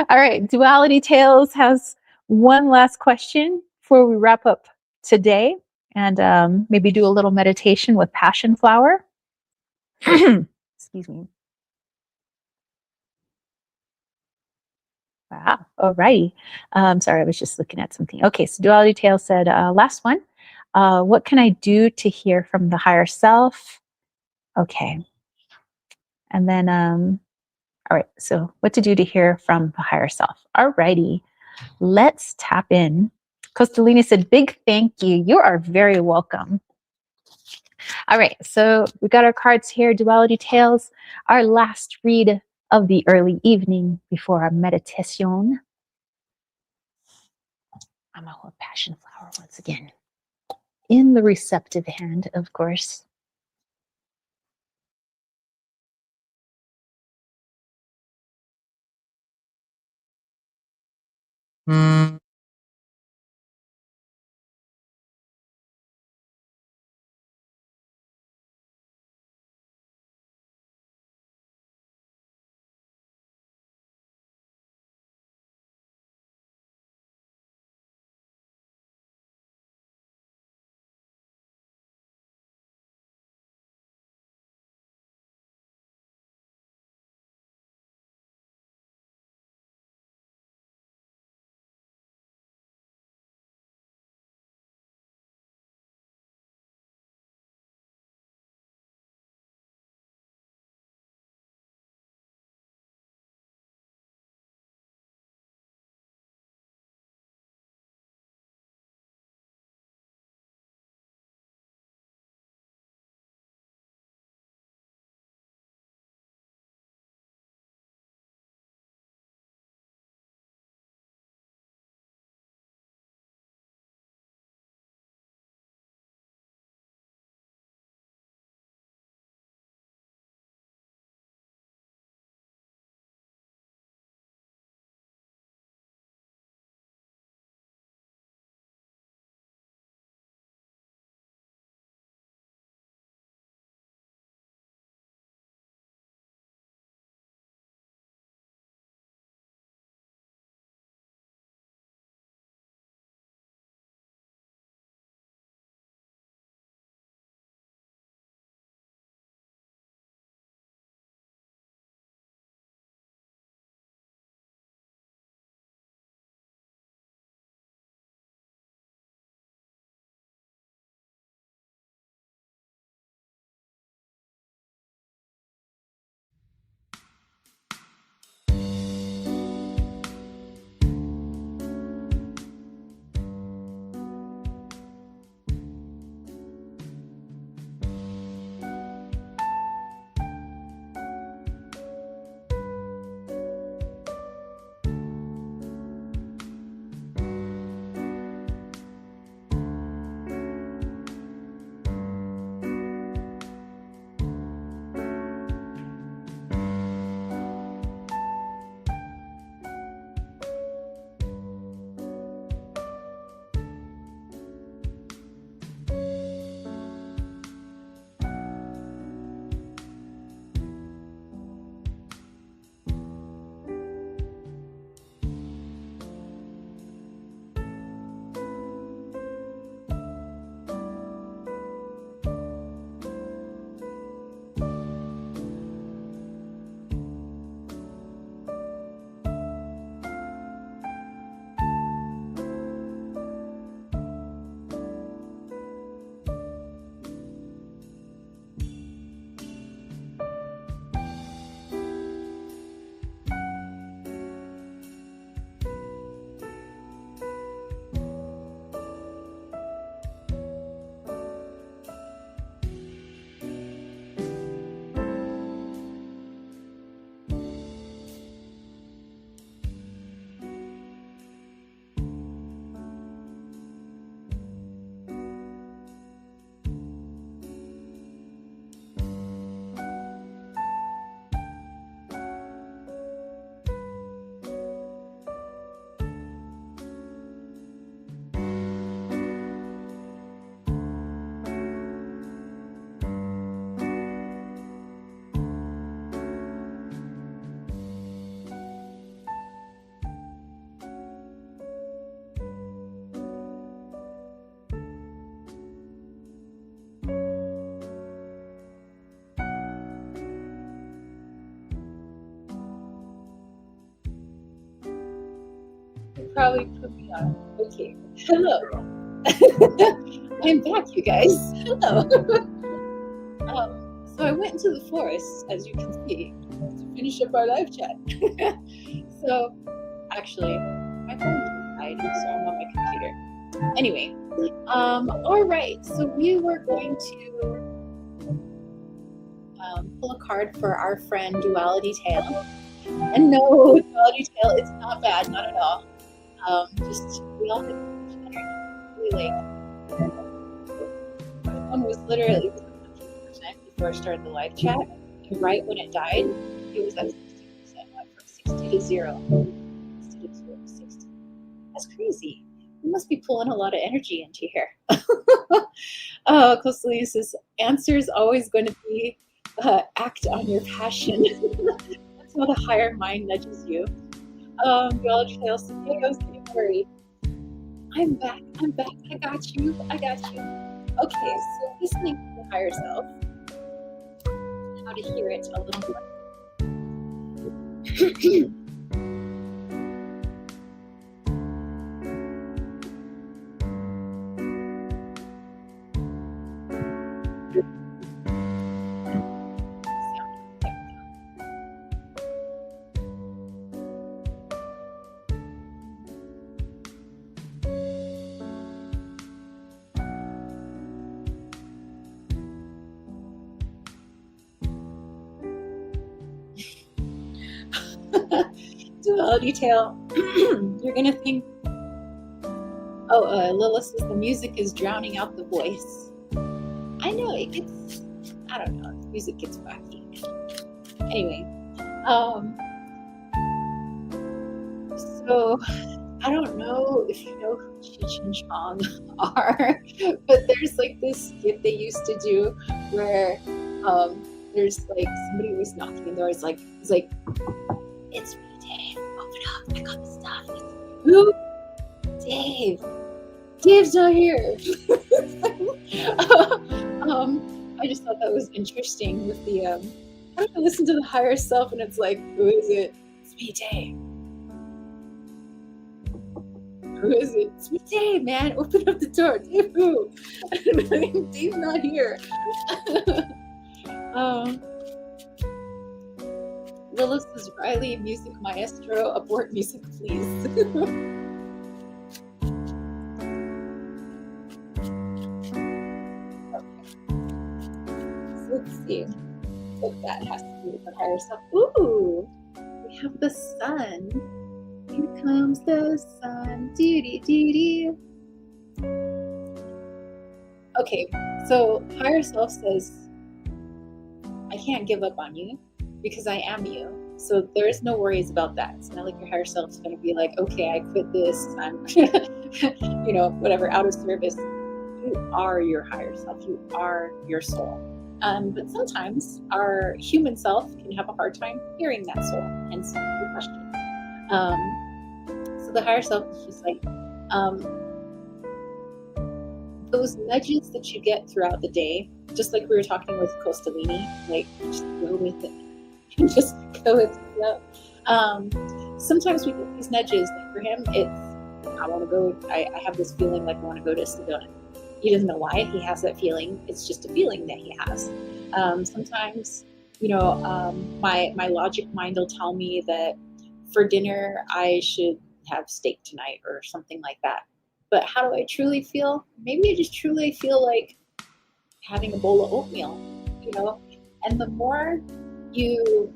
All right. Duality Tales has one last question before we wrap up today, and maybe do a little meditation with passion flower. Excuse me. Wow. All righty. Sorry, I was just looking at something. Okay. So Duality Tales said, last one. What can I do to hear from the higher self? Okay. And then, all right. So what to do to hear from the higher self? All righty. Let's tap in. Costolini said, big thank you. You are very welcome. All right, so we got our cards here, Duality Tales, our last read of the early evening before our meditation. I'm going to hold Passion Flower once again. In the receptive hand, of course. probably put me on. Okay. Hello. I'm back, you guys. Hello. So I went into the forest, as you can see, to finish up our live chat. So actually, my phone died, so I'm on my computer. Anyway, all right. So we were going to pull a card for our friend Duality Tail. And no, Duality Tail, it's not bad, not at all. Just we all have energy. Really, my phone was literally 100% before I started the live chat, and right when it died, it was at 60%. Went from 60 to 0. 60 to 0 to 60. That's crazy. We must be pulling a lot of energy into here. Cosily says, answer is always going to be act on your passion. That's how the higher mind nudges you. Duality Tail says, hey, I was getting worried. I'm back. I got you. Okay, so listening to the higher self, how to hear it a little more. Duality Tail, you're gonna think, Lila says the music is drowning out the voice. I know, it gets, I don't know, the music gets wacky. Anyway, so I don't know if you know who Cheech and Chong are, but there's like this skit they used to do where there's like somebody was knocking the door. It's like, it's me, Dave. Open up. I got the stuff. Who? Dave. Dave's not here. I just thought that was interesting with the how do I listen to the higher self and it's like, who is it? It's me, Dave. Who is it? It's me, Dave, man. Open up the door. Dave, who? Dave's not here. Lilith says, Riley, music maestro, abort music, please. So let's see what that has to do with the higher self. Ooh, we have the sun. Here comes the sun. Doo-dee-doo-dee. Okay, so higher self says, I can't give up on you because I am you. So there's no worries about that. It's not like your higher self is going to be like, okay, I quit this. I'm, whatever, out of service. You are your higher self. You are your soul. But sometimes our human self can have a hard time hearing that soul, hence the question. So the higher self is just like, those nudges that you get throughout the day, just like we were talking with Costalini, like just go with it. Just go with it. Sometimes we get these nudges. Like for him, it's I want to go. I have this feeling like I want to go to Sedona. He doesn't know why he has that feeling. It's just a feeling that he has. Sometimes, my logic mind will tell me that for dinner I should have steak tonight or something like that. But how do I truly feel? Maybe I just truly feel like having a bowl of oatmeal, And the more you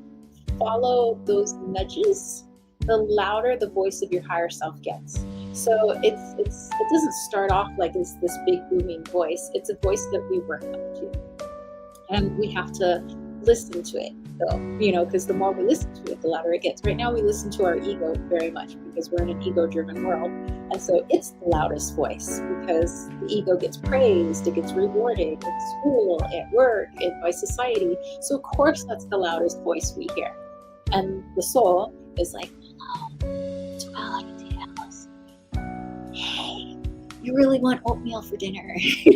follow those nudges, the louder the voice of your higher self gets. So it doesn't start off like this big booming voice. It's a voice that we work up to, and we have to listen to it. So because the more we listen to it, the louder it gets. Right now, we listen to our ego very much because we're in an ego-driven world, and so it's the loudest voice because the ego gets praised, it gets rewarded at school, at work, by society. So of course, that's the loudest voice we hear, and the soul is like, hello, Duality Tales. Hey, you really want oatmeal for dinner?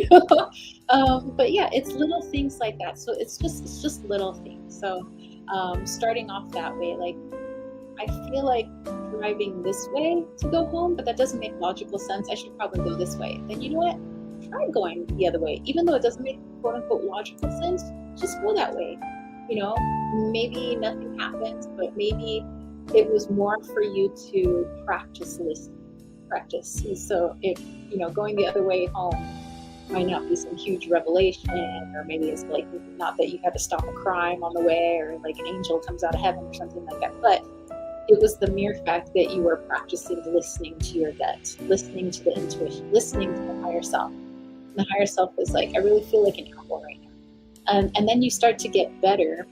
But yeah, it's little things like that. So it's just little things. So starting off that way, like I feel like driving this way to go home, but that doesn't make logical sense. I should probably go this way. Then you know what? Try going the other way. Even though it doesn't make quote unquote logical sense, just go that way. You know, maybe nothing happens, but maybe it was more for you to practice listening. Practice. So if, you know, going the other way home might not be some huge revelation, or maybe it's like not that you had to stop a crime on the way, or like an angel comes out of heaven or something like that, but it was the mere fact that you were practicing listening to your gut, listening to the intuition, listening to the higher self. And the higher self is like, I really feel like an apple right now. And then you start to get better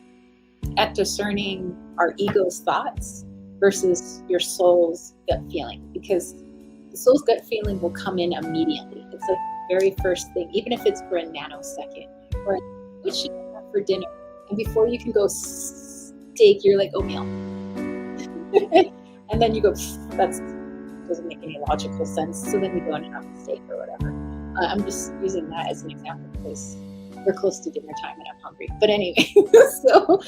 at discerning our ego's thoughts versus your soul's gut feeling, because the soul's gut feeling will come in immediately. It's like the very first thing, even if it's for a nanosecond. Or what should I have for dinner? And before you can go steak, you're like, oatmeal. And then you go, that doesn't make any logical sense. So then you go and have a steak or whatever. I'm just using that as an example because we're close to dinner time and I'm hungry. But anyway, so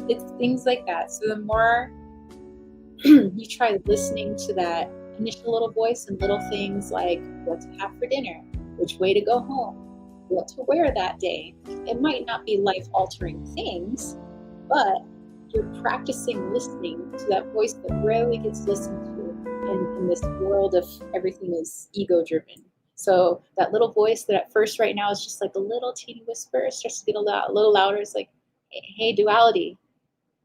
it's things like that. So the more you try listening to that initial little voice and little things like what to have for dinner, which way to go home, what to wear that day. It might not be life-altering things, but you're practicing listening to that voice that rarely gets listened to in this world of everything is ego-driven. So that little voice that at first right now is just like a little teeny whisper starts to get a little louder. It's like, hey, duality,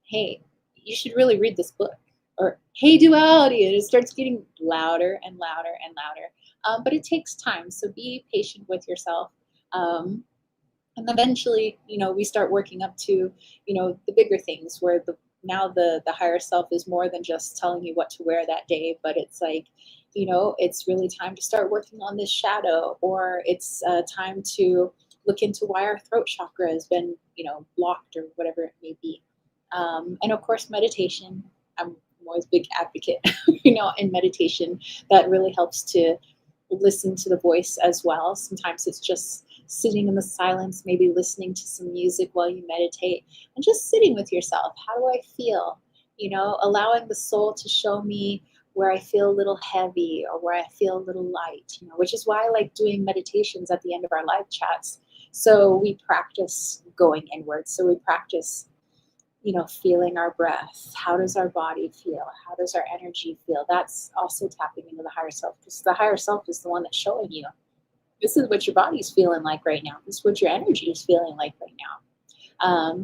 hey, you should really read this book. Or, hey, duality, and it starts getting louder and louder and louder. But it takes time, so be patient with yourself. And eventually, you know, we start working up to, you know, the bigger things where now the higher self is more than just telling you what to wear that day, but it's like, you know, it's really time to start working on this shadow, or it's time to look into why our throat chakra has been, you know, blocked or whatever it may be. And of course, meditation. I'm always a big advocate, you know, in meditation that really helps to listen to the voice as well. Sometimes it's just sitting in the silence, maybe listening to some music while you meditate and just sitting with yourself. How do I feel? You know, allowing the soul to show me where I feel a little heavy or where I feel a little light, you know, which is why I like doing meditations at the end of our live chats. So we practice going inward. So we practice, you know, feeling our breath. How does our body feel? How does our energy feel? That's also tapping into the higher self, because the higher self is the one that's showing you, this is what your body's feeling like right now. This is what your energy is feeling like right now.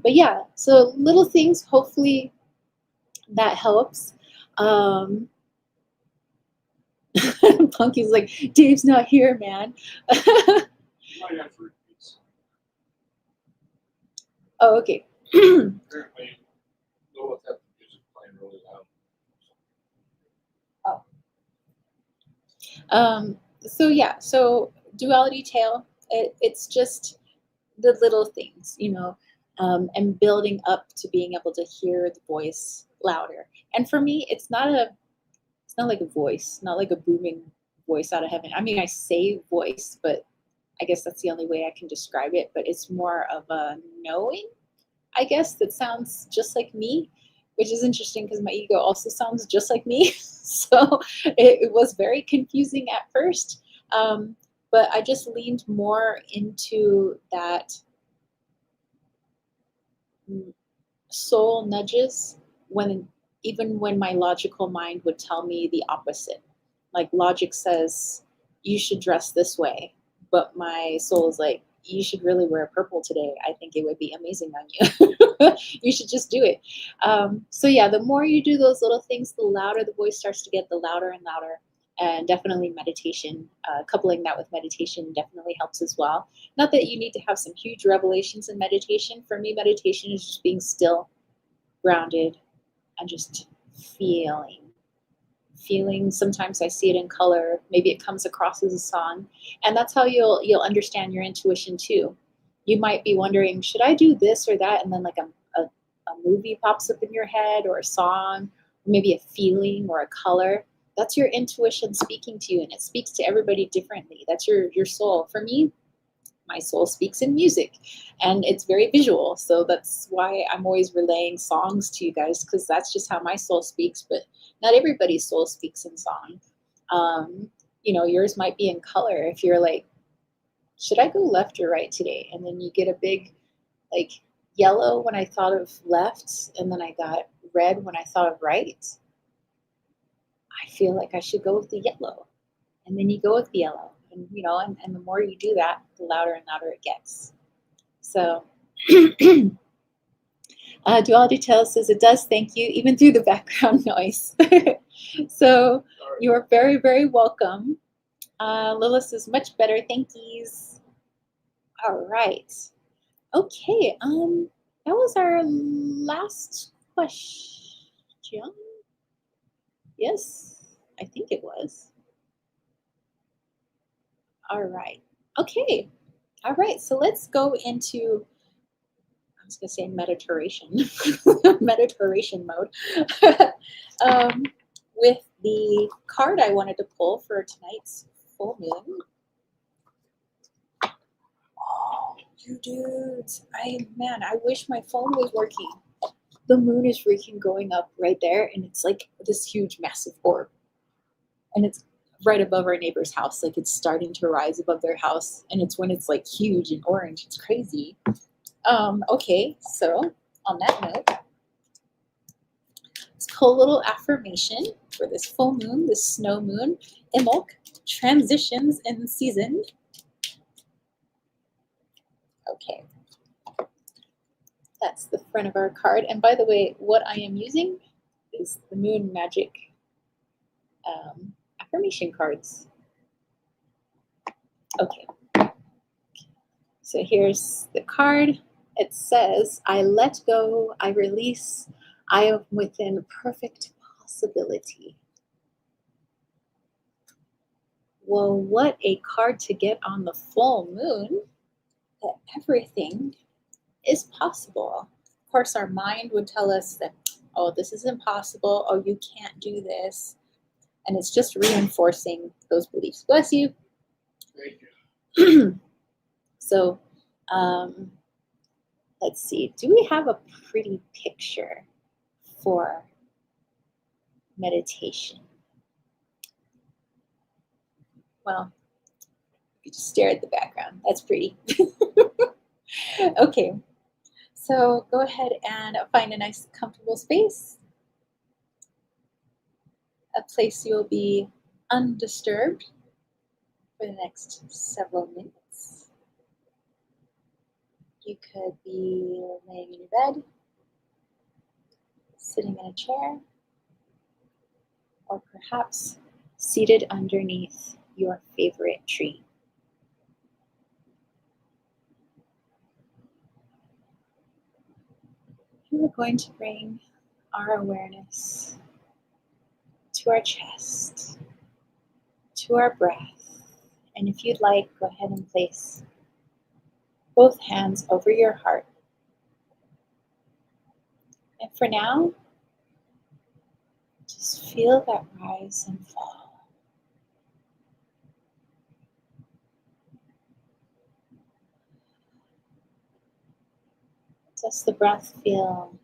But yeah, so little things, hopefully that helps. Punky's like, Dave's not here, man. Oh, okay. Apparently, go with that music playing really loud. So yeah, so duality tale, it's just the little things, you know, and building up to being able to hear the voice louder. And for me, it's not like a voice, not like a booming voice out of heaven. I mean, I say voice, but I guess that's the only way I can describe it. But it's more of a knowing, I guess, that sounds just like me, which is interesting because my ego also sounds just like me. So it was very confusing at first. But I just leaned more into that soul nudges even when my logical mind would tell me the opposite. Like logic says, you should dress this way. But my soul is like, you should really wear purple today. I think it would be amazing on you. You should just do it. So yeah, the more you do those little things, the louder the voice starts to get, the louder and louder. And definitely meditation, coupling that with meditation definitely helps as well. Not that you need to have some huge revelations in meditation. For me, meditation is just being still, grounded, and just feeling. Sometimes I see it in color. Maybe it comes across as a song. And that's how you'll understand your intuition too. You might be wondering, should I do this or that? And then like a movie pops up in your head, or a song, or maybe a feeling or a color. That's your intuition speaking to you, and it speaks to everybody differently. That's your soul. For me, my soul speaks in music, and it's very visual. So that's why I'm always relaying songs to you guys, because that's just how my soul speaks. But not everybody's soul speaks in song. Yours might be in color. If you're like, should I go left or right today? And then you get a big like yellow when I thought of left, and then I got red when I thought of right. I feel like I should go with the yellow. And then you go with the yellow. And and the more you do that, the louder and louder it gets. So Dual Detail says it does, thank you, even through the background noise. So you are very, very welcome. Lila says much better, thank yous. All right. Okay, that was our last question. Yes, I think it was. All right. Okay. All right. So let's go into, I was going to say meditation, meditation mode, with the card I wanted to pull for tonight's full moon. Oh, you dudes. I wish my phone was working. The moon is freaking going up right there, and it's like this huge, massive orb. And it's right above our neighbor's house. Like, it's starting to rise above their house, and it's when it's like huge and orange. It's crazy. Okay, so on that note, let's pull a little affirmation for this full moon, this snow moon. Imbolc, transitions in season. Okay, that's the front of our card. And by the way, what I am using is the Moon Magic affirmation cards. Okay, so here's the card. It says, I let go, I release, I am within perfect possibility. Well, what a card to get on the full moon, that everything is possible. Of course, our mind would tell us that, oh, this is impossible, oh, you can't do this. And it's just reinforcing those beliefs. Bless you. Thank you. So, let's see. Do we have a pretty picture for meditation? Well, you just stare at the background. That's pretty. Okay. So go ahead and find a nice, comfortable space. A place you'll be undisturbed for the next several minutes. You could be laying in your bed, sitting in a chair, or perhaps seated underneath your favorite tree. We're going to bring our awareness to our chest, to our breath. And if you'd like, go ahead and place both hands over your heart. And for now, just feel that rise and fall. Does the breath feel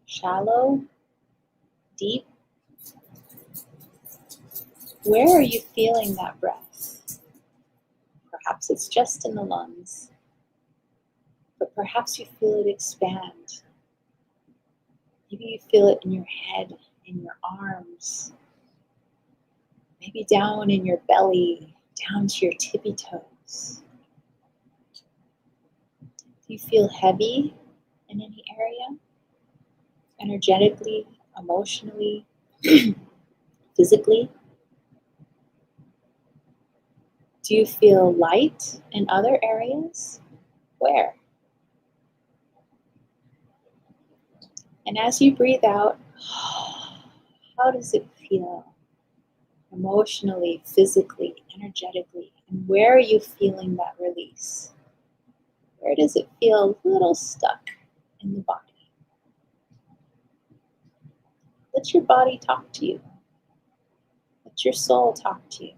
shallow, deep? Where are you feeling that breath? Perhaps it's just in the lungs, but perhaps you feel it expand. Maybe you feel it in your head, in your arms, maybe down in your belly, down to your tippy toes. Do you feel heavy in any area? Energetically, emotionally, physically? Do you feel light in other areas? Where? And as you breathe out, how does it feel? Emotionally, physically, energetically? And where are you feeling that release? Where does it feel a little stuck in the body? Let your body talk to you. Let your soul talk to you.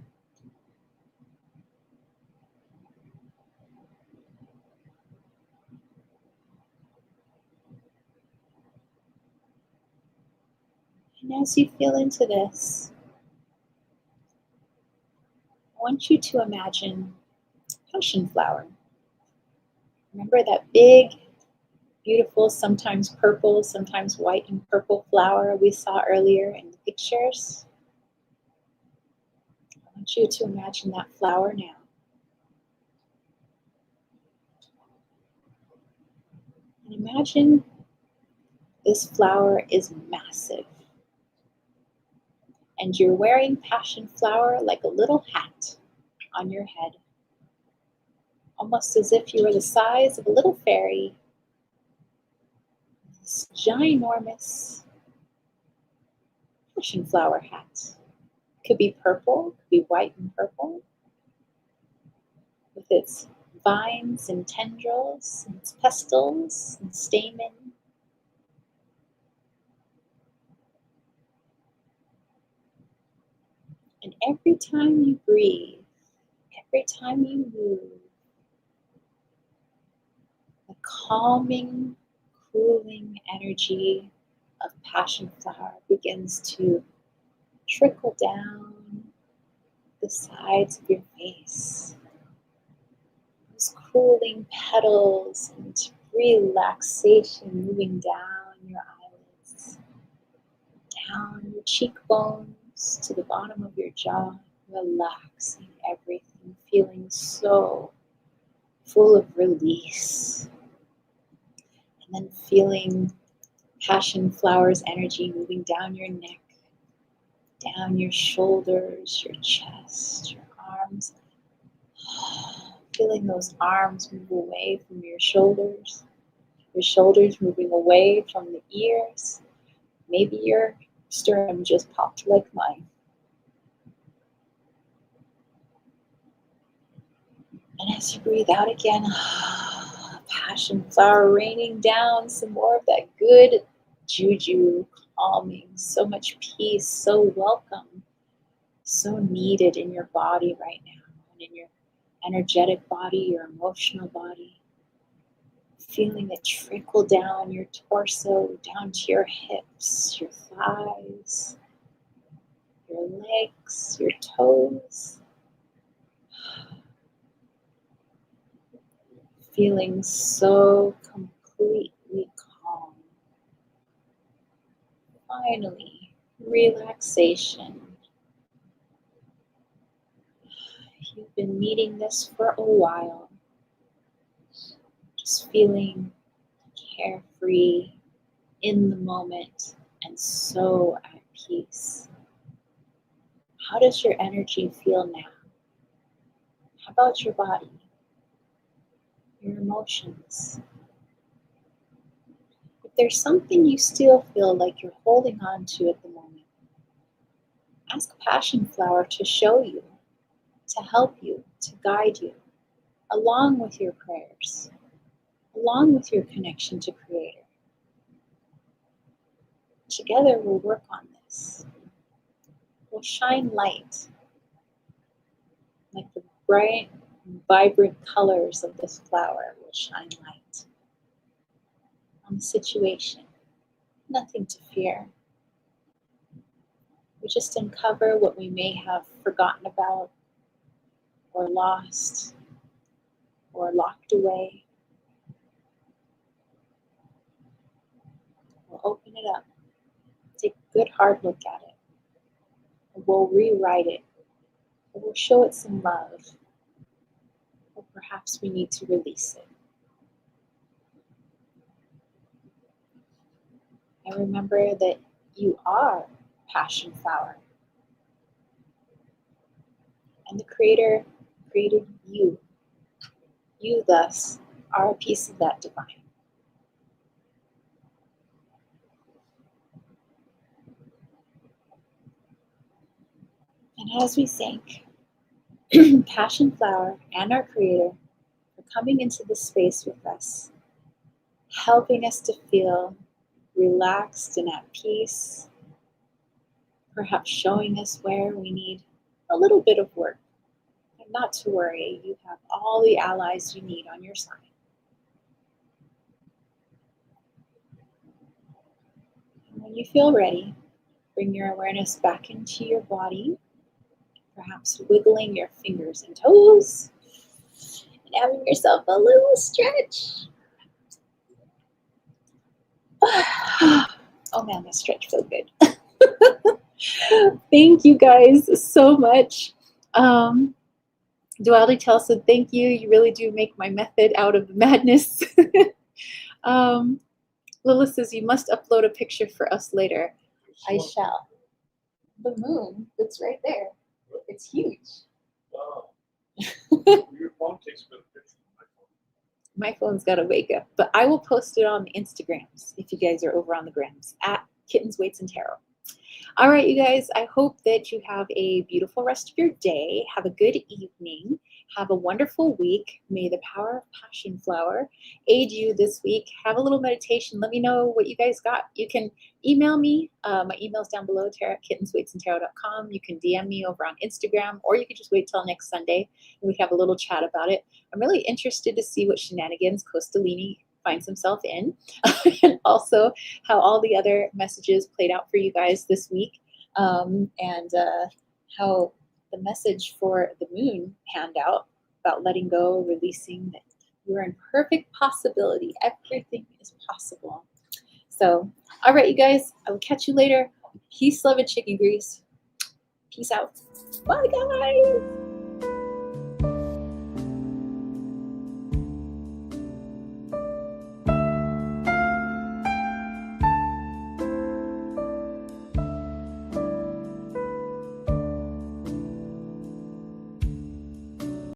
And as you feel into this, I want you to imagine passion flower. Remember that big, beautiful, sometimes purple, sometimes white and purple flower we saw earlier in the pictures? I want you to imagine that flower now. And imagine this flower is massive. And you're wearing passion flower like a little hat on your head. Almost as if you were the size of a little fairy. This ginormous passion flower hat. Could be purple, could be white and purple. With its vines and tendrils, and its pestils and stamen. And every time you breathe, every time you move, the calming, cooling energy of passion flower begins to trickle down the sides of your face. Those cooling petals and relaxation moving down your eyelids, down your cheekbones to the bottom of your jaw, relaxing everything, feeling so full of release. And then feeling passion flower's energy moving down your neck, down your shoulders, your chest, your arms. Feeling those arms move away from your shoulders moving away from the ears. Maybe your sternum just popped like mine. And as you breathe out again, passion flower raining down some more of that good juju, calming, so much peace, so welcome, so needed in your body right now, and in your energetic body, your emotional body. Feeling it trickle down your torso, down to your hips, your thighs, your legs, your toes. Feeling so completely calm. Finally, relaxation. You've been needing this for a while. Just feeling carefree, in the moment, and so at peace. How does your energy feel now? How about your body? Your emotions? If there's something you still feel like you're holding on to at the moment, ask Passion Flower to show you, to help you, to guide you, along with your prayers, along with your connection to Creator. Together we'll work on this. We'll shine light, like the bright, vibrant colors of this flower will shine light on the situation. Nothing to fear. We just uncover what we may have forgotten about, or lost, or locked away. We'll open it up, take a good hard look at it, and we'll rewrite it, or we'll show it some love, or perhaps we need to release it. And remember that you are Passion Flower. And the Creator created you. You thus are a piece of that divine. And as we thank Passion Flower and our Creator for coming into this space with us, helping us to feel relaxed and at peace, perhaps showing us where we need a little bit of work. And not to worry, you have all the allies you need on your side. And when you feel ready, Bring your awareness back into your body, perhaps wiggling your fingers and toes and having yourself a little stretch. Oh man, that stretch felt good. Thank you guys so much. Duality Tell said, thank you. You really do make my method out of the madness. Lilith says, you must upload a picture for us later. I shall. The moon that's right there. It's huge. Wow. Your phone takes a bit of pictures of my phone. My phone's got to wake up. But I will post it on the Instagrams if you guys are over on the grams at Kittens, Weights, and Tarot. All right, you guys, I hope that you have a beautiful rest of your day. Have a good evening. Have a wonderful week. May the power of passion flower aid you this week. Have a little meditation. Let me know what you guys got. You can email me. My email's down below, tara@kittensweightsandtarot.com. You can DM me over on Instagram, or you can just wait till next Sunday and we have a little chat about it. I'm really interested to see what shenanigans Costalini finds himself in, and also how all the other messages played out for you guys this week, and how the message for the moon panned out about letting go, releasing, that you're in perfect possibility. Everything is possible. So, all right, you guys, I will catch you later. Peace, love, and chicken grease. Peace out. Bye, guys.